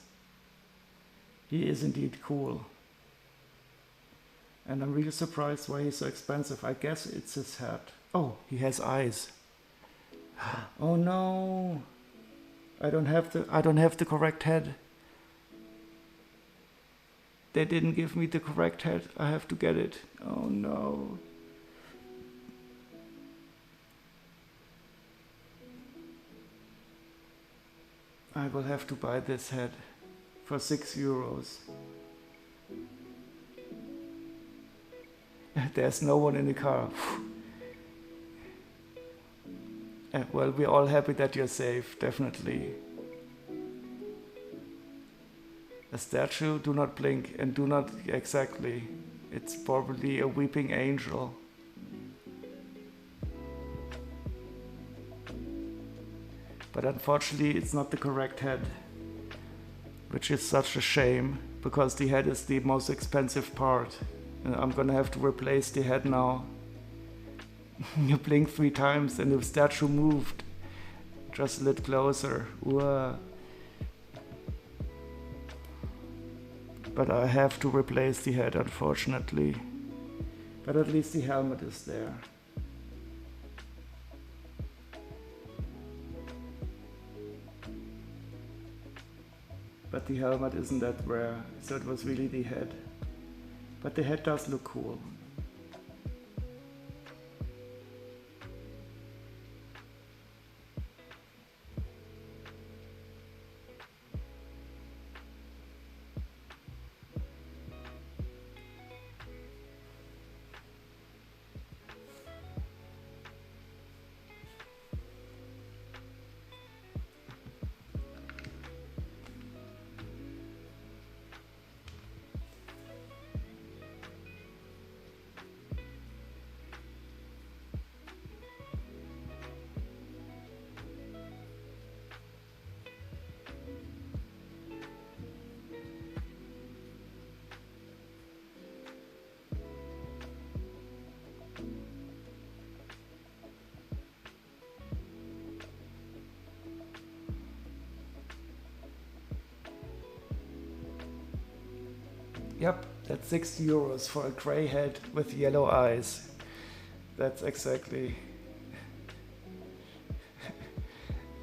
He is indeed cool. And I'm really surprised why he's so expensive. I guess it's his head. Oh, he has eyes. Oh no. I don't have the correct head. They didn't give me the correct head. I have to get it. Oh no. I will have to buy this head for 6 euros. There's no one in the car. Well, we're all happy that you're safe, definitely. A statue, do not blink and do not, exactly. It's probably a weeping angel. But unfortunately it's not the correct head. Which is such a shame, because the head is the most expensive part. And I'm gonna have to replace the head now. You blink 3 times and the statue moved. Just a little closer. Whoa. But I have to replace the head, unfortunately. But at least the helmet is there. But the helmet isn't that rare, so it was really the head. But the head does look cool. Yep, that's 6 euros for a grey head with yellow eyes. That's exactly.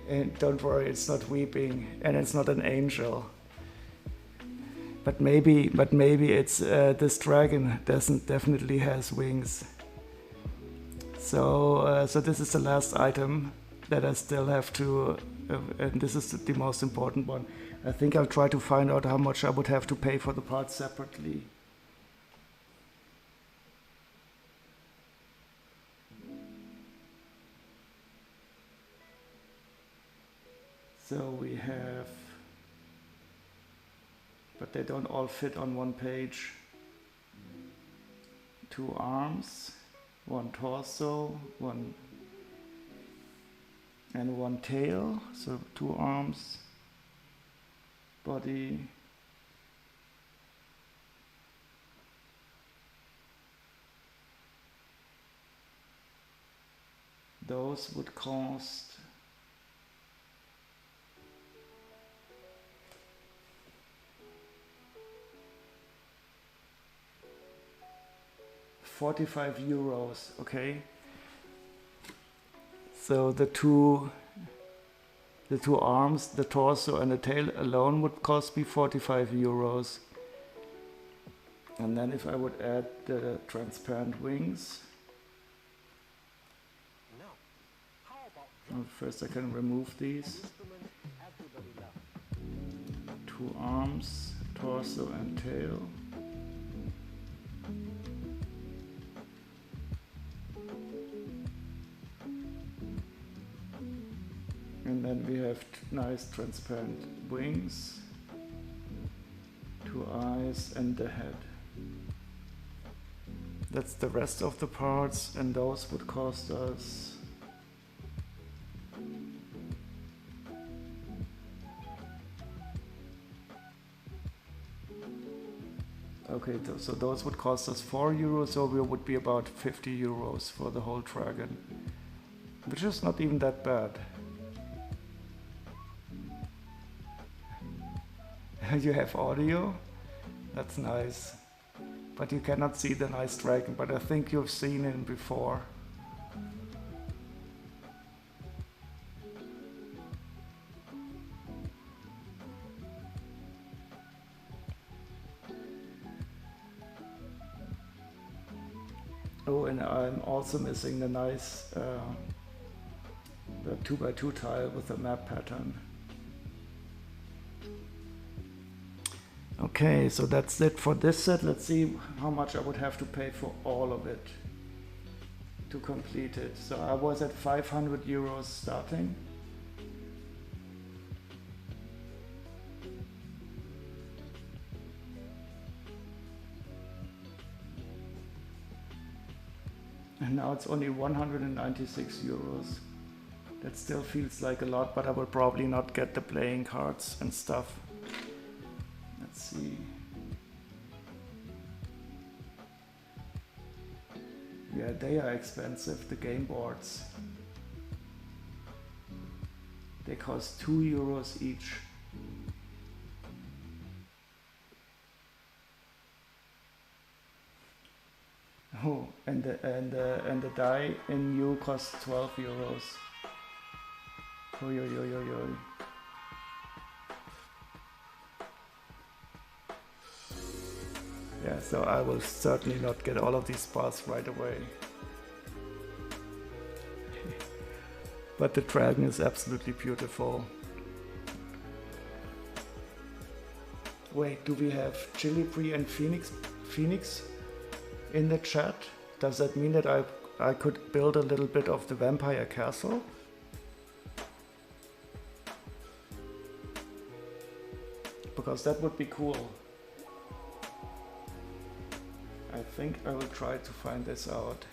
And don't worry, it's not weeping and it's not an angel. But maybe it's this dragon definitely has wings. So this is the last item that I still have to, and this is the most important one. I think I'll try to find out how much I would have to pay for the parts separately. So we have, but they don't all fit on one page. 2 arms, 1 torso, 1 and 1 tail. So 2 arms, body, those would cost €45, okay? So the two arms, the torso and the tail alone would cost me 45 euros. And then if I would add the transparent wings, first I can remove these. 2 arms, torso and tail. And then we have nice transparent wings, 2 eyes and the head. That's the rest of the parts, and those would cost us okay, so those would cost us 4 euros, so we would be about 50 euros for the whole dragon, which is not even that bad. You have audio, that's nice, but you cannot see the nice dragon, but I think you've seen him before. Oh, and I'm also missing the nice the 2x2 tile with the map pattern. Okay, so that's it for this set. Let's see how much I would have to pay for all of it to complete it. So I was at 500 euros starting. And now it's only 196 euros. That still feels like a lot, but I will probably not get the playing cards and stuff. Let's see. Yeah, they are expensive, the game boards. They cost 2 euros each. Oh, and the die in new costs 12 euros. Oi, oi, oi, oi, oi. Yeah, so I will certainly not get all of these parts right away. But the dragon is absolutely beautiful. Wait, do we have Chilibri and Phoenix in the chat? Does that mean that I could build a little bit of the vampire castle? Because that would be cool. I think I will try to find this out.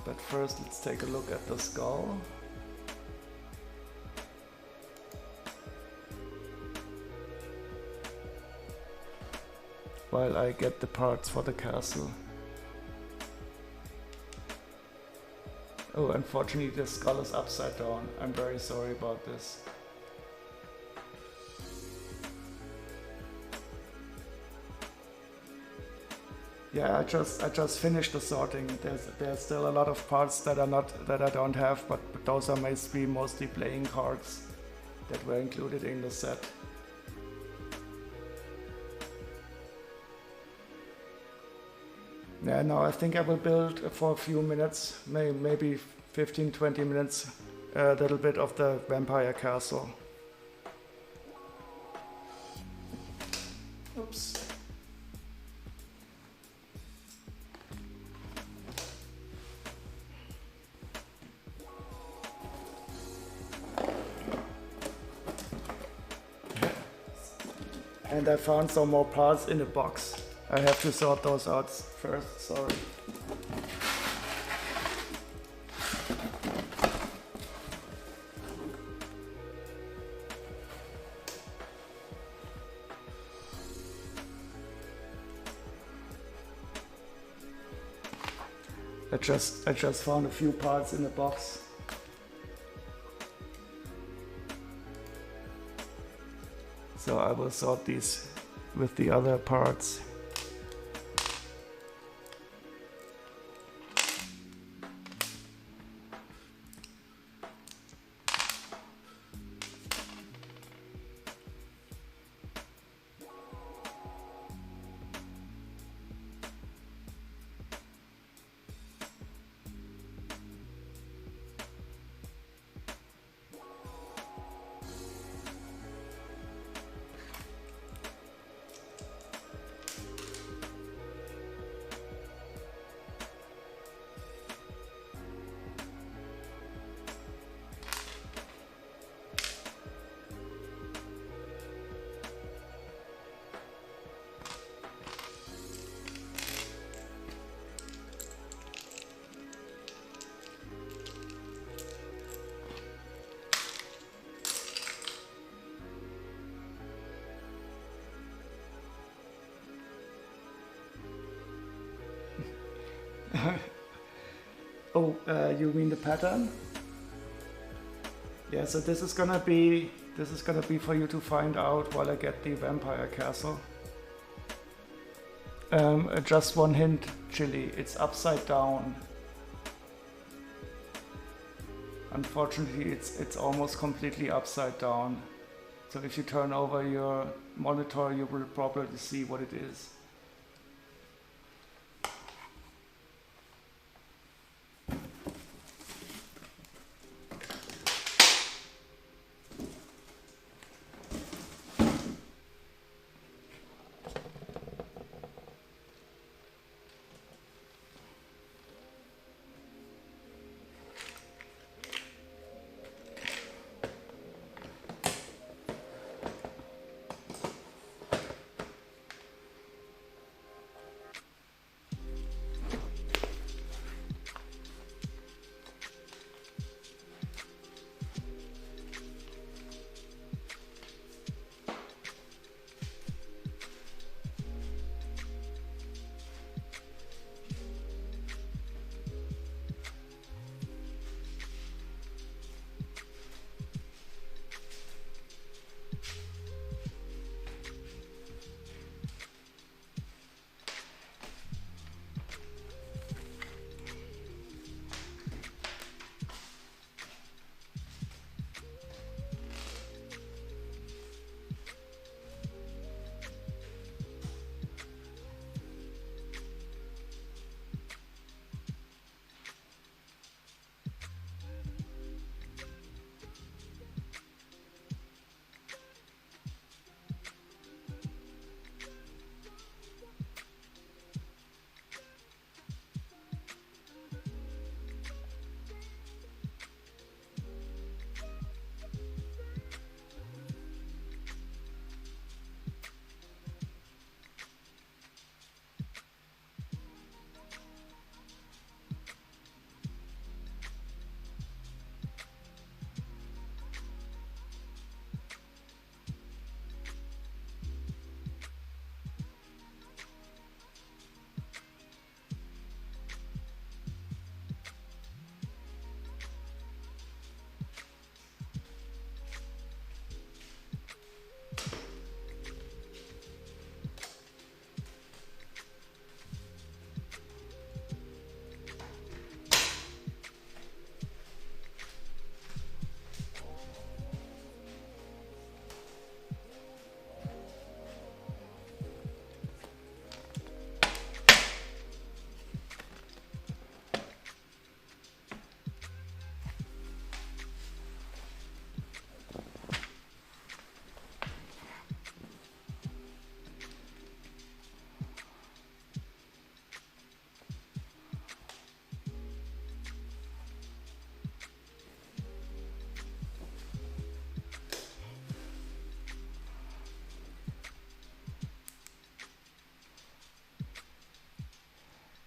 But first let's take a look at the skull. While I get the parts for the castle. Oh, unfortunately the skull is upside down. I'm very sorry about this. Yeah, I just finished the sorting. There's still a lot of parts that I don't have, but those are mostly playing cards that were included in the set. Yeah, no, I think I will build for a few minutes, maybe 15-20 minutes, a little bit of the vampire castle. Oops. And I found some more parts in the box. I have to sort those out first, sorry. I just found a few parts in the box. So I will sort these with the other parts. Oh, you mean the pattern? Yeah, so this is gonna be for you to find out while I get the vampire castle. Just one hint, Chili, it's upside down. Unfortunately, it's almost completely upside down. So if you turn over your monitor, you will probably see what it is.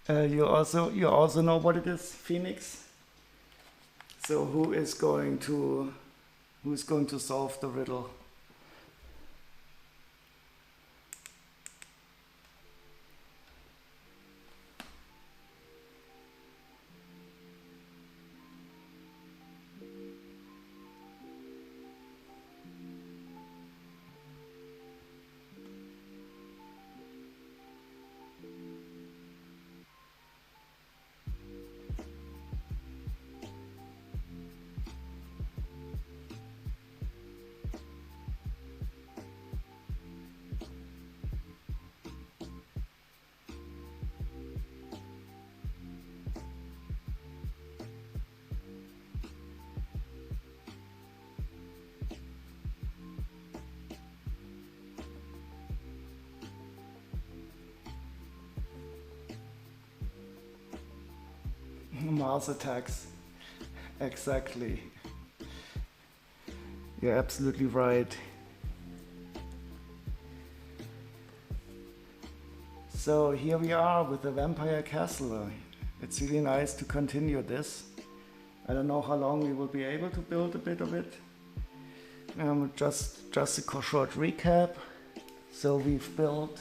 You also know what it is, Phoenix. So who's going to solve the riddle? Mars attacks. Exactly. You're absolutely right. So here we are with the vampire castle. It's really nice to continue this. I don't know how long we will be able to build a bit of it. Just a short recap. So we've built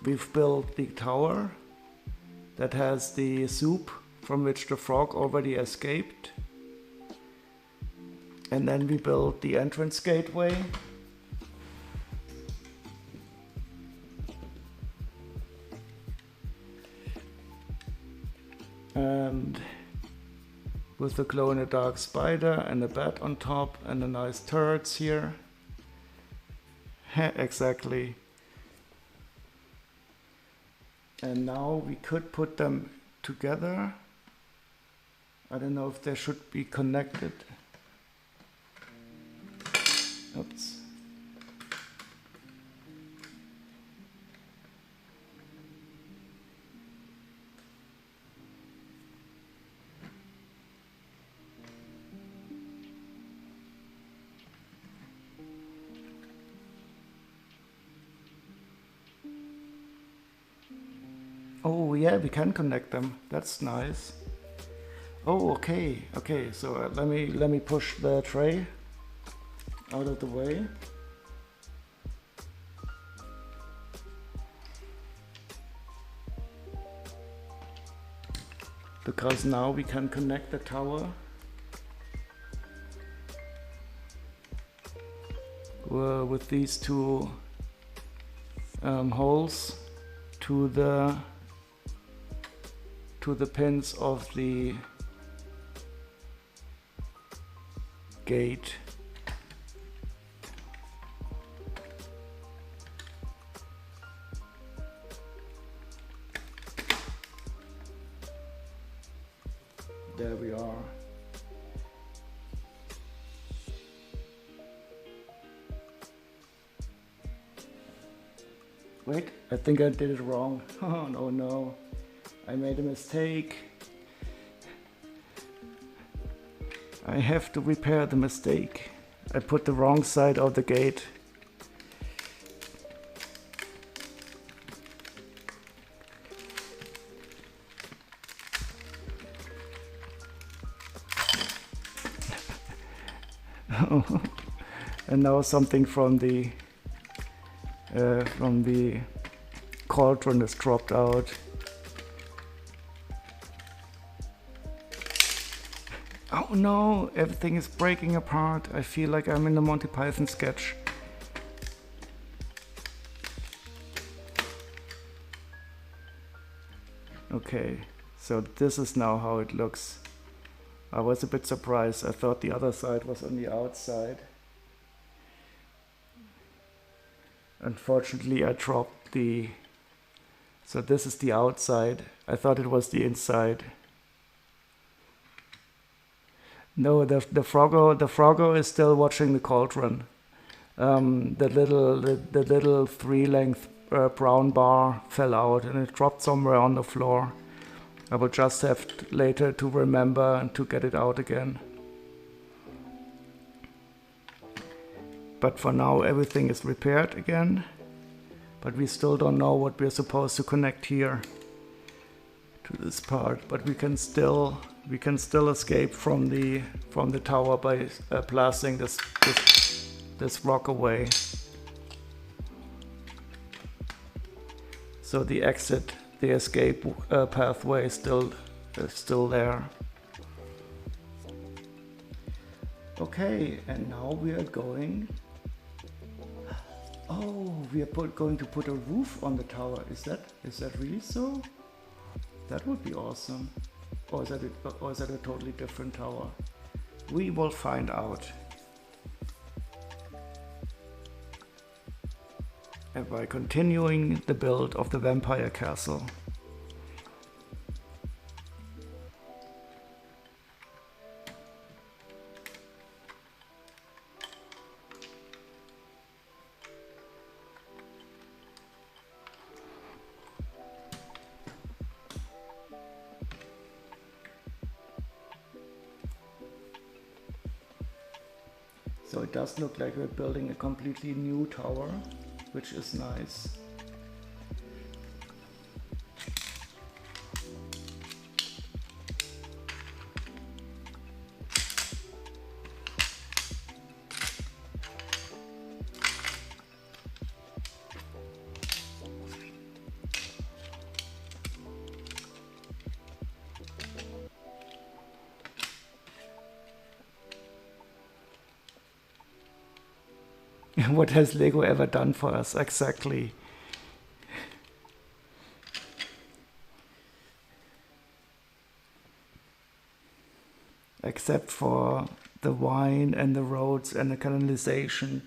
we've built the tower that has the soup from which the frog already escaped. And then we built the entrance gateway. And with the glow-in-the-dark spider and a bat on top and the nice turrets here. Exactly. And now we could put them together. I don't know if they should be connected. Oops. Oh yeah, we can connect them. That's nice. Oh, okay. Okay, so let me push the tray out of the way. Because now we can connect the tower with these two holes to the pins of the gate. There we are. Wait, I think I did it wrong. Oh no, I made a mistake. I have to repair the mistake. I put the wrong side of the gate. And now something from the cauldron is dropped out. Oh no, everything is breaking apart. I feel like I'm in the Monty Python sketch. Okay, so this is now how it looks. I was a bit surprised. I thought the other side was on the outside. Unfortunately, I dropped the... So this is the outside. I thought it was the inside. No, the Froggo is still watching the cauldron. The little 3-length brown bar fell out and it dropped somewhere on the floor. I will just have later to remember and to get it out again. But for now everything is repaired again. But we still don't know what we're supposed to connect here to this part. But we can still escape from the tower by blasting this rock away. So the exit, the escape pathway is still there. Okay, and now we are going. Oh, we are going to put a roof on the tower. Is that really so? That would be awesome. Or is that a totally different tower? We will find out. And by continuing the build of the vampire castle. So it does look like we're building a completely new tower, which is nice. What has Lego ever done for us? Exactly. Except for the wine and the roads and the canalization.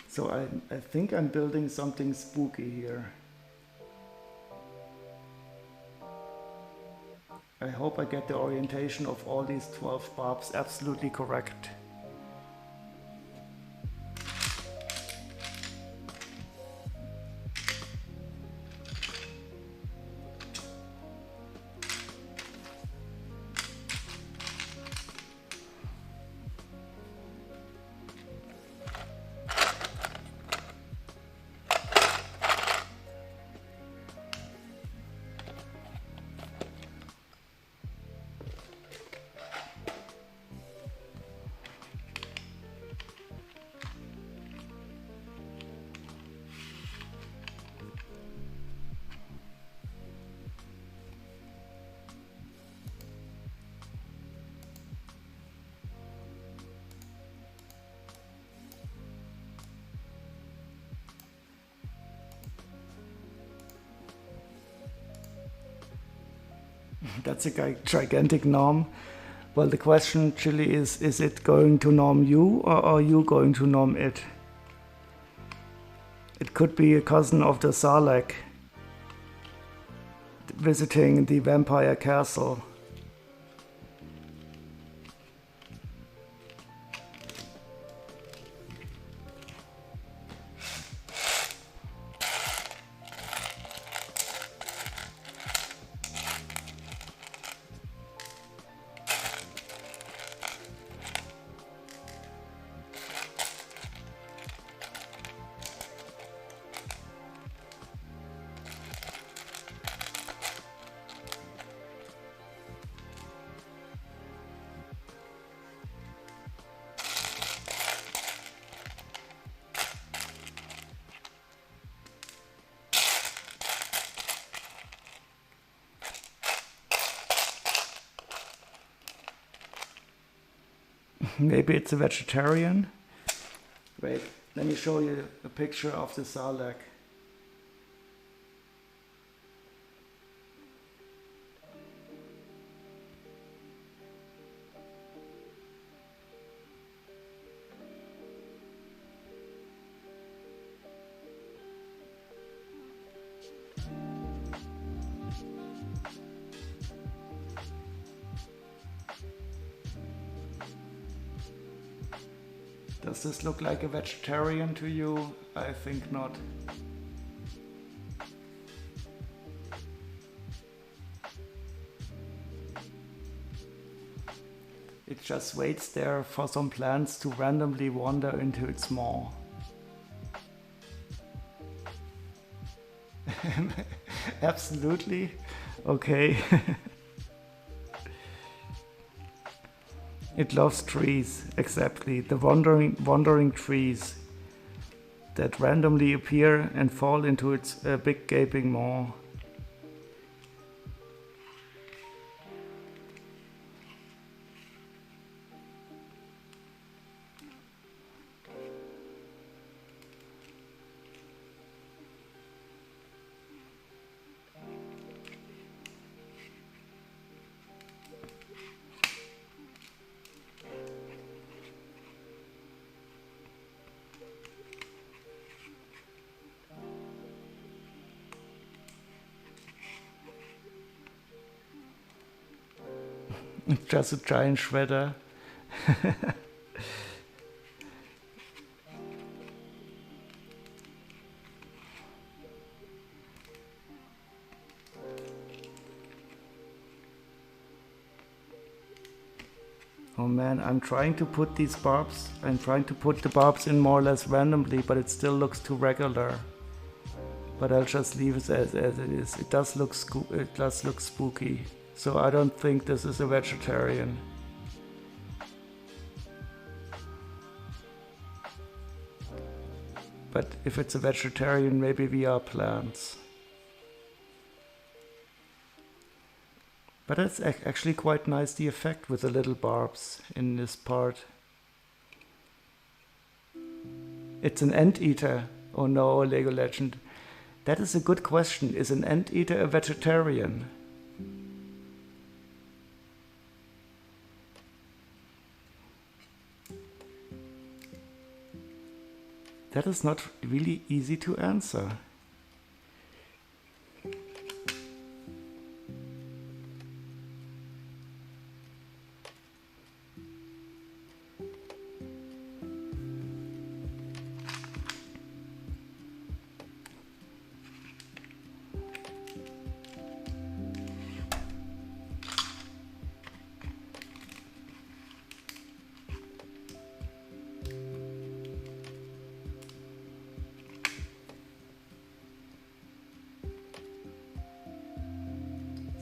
So I think I'm building something spooky here. I hope I get the orientation of all these 12 barbs absolutely correct. That's a gigantic norm. Well, the question, Chili, is it going to norm you or are you going to norm it? It could be a cousin of the Sarlacc visiting the vampire castle. Maybe it's a vegetarian. Wait, let me show you a picture of the Sarlacc. Does this look like a vegetarian to you? I think not. It just waits there for some plants to randomly wander into its maw. Absolutely. Okay. It loves trees, exactly. The wandering trees that randomly appear and fall into its big gaping maw. Just a giant shredder. Oh man, I'm trying to put these barbs, I'm trying to put the barbs in more or less randomly, but it still looks too regular. But I'll just leave it as it is. It does look spooky. So I don't think this is a vegetarian. But if it's a vegetarian, maybe we are plants. But it's actually quite nice, the effect with the little barbs in this part. It's an anteater. Oh no, Lego Legend. That is a good question. Is an anteater a vegetarian? That is not really easy to answer.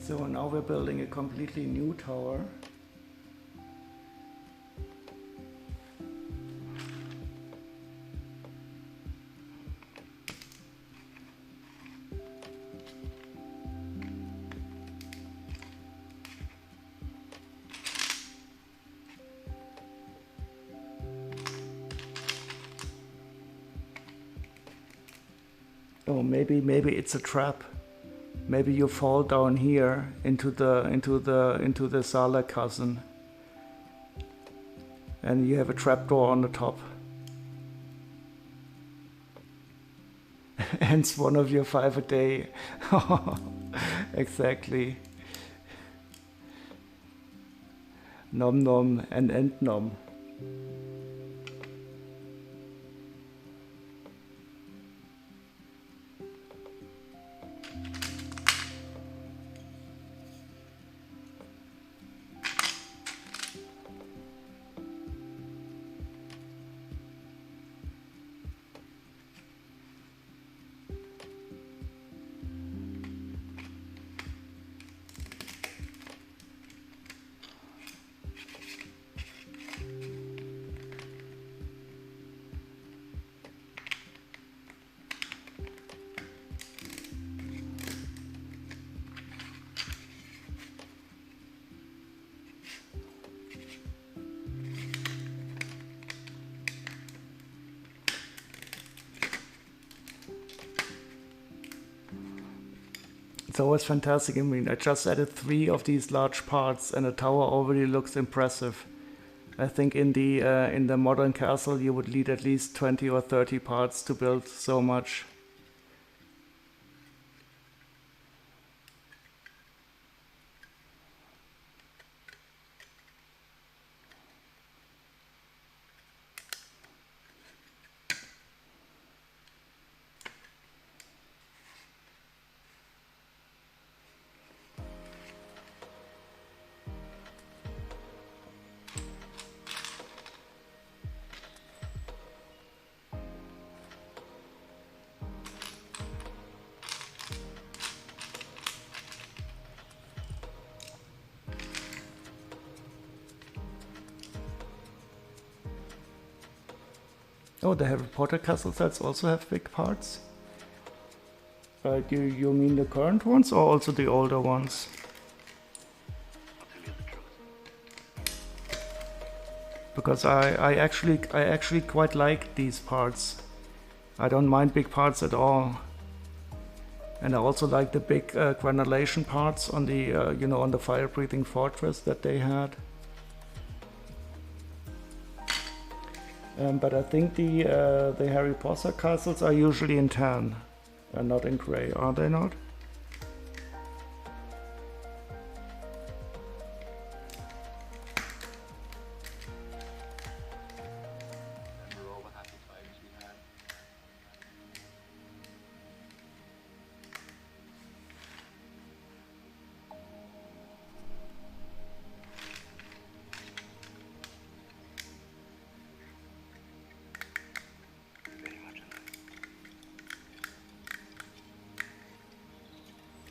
So now we're building a completely new tower. Oh, maybe it's a trap. Maybe you fall down here into the Sala cousin, and you have a trapdoor on the top. Hence one of your 5 a day. Exactly. Nom nom and end nom. It's always fantastic. I mean, I just added 3 of these large parts, and the tower already looks impressive. I think in the modern castle you would need at least 20 or 30 parts to build so much. Oh, the Harry Potter castle sets also have big parts? Do you mean the current ones or also the older ones? Because I actually quite like these parts. I don't mind big parts at all. And I also like the big granulation parts on the on the fire-breathing fortress that they had. But I think the Harry Potter castles are usually in tan and not in grey, are they not?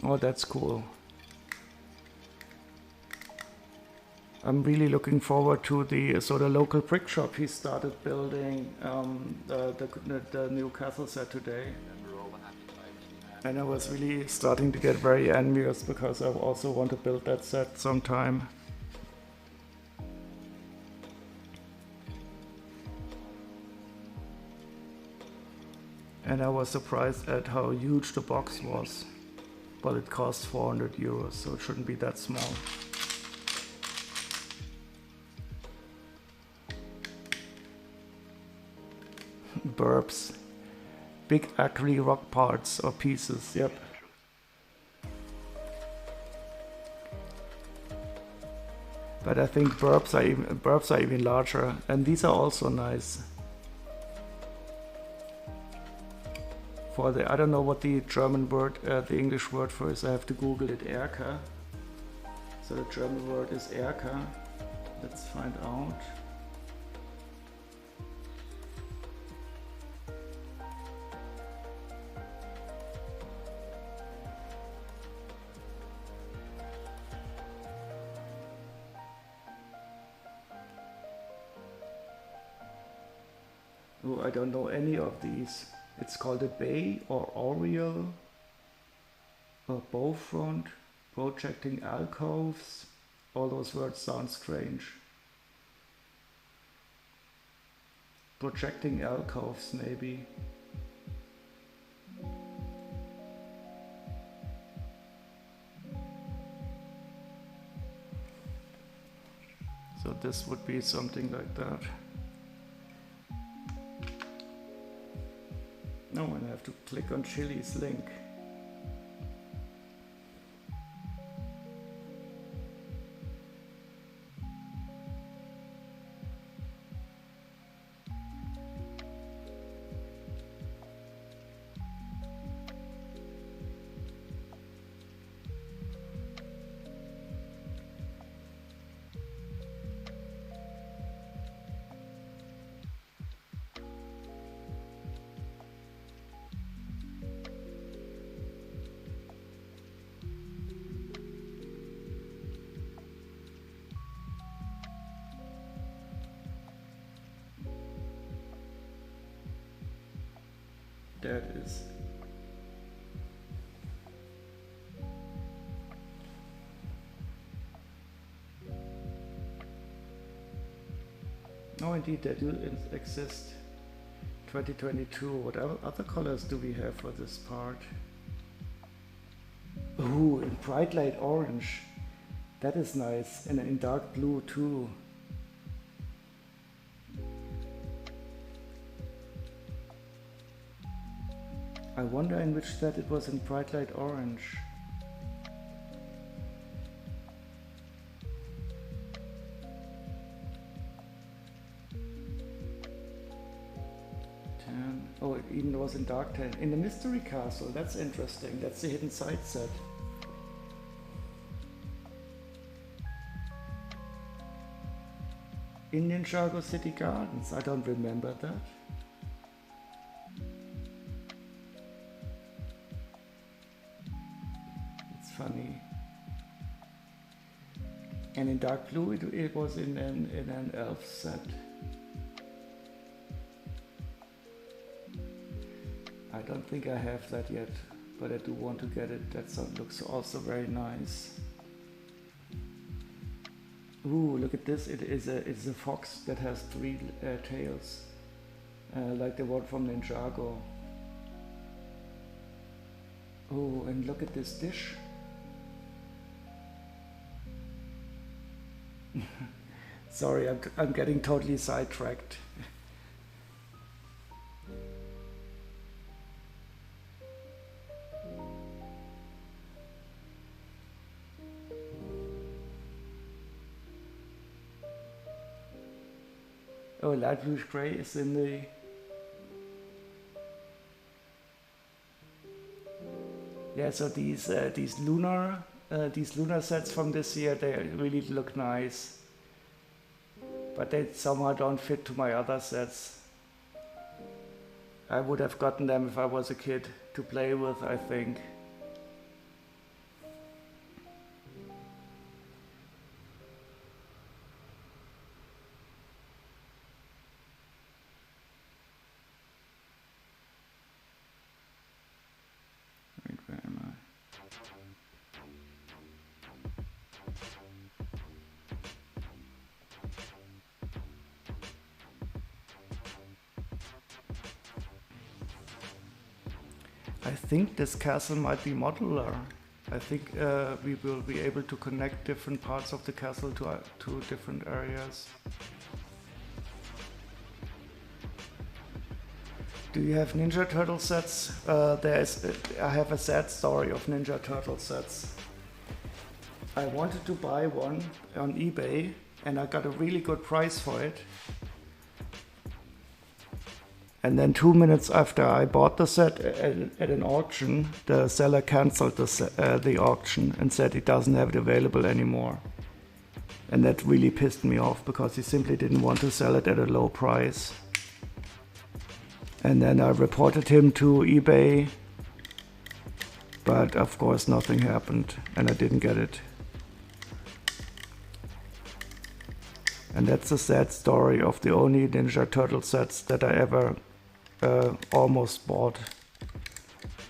Oh, that's cool. I'm really looking forward to the local brick shop he started building the Newcastle set today. And I was really starting to get very envious because I also want to build that set sometime. And I was surprised at how huge the box was. But it cost 400 euros, so it shouldn't be that small. Burps. Big ugly rock parts or pieces, yep. But I think burps are even larger, and these are also nice. For the, I don't know what the German word, the English word for is, I have to Google it, Erker. So the German word is Erker. Let's find out. Oh, I don't know any of these. It's called a bay or oriel, a bow front, projecting alcoves. All those words sound strange. Projecting alcoves, maybe. So this would be something like that. No, and I have to click on Chili's link. That is. No, indeed, they do exist. 2022. What other colors do we have for this part? Ooh, in bright light orange. That is nice. And in dark blue too. I wonder in which set it was in bright light orange. Oh, it even was in dark 10. In the Mystery Castle, that's interesting. That's the hidden side set. In Ninjago City Gardens, I don't remember that. Funny. And in dark blue it was in an elf set. I don't think I have that yet, but I do want to get it. That looks also very nice. Ooh, look at this. It's a fox that has 3 tails, like the one from Ninjago. Oh, and look at this dish. Sorry, I'm getting totally sidetracked. Oh, light bluish gray is in the... Yeah, so these lunar sets from this year, they really look nice. But they somehow don't fit to my other sets. I would have gotten them if I was a kid to play with, I think. I think this castle might be modular. I think we will be able to connect different parts of the castle to different areas. Do you have Ninja Turtle sets? I have a sad story of Ninja Turtle sets. I wanted to buy one on eBay and I got a really good price for it. And then 2 minutes after I bought the set at an auction, the seller canceled the auction and said he doesn't have it available anymore. And that really pissed me off because he simply didn't want to sell it at a low price. And then I reported him to eBay, but of course nothing happened and I didn't get it. And that's a sad story of the only Ninja Turtle sets that I ever almost bought.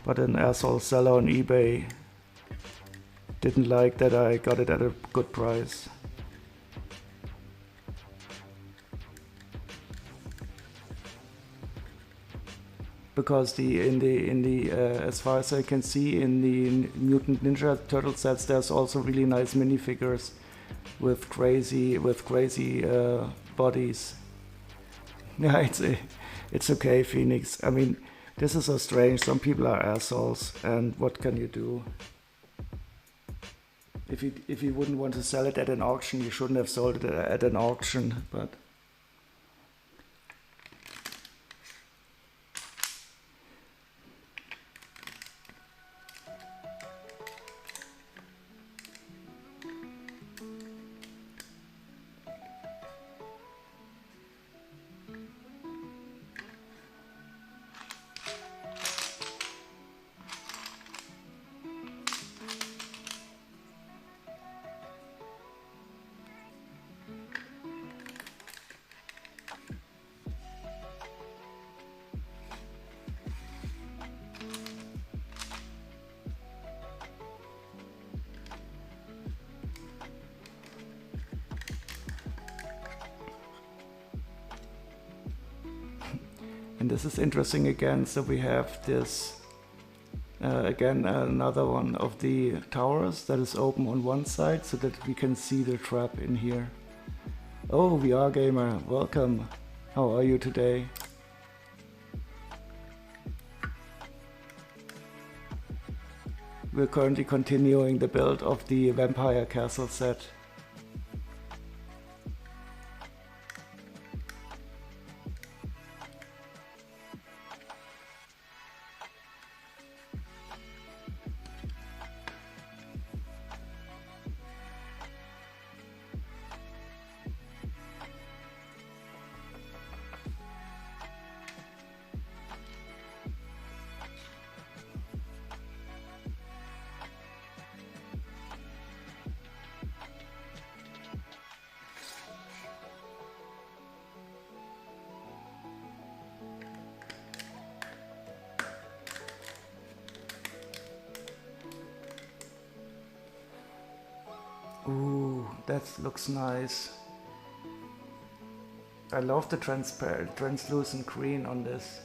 But an asshole seller on eBay didn't like that I got it at a good price. Because as far as I can see, in the Mutant Ninja Turtle sets, there's also really nice minifigures with crazy bodies. Yeah, it's okay, Phoenix. I mean, this is so strange. Some people are assholes, and what can you do? If you wouldn't want to sell it at an auction, you shouldn't have sold it at an auction. But and this is interesting again. So we have this again another one of the towers that is open on one side so that we can see the trap in here. Oh, VR gamer, welcome. How are you today? We're currently continuing the build of the Vampire Castle set. Ooh, that looks nice. I love the translucent green on this.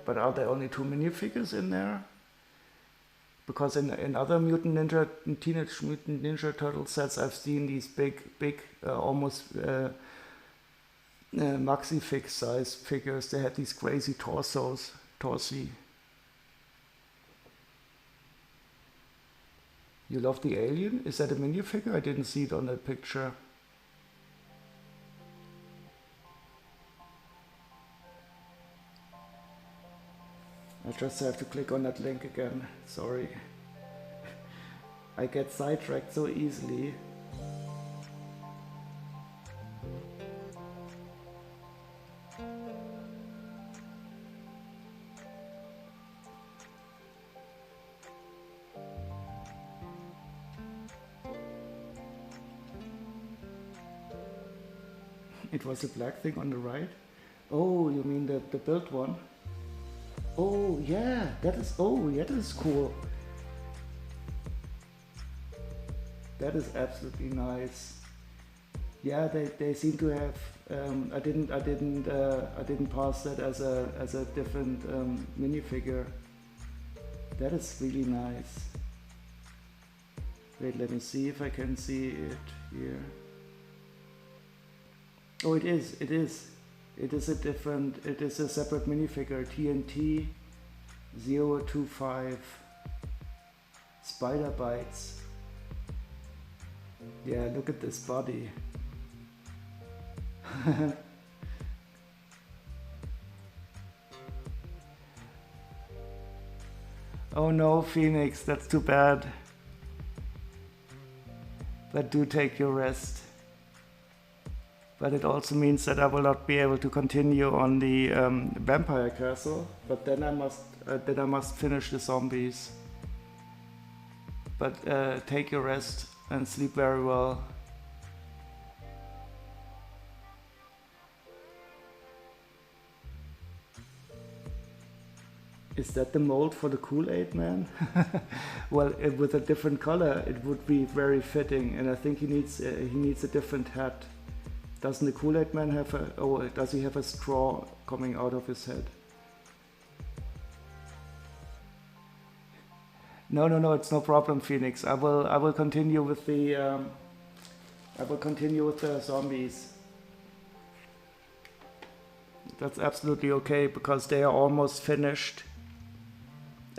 But are there only 2 minifigures in there? Because in other Teenage Mutant Ninja Turtle sets, I've seen these big, almost maxi-fix size figures. They had these crazy torsi. You love the alien? Is that a minifigure? I didn't see it on that picture. I just have to click on that link again. Sorry. I get sidetracked so easily. It was a black thing on the right? Oh, you mean the built one? Oh yeah, that is, oh yeah, that is cool. That is absolutely nice. Yeah, they seem to have. I didn't pass that as a different minifigure. That is really nice. Wait, let me see if I can see it here. Oh, it is. It is. It is a different. It is a separate minifigure. TNT 025 Spider Bites. Yeah, look at this body. Oh no, Phoenix, that's too bad. But do take your rest. But it also means that I will not be able to continue on the vampire castle. But then I must finish the zombies. But take your rest and sleep very well. Is that the mold for the Kool-Aid Man? Well, with a different color, it would be very fitting, and I think he needs a different hat. Doesn't the Kool-Aid Man have a? Oh, does he have a straw coming out of his head? No, it's no problem, Phoenix. I will continue with the zombies. That's absolutely okay because they are almost finished.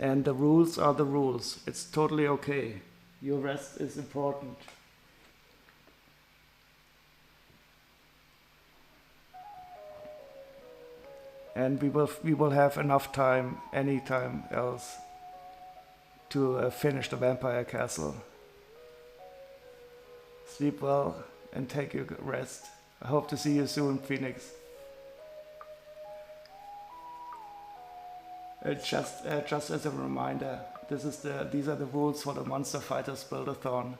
And the rules are the rules. It's totally okay. Your rest is important. And we will have enough time anytime else to finish the vampire castle. Sleep well and take your rest. I hope to see you soon, Phoenix. Just as a reminder, these are the rules for the Monster Fighters Build-a-thon.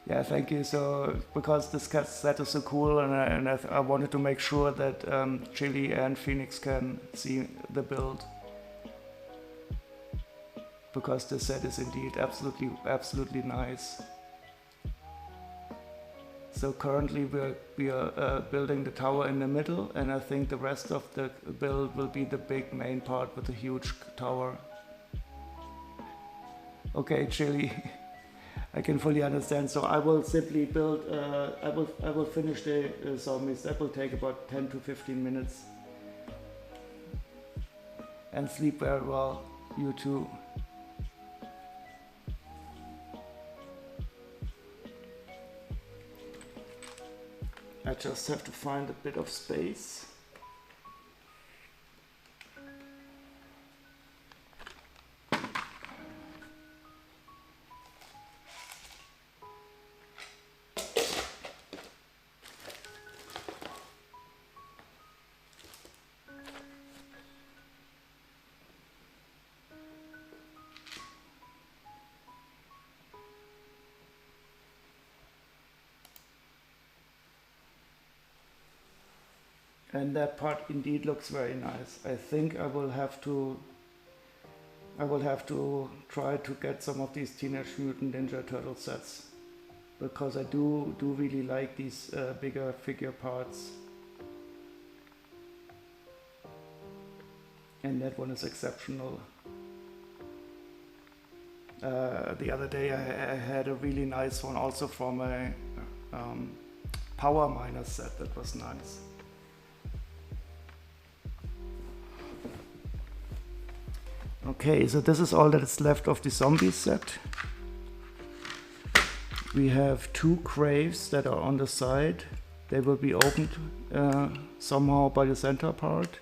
Yeah, thank you. So because this set is so cool, and I wanted to make sure that Chili and Phoenix can see the build, because the set is indeed absolutely nice. So currently we are building the tower in the middle, and I think the rest of the build will be the big main part with the huge tower. Okay, Chili, I can fully understand. So I will simply build. I will finish the zombies. That will take about 10 to 15 minutes. And sleep very well. You too. I just have to find a bit of space. And that part indeed looks very nice. I think I will have to try to get some of these Teenage Mutant Ninja Turtle sets, because I do really like these bigger figure parts. And that one is exceptional. The other day I had a really nice one also from a Power Miner set that was nice. Okay, so this is all that is left of the zombie set. We have 2 graves that are on the side. They will be opened somehow by the center part.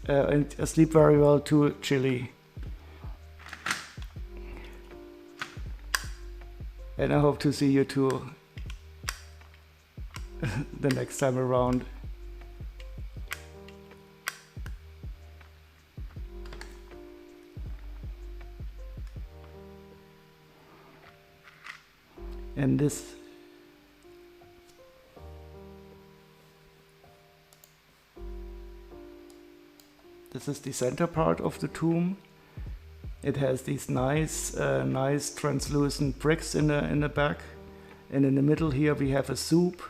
And sleep very well too, Chili. And I hope to see you too the next time around. And this is the center part of the tomb. It has these nice translucent bricks in the back, and in the middle here we have a soup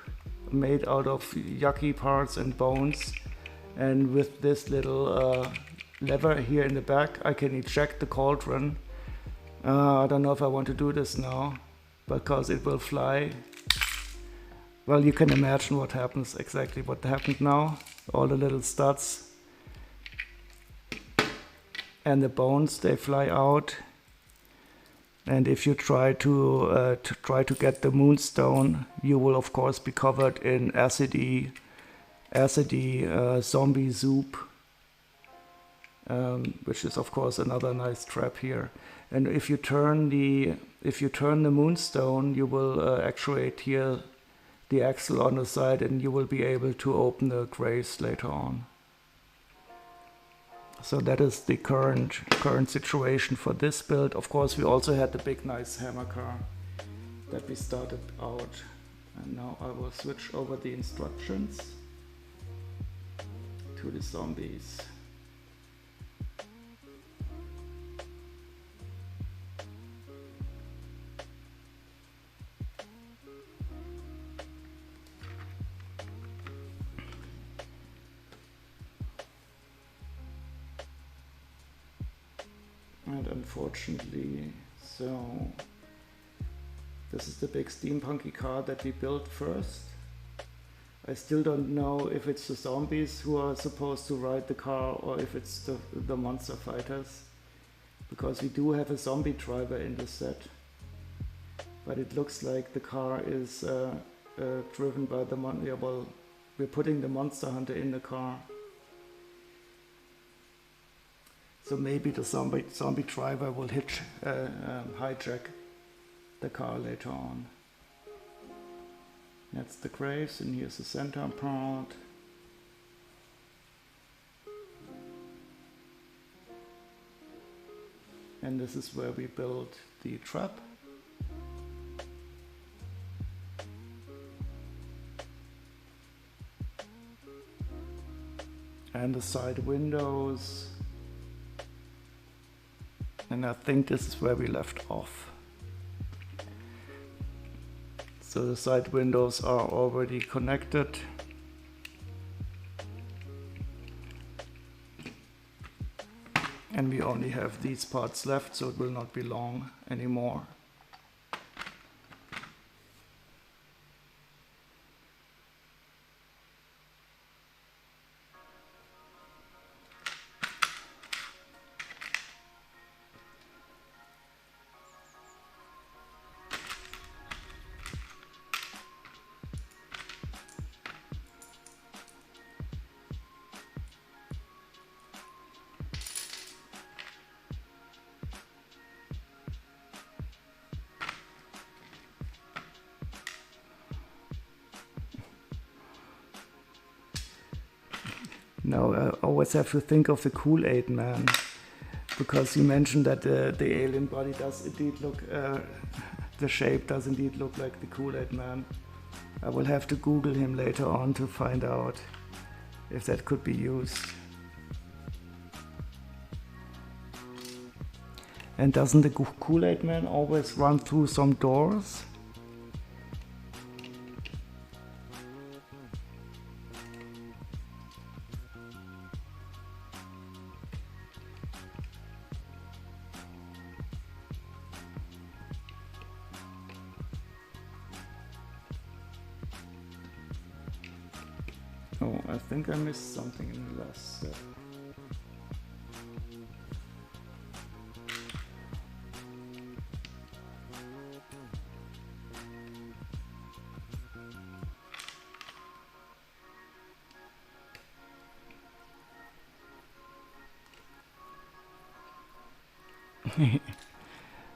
made out of yucky parts and bones. And with this little lever here in the back, I can eject the cauldron. I don't know if I want to do this now, because it will fly. Well, you can imagine what happens, exactly what happened now. All the little studs and the bones, they fly out. And if you try to get the moonstone, you will of course be covered in acidy zombie soup, which is of course another nice trap here. And if you turn the moonstone, you will actuate here the axle on the side, and you will be able to open the graves later on. So that is the current situation for this build. Of course, we also had the big nice hammer car that we started out. And now I will switch over the instructions to the zombies. And unfortunately, so this is the big steampunky car that we built first. I still don't know if it's the zombies who are supposed to ride the car or if it's the monster fighters, because we do have a zombie driver in the set, but it looks like the car is driven by the monster. Yeah, well, we're putting the monster hunter in the car. So maybe the zombie driver will hijack the car later on. That's the graves, and here's the center part. And this is where we built the trap. And the side windows. And I think this is where we left off. So the side windows are already connected. And we only have these parts left, so it will not be long anymore. Now I always have to think of the Kool-Aid Man, because you mentioned that the alien body does indeed look, the shape does indeed look like the Kool-Aid Man. I will have to Google him later on to find out if that could be used. And doesn't the Kool-Aid Man always run through some doors? Oh, I think I missed something in the last step.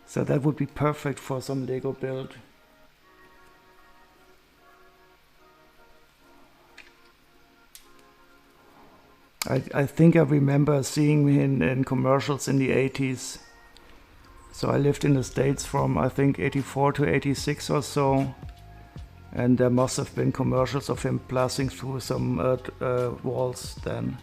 So that would be perfect for some Lego build. I think I remember seeing him in commercials in the 80s. So I lived in the States from I think 84 to 86 or so, and there must have been commercials of him blasting through some walls then.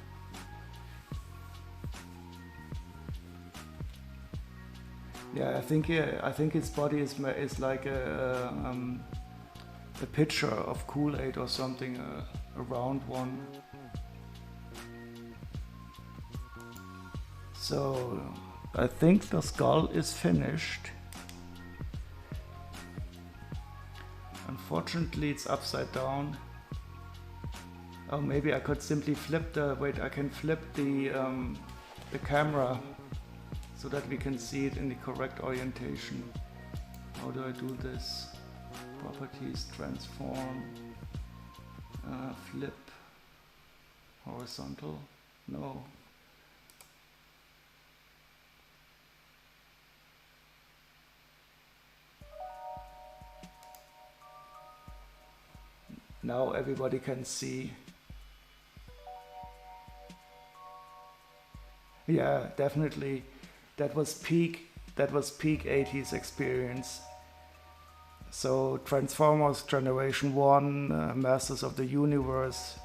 Yeah, I think his body is like a pitcher of Kool-Aid or something, a round one. So I think the skull is finished. Unfortunately, it's upside down. Oh, maybe I could simply flip the. Wait, I can flip the camera so that we can see it in the correct orientation. How do I do this? Properties, transform, flip, horizontal. No. Now everybody can see. Yeah, definitely. That was peak 80s experience. So Transformers Generation 1, Masters of the Universe,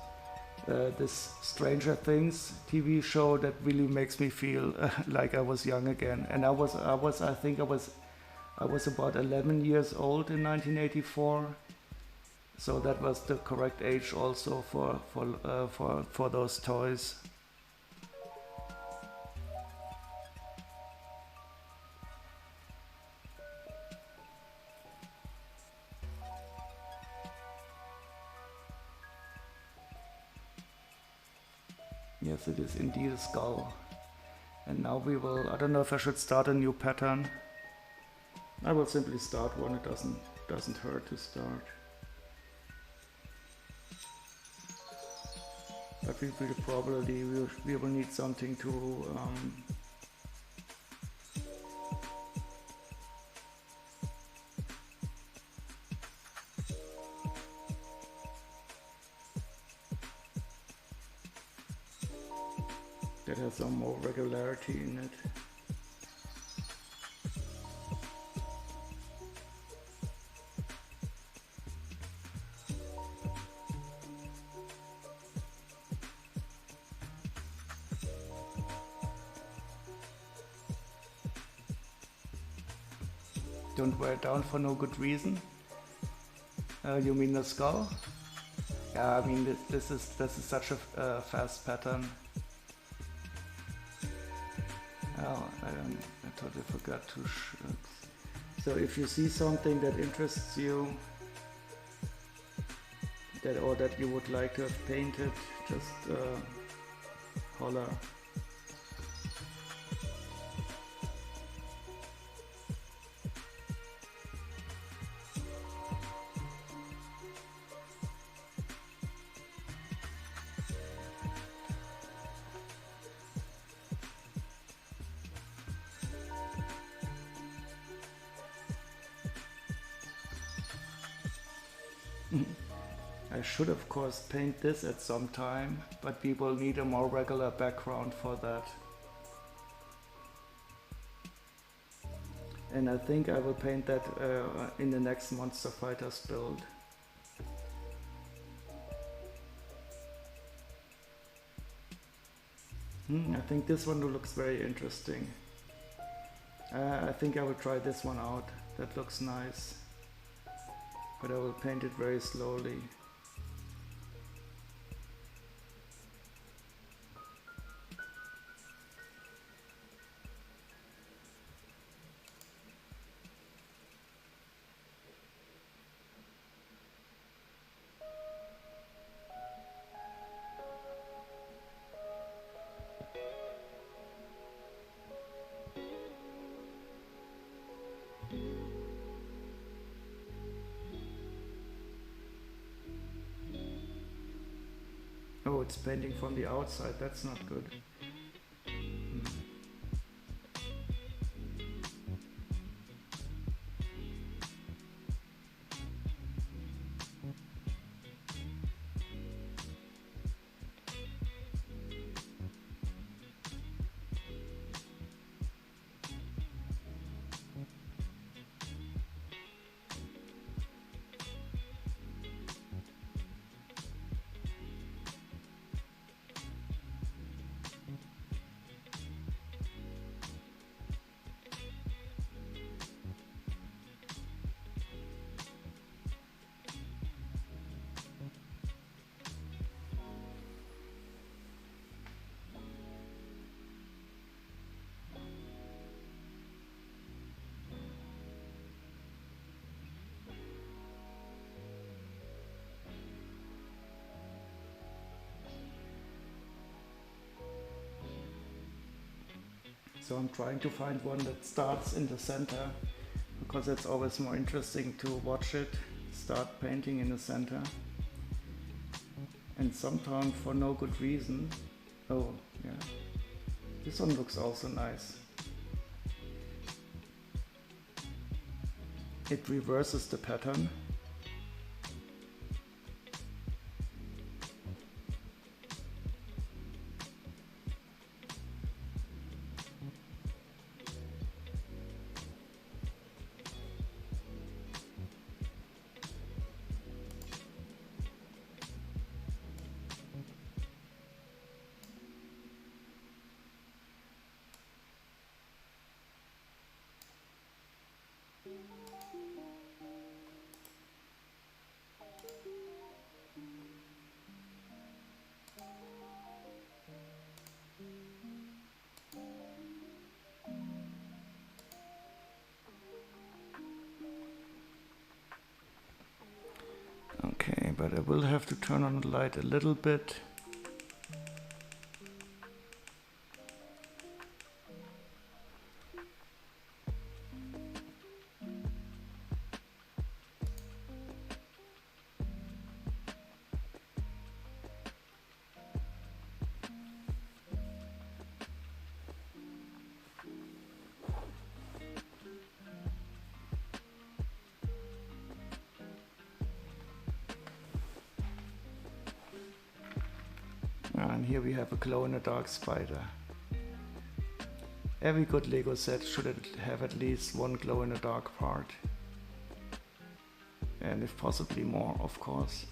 this Stranger Things TV show that really makes me feel like I was young again. And I was about 11 years old in 1984. So that was the correct age also for those toys. Yes, it is indeed a skull. And now we will, I don't know if I should start a new pattern. I will simply start one, it doesn't hurt to start. But we will need something to that has some more regularity in it. Don't wear it down for no good reason. You mean the skull? Yeah, I mean this is such a fast pattern. Oh, I totally forgot to. So if you see something that interests you, that you would like to have painted, just holler. I should of course paint this at some time, but we will need a more regular background for that. And I think I will paint that in the next Monster Fighters build. I think this one looks very interesting. I think I will try this one out. That looks nice. But I will paint it very slowly. Oh, it's painting from the outside, that's not good. So I'm trying to find one that starts in the center, because it's always more interesting to watch it start painting in the center. And sometimes for no good reason. Oh, yeah. This one looks also nice. It reverses the pattern. Okay, but I will have to turn on the light a little bit. And here we have a glow-in-the-dark spider. Every good Lego set should have at least one glow-in-the-dark part. And if possibly more, of course.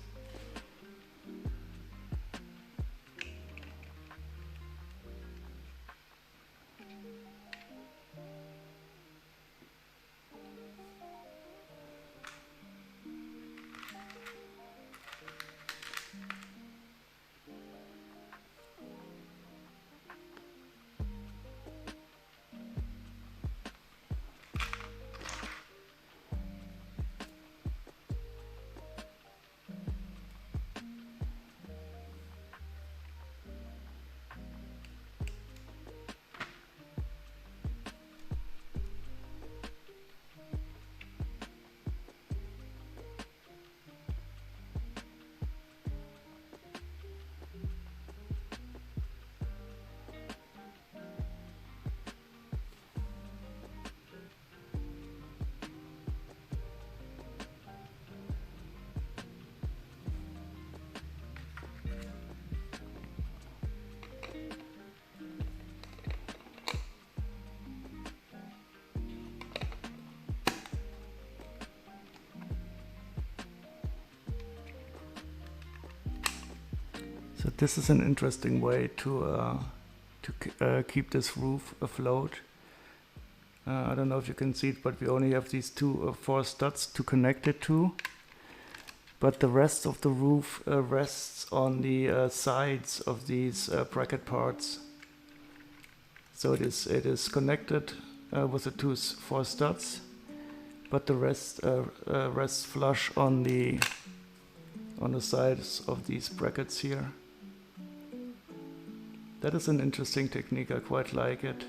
So this is an interesting way to keep this roof afloat. I don't know if you can see it, but we only have these four studs to connect it to. But the rest of the roof rests on the sides of these bracket parts. So it is connected with the four studs, but the rest rests flush on the sides of these brackets here. That is an interesting technique, I quite like it.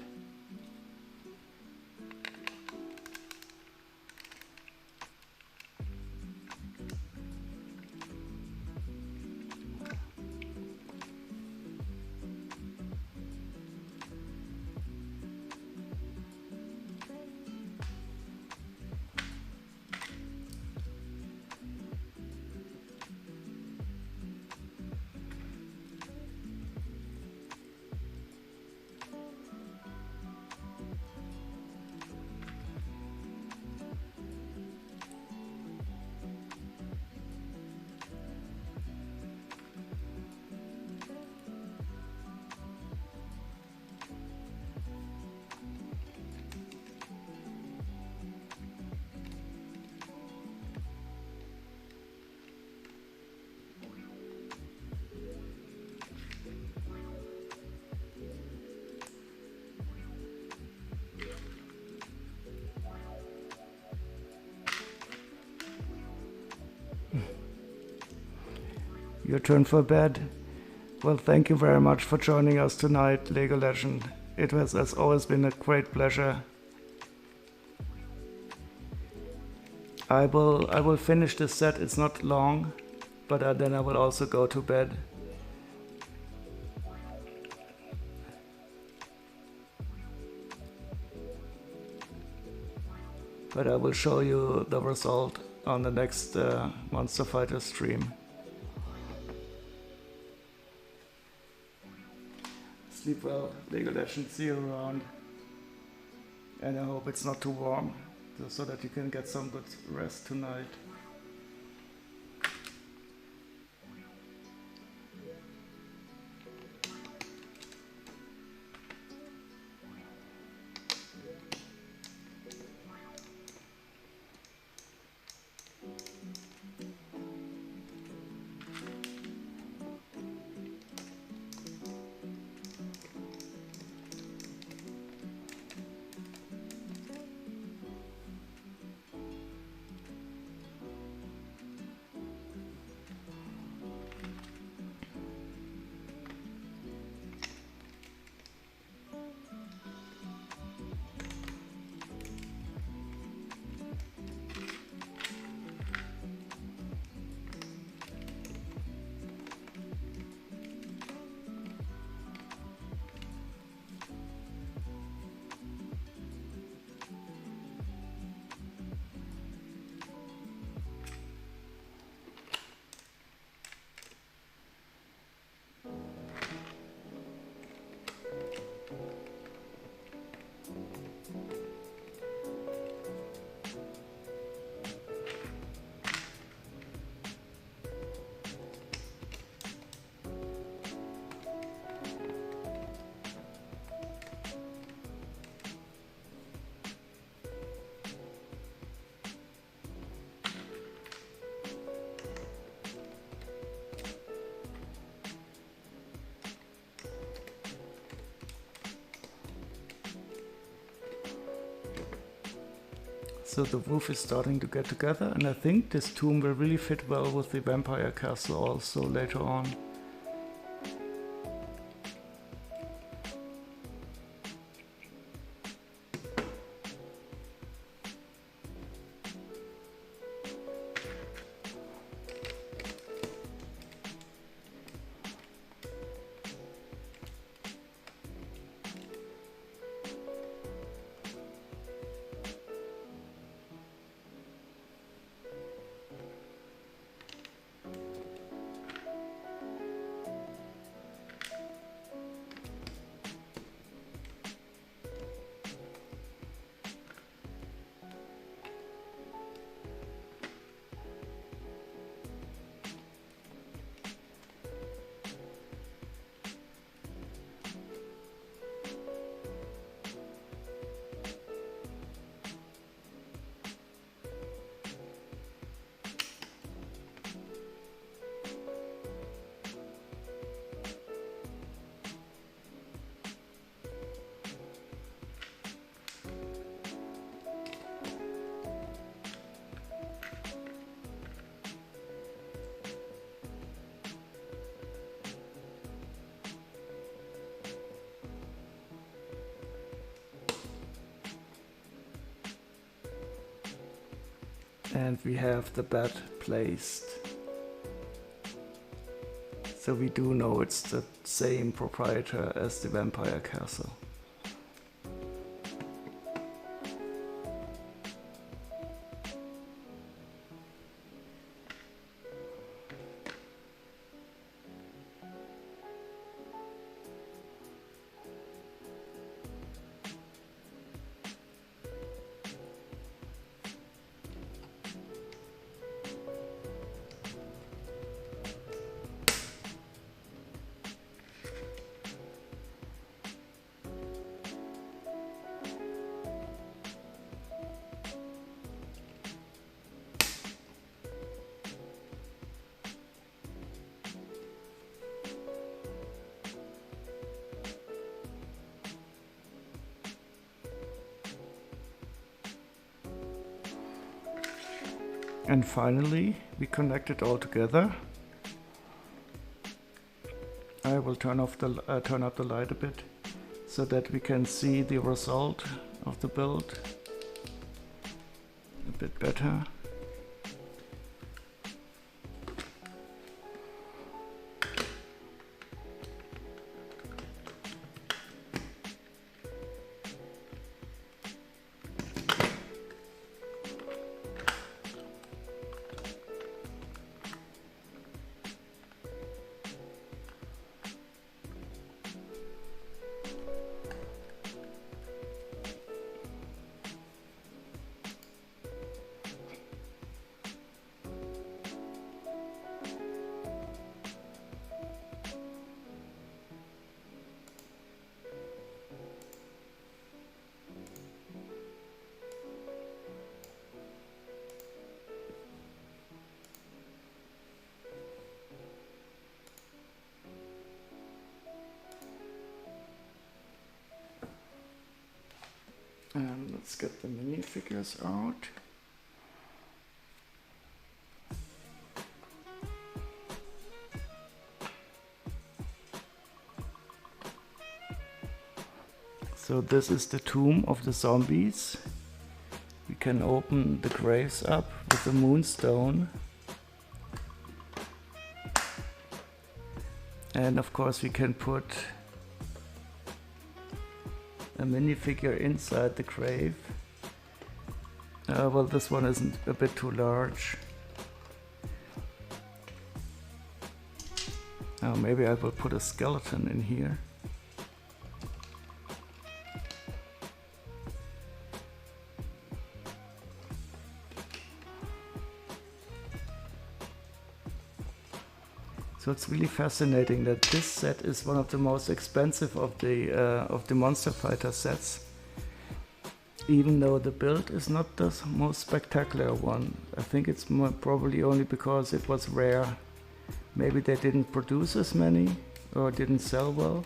Your turn for bed. Well, thank you very much for joining us tonight, Lego Legend. It has always been a great pleasure. I will finish this set. It's not long, but then I will also go to bed. But I will show you the result on the next Monster Fighter stream. Sleep well, League of Legends, see you around. And I hope it's not too warm, so that you can get some good rest tonight. So the roof is starting to get together, and I think this tomb will really fit well with the vampire castle also later on. And we have the bed placed. So we do know it's the same proprietor as the vampire castle. And finally, we connect it all together. I will turn up the light a bit so that we can see the result of the build a bit better. And let's get the minifigures out. So this is the tomb of the zombies. We can open the graves up with the moonstone. And of course we can put a minifigure inside the grave. Well, this one isn't a bit too large. Maybe I will put a skeleton in here. So it's really fascinating that this set is one of the most expensive of the Monster Fighter sets. Even though the build is not the most spectacular one. I think it's probably only because it was rare. Maybe they didn't produce as many or didn't sell well.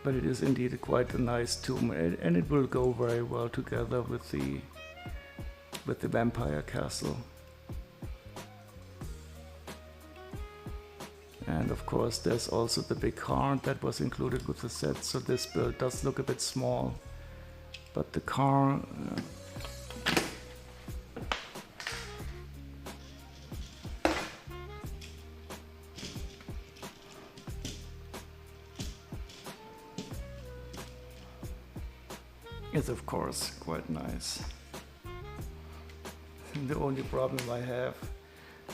But it is indeed quite a nice tomb, and it will go very well together with the vampire castle. And of course there's also the big car that was included with the set, so this build does look a bit small, but the car is of course quite nice. The only problem I have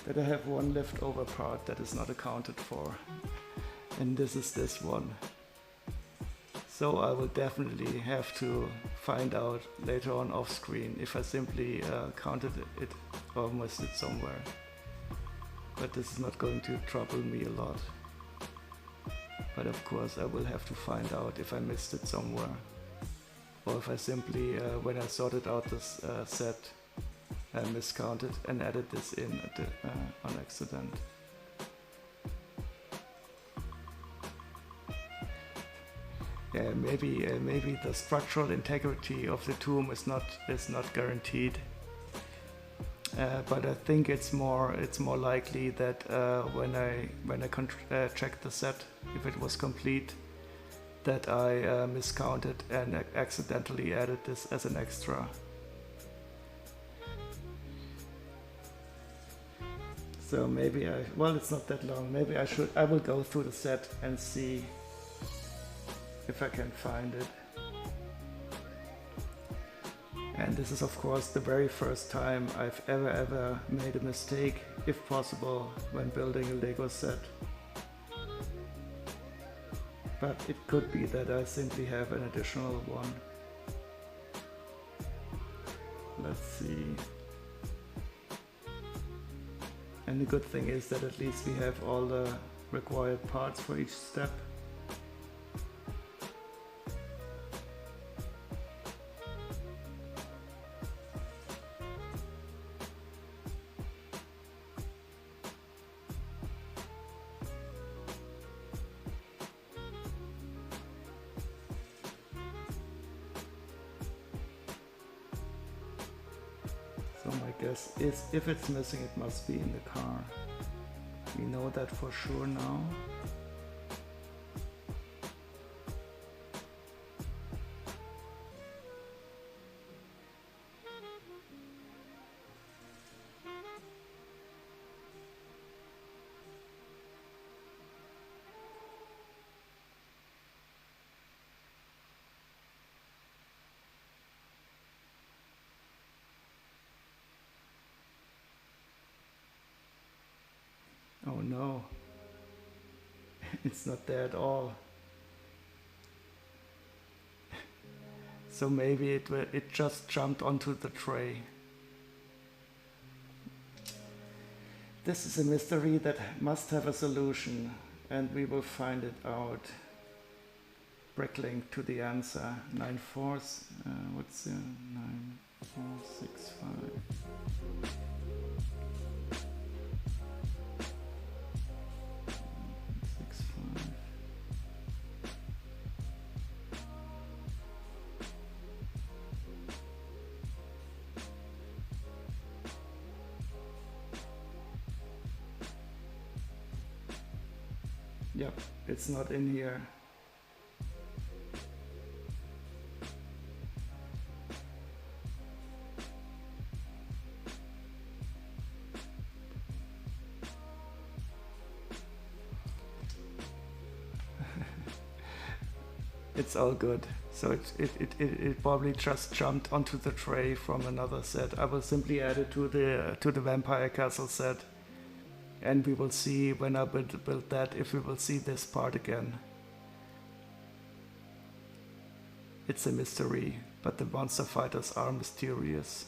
that I have one leftover part that is not accounted for, and this is this one. So I will definitely have to find out later on off screen if I simply counted it or missed it somewhere. But this is not going to trouble me a lot. But of course I will have to find out if I missed it somewhere. Or if I simply, when I sorted out this set, miscounted and added this in on accident. Yeah, maybe the structural integrity of the tomb is not guaranteed. But I think it's more likely that when I checked the set, if it was complete, that I miscounted and accidentally added this as an extra. So maybe well, it's not that long. Maybe I will go through the set and see if I can find it. And this is of course the very first time I've ever made a mistake, if possible, when building a Lego set. But it could be that I simply have an additional one. Let's see. And the good thing is that at least we have all the required parts for each step. guess if it's missing, it must be in the car. We know that for sure now. Oh no, it's not there at all. So maybe it just jumped onto the tray. This is a mystery that must have a solution, and we will find it out. Bricklink to the answer. 9 fours. What's the 9 4 6 5? Yep, it's not in here. It's all good. So it probably just jumped onto the tray from another set. I will simply add it to the Vampire Castle set. And we will see when I build that if we will see this part again. It's a mystery, but the monster fighters are mysterious.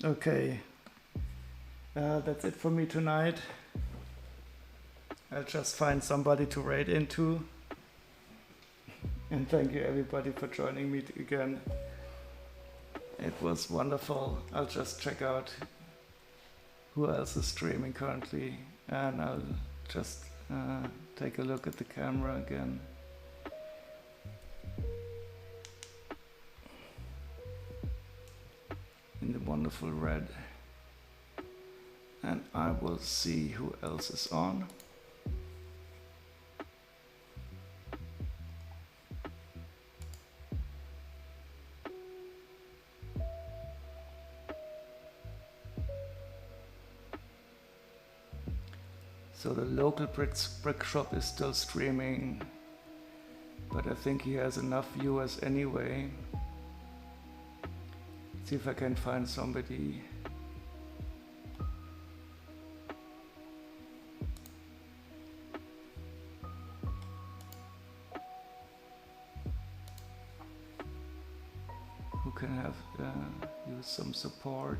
Okay, that's it for me tonight. I'll just find somebody to raid into. And thank you everybody for joining me again. It was wonderful. I'll just check out who else is streaming currently, and I'll just take a look at the camera again. In the wonderful red, and I will see who else is on. So the local brick shop is still streaming, but I think he has enough viewers anyway. See if I can find somebody. Who can have use some support.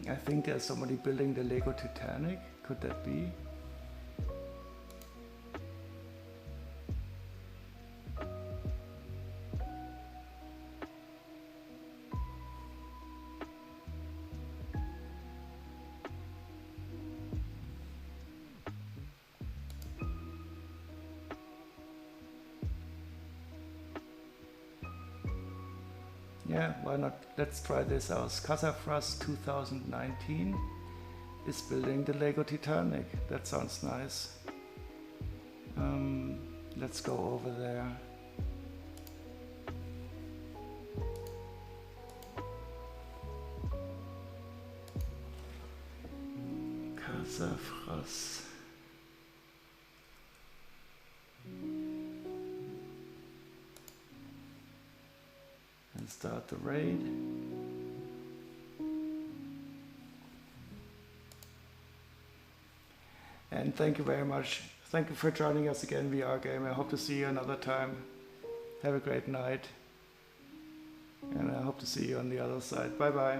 I think there's somebody building the Lego Titanic. Could that be? Yeah, why not? Let's try this out. Casafras 2019 is building the Lego Titanic. That sounds nice. Let's go over there. Sassafras. And start the raid. And thank you very much. Thank you for joining us again, VR Game. I hope to see you another time. Have a great night. And I hope to see you on the other side. Bye bye.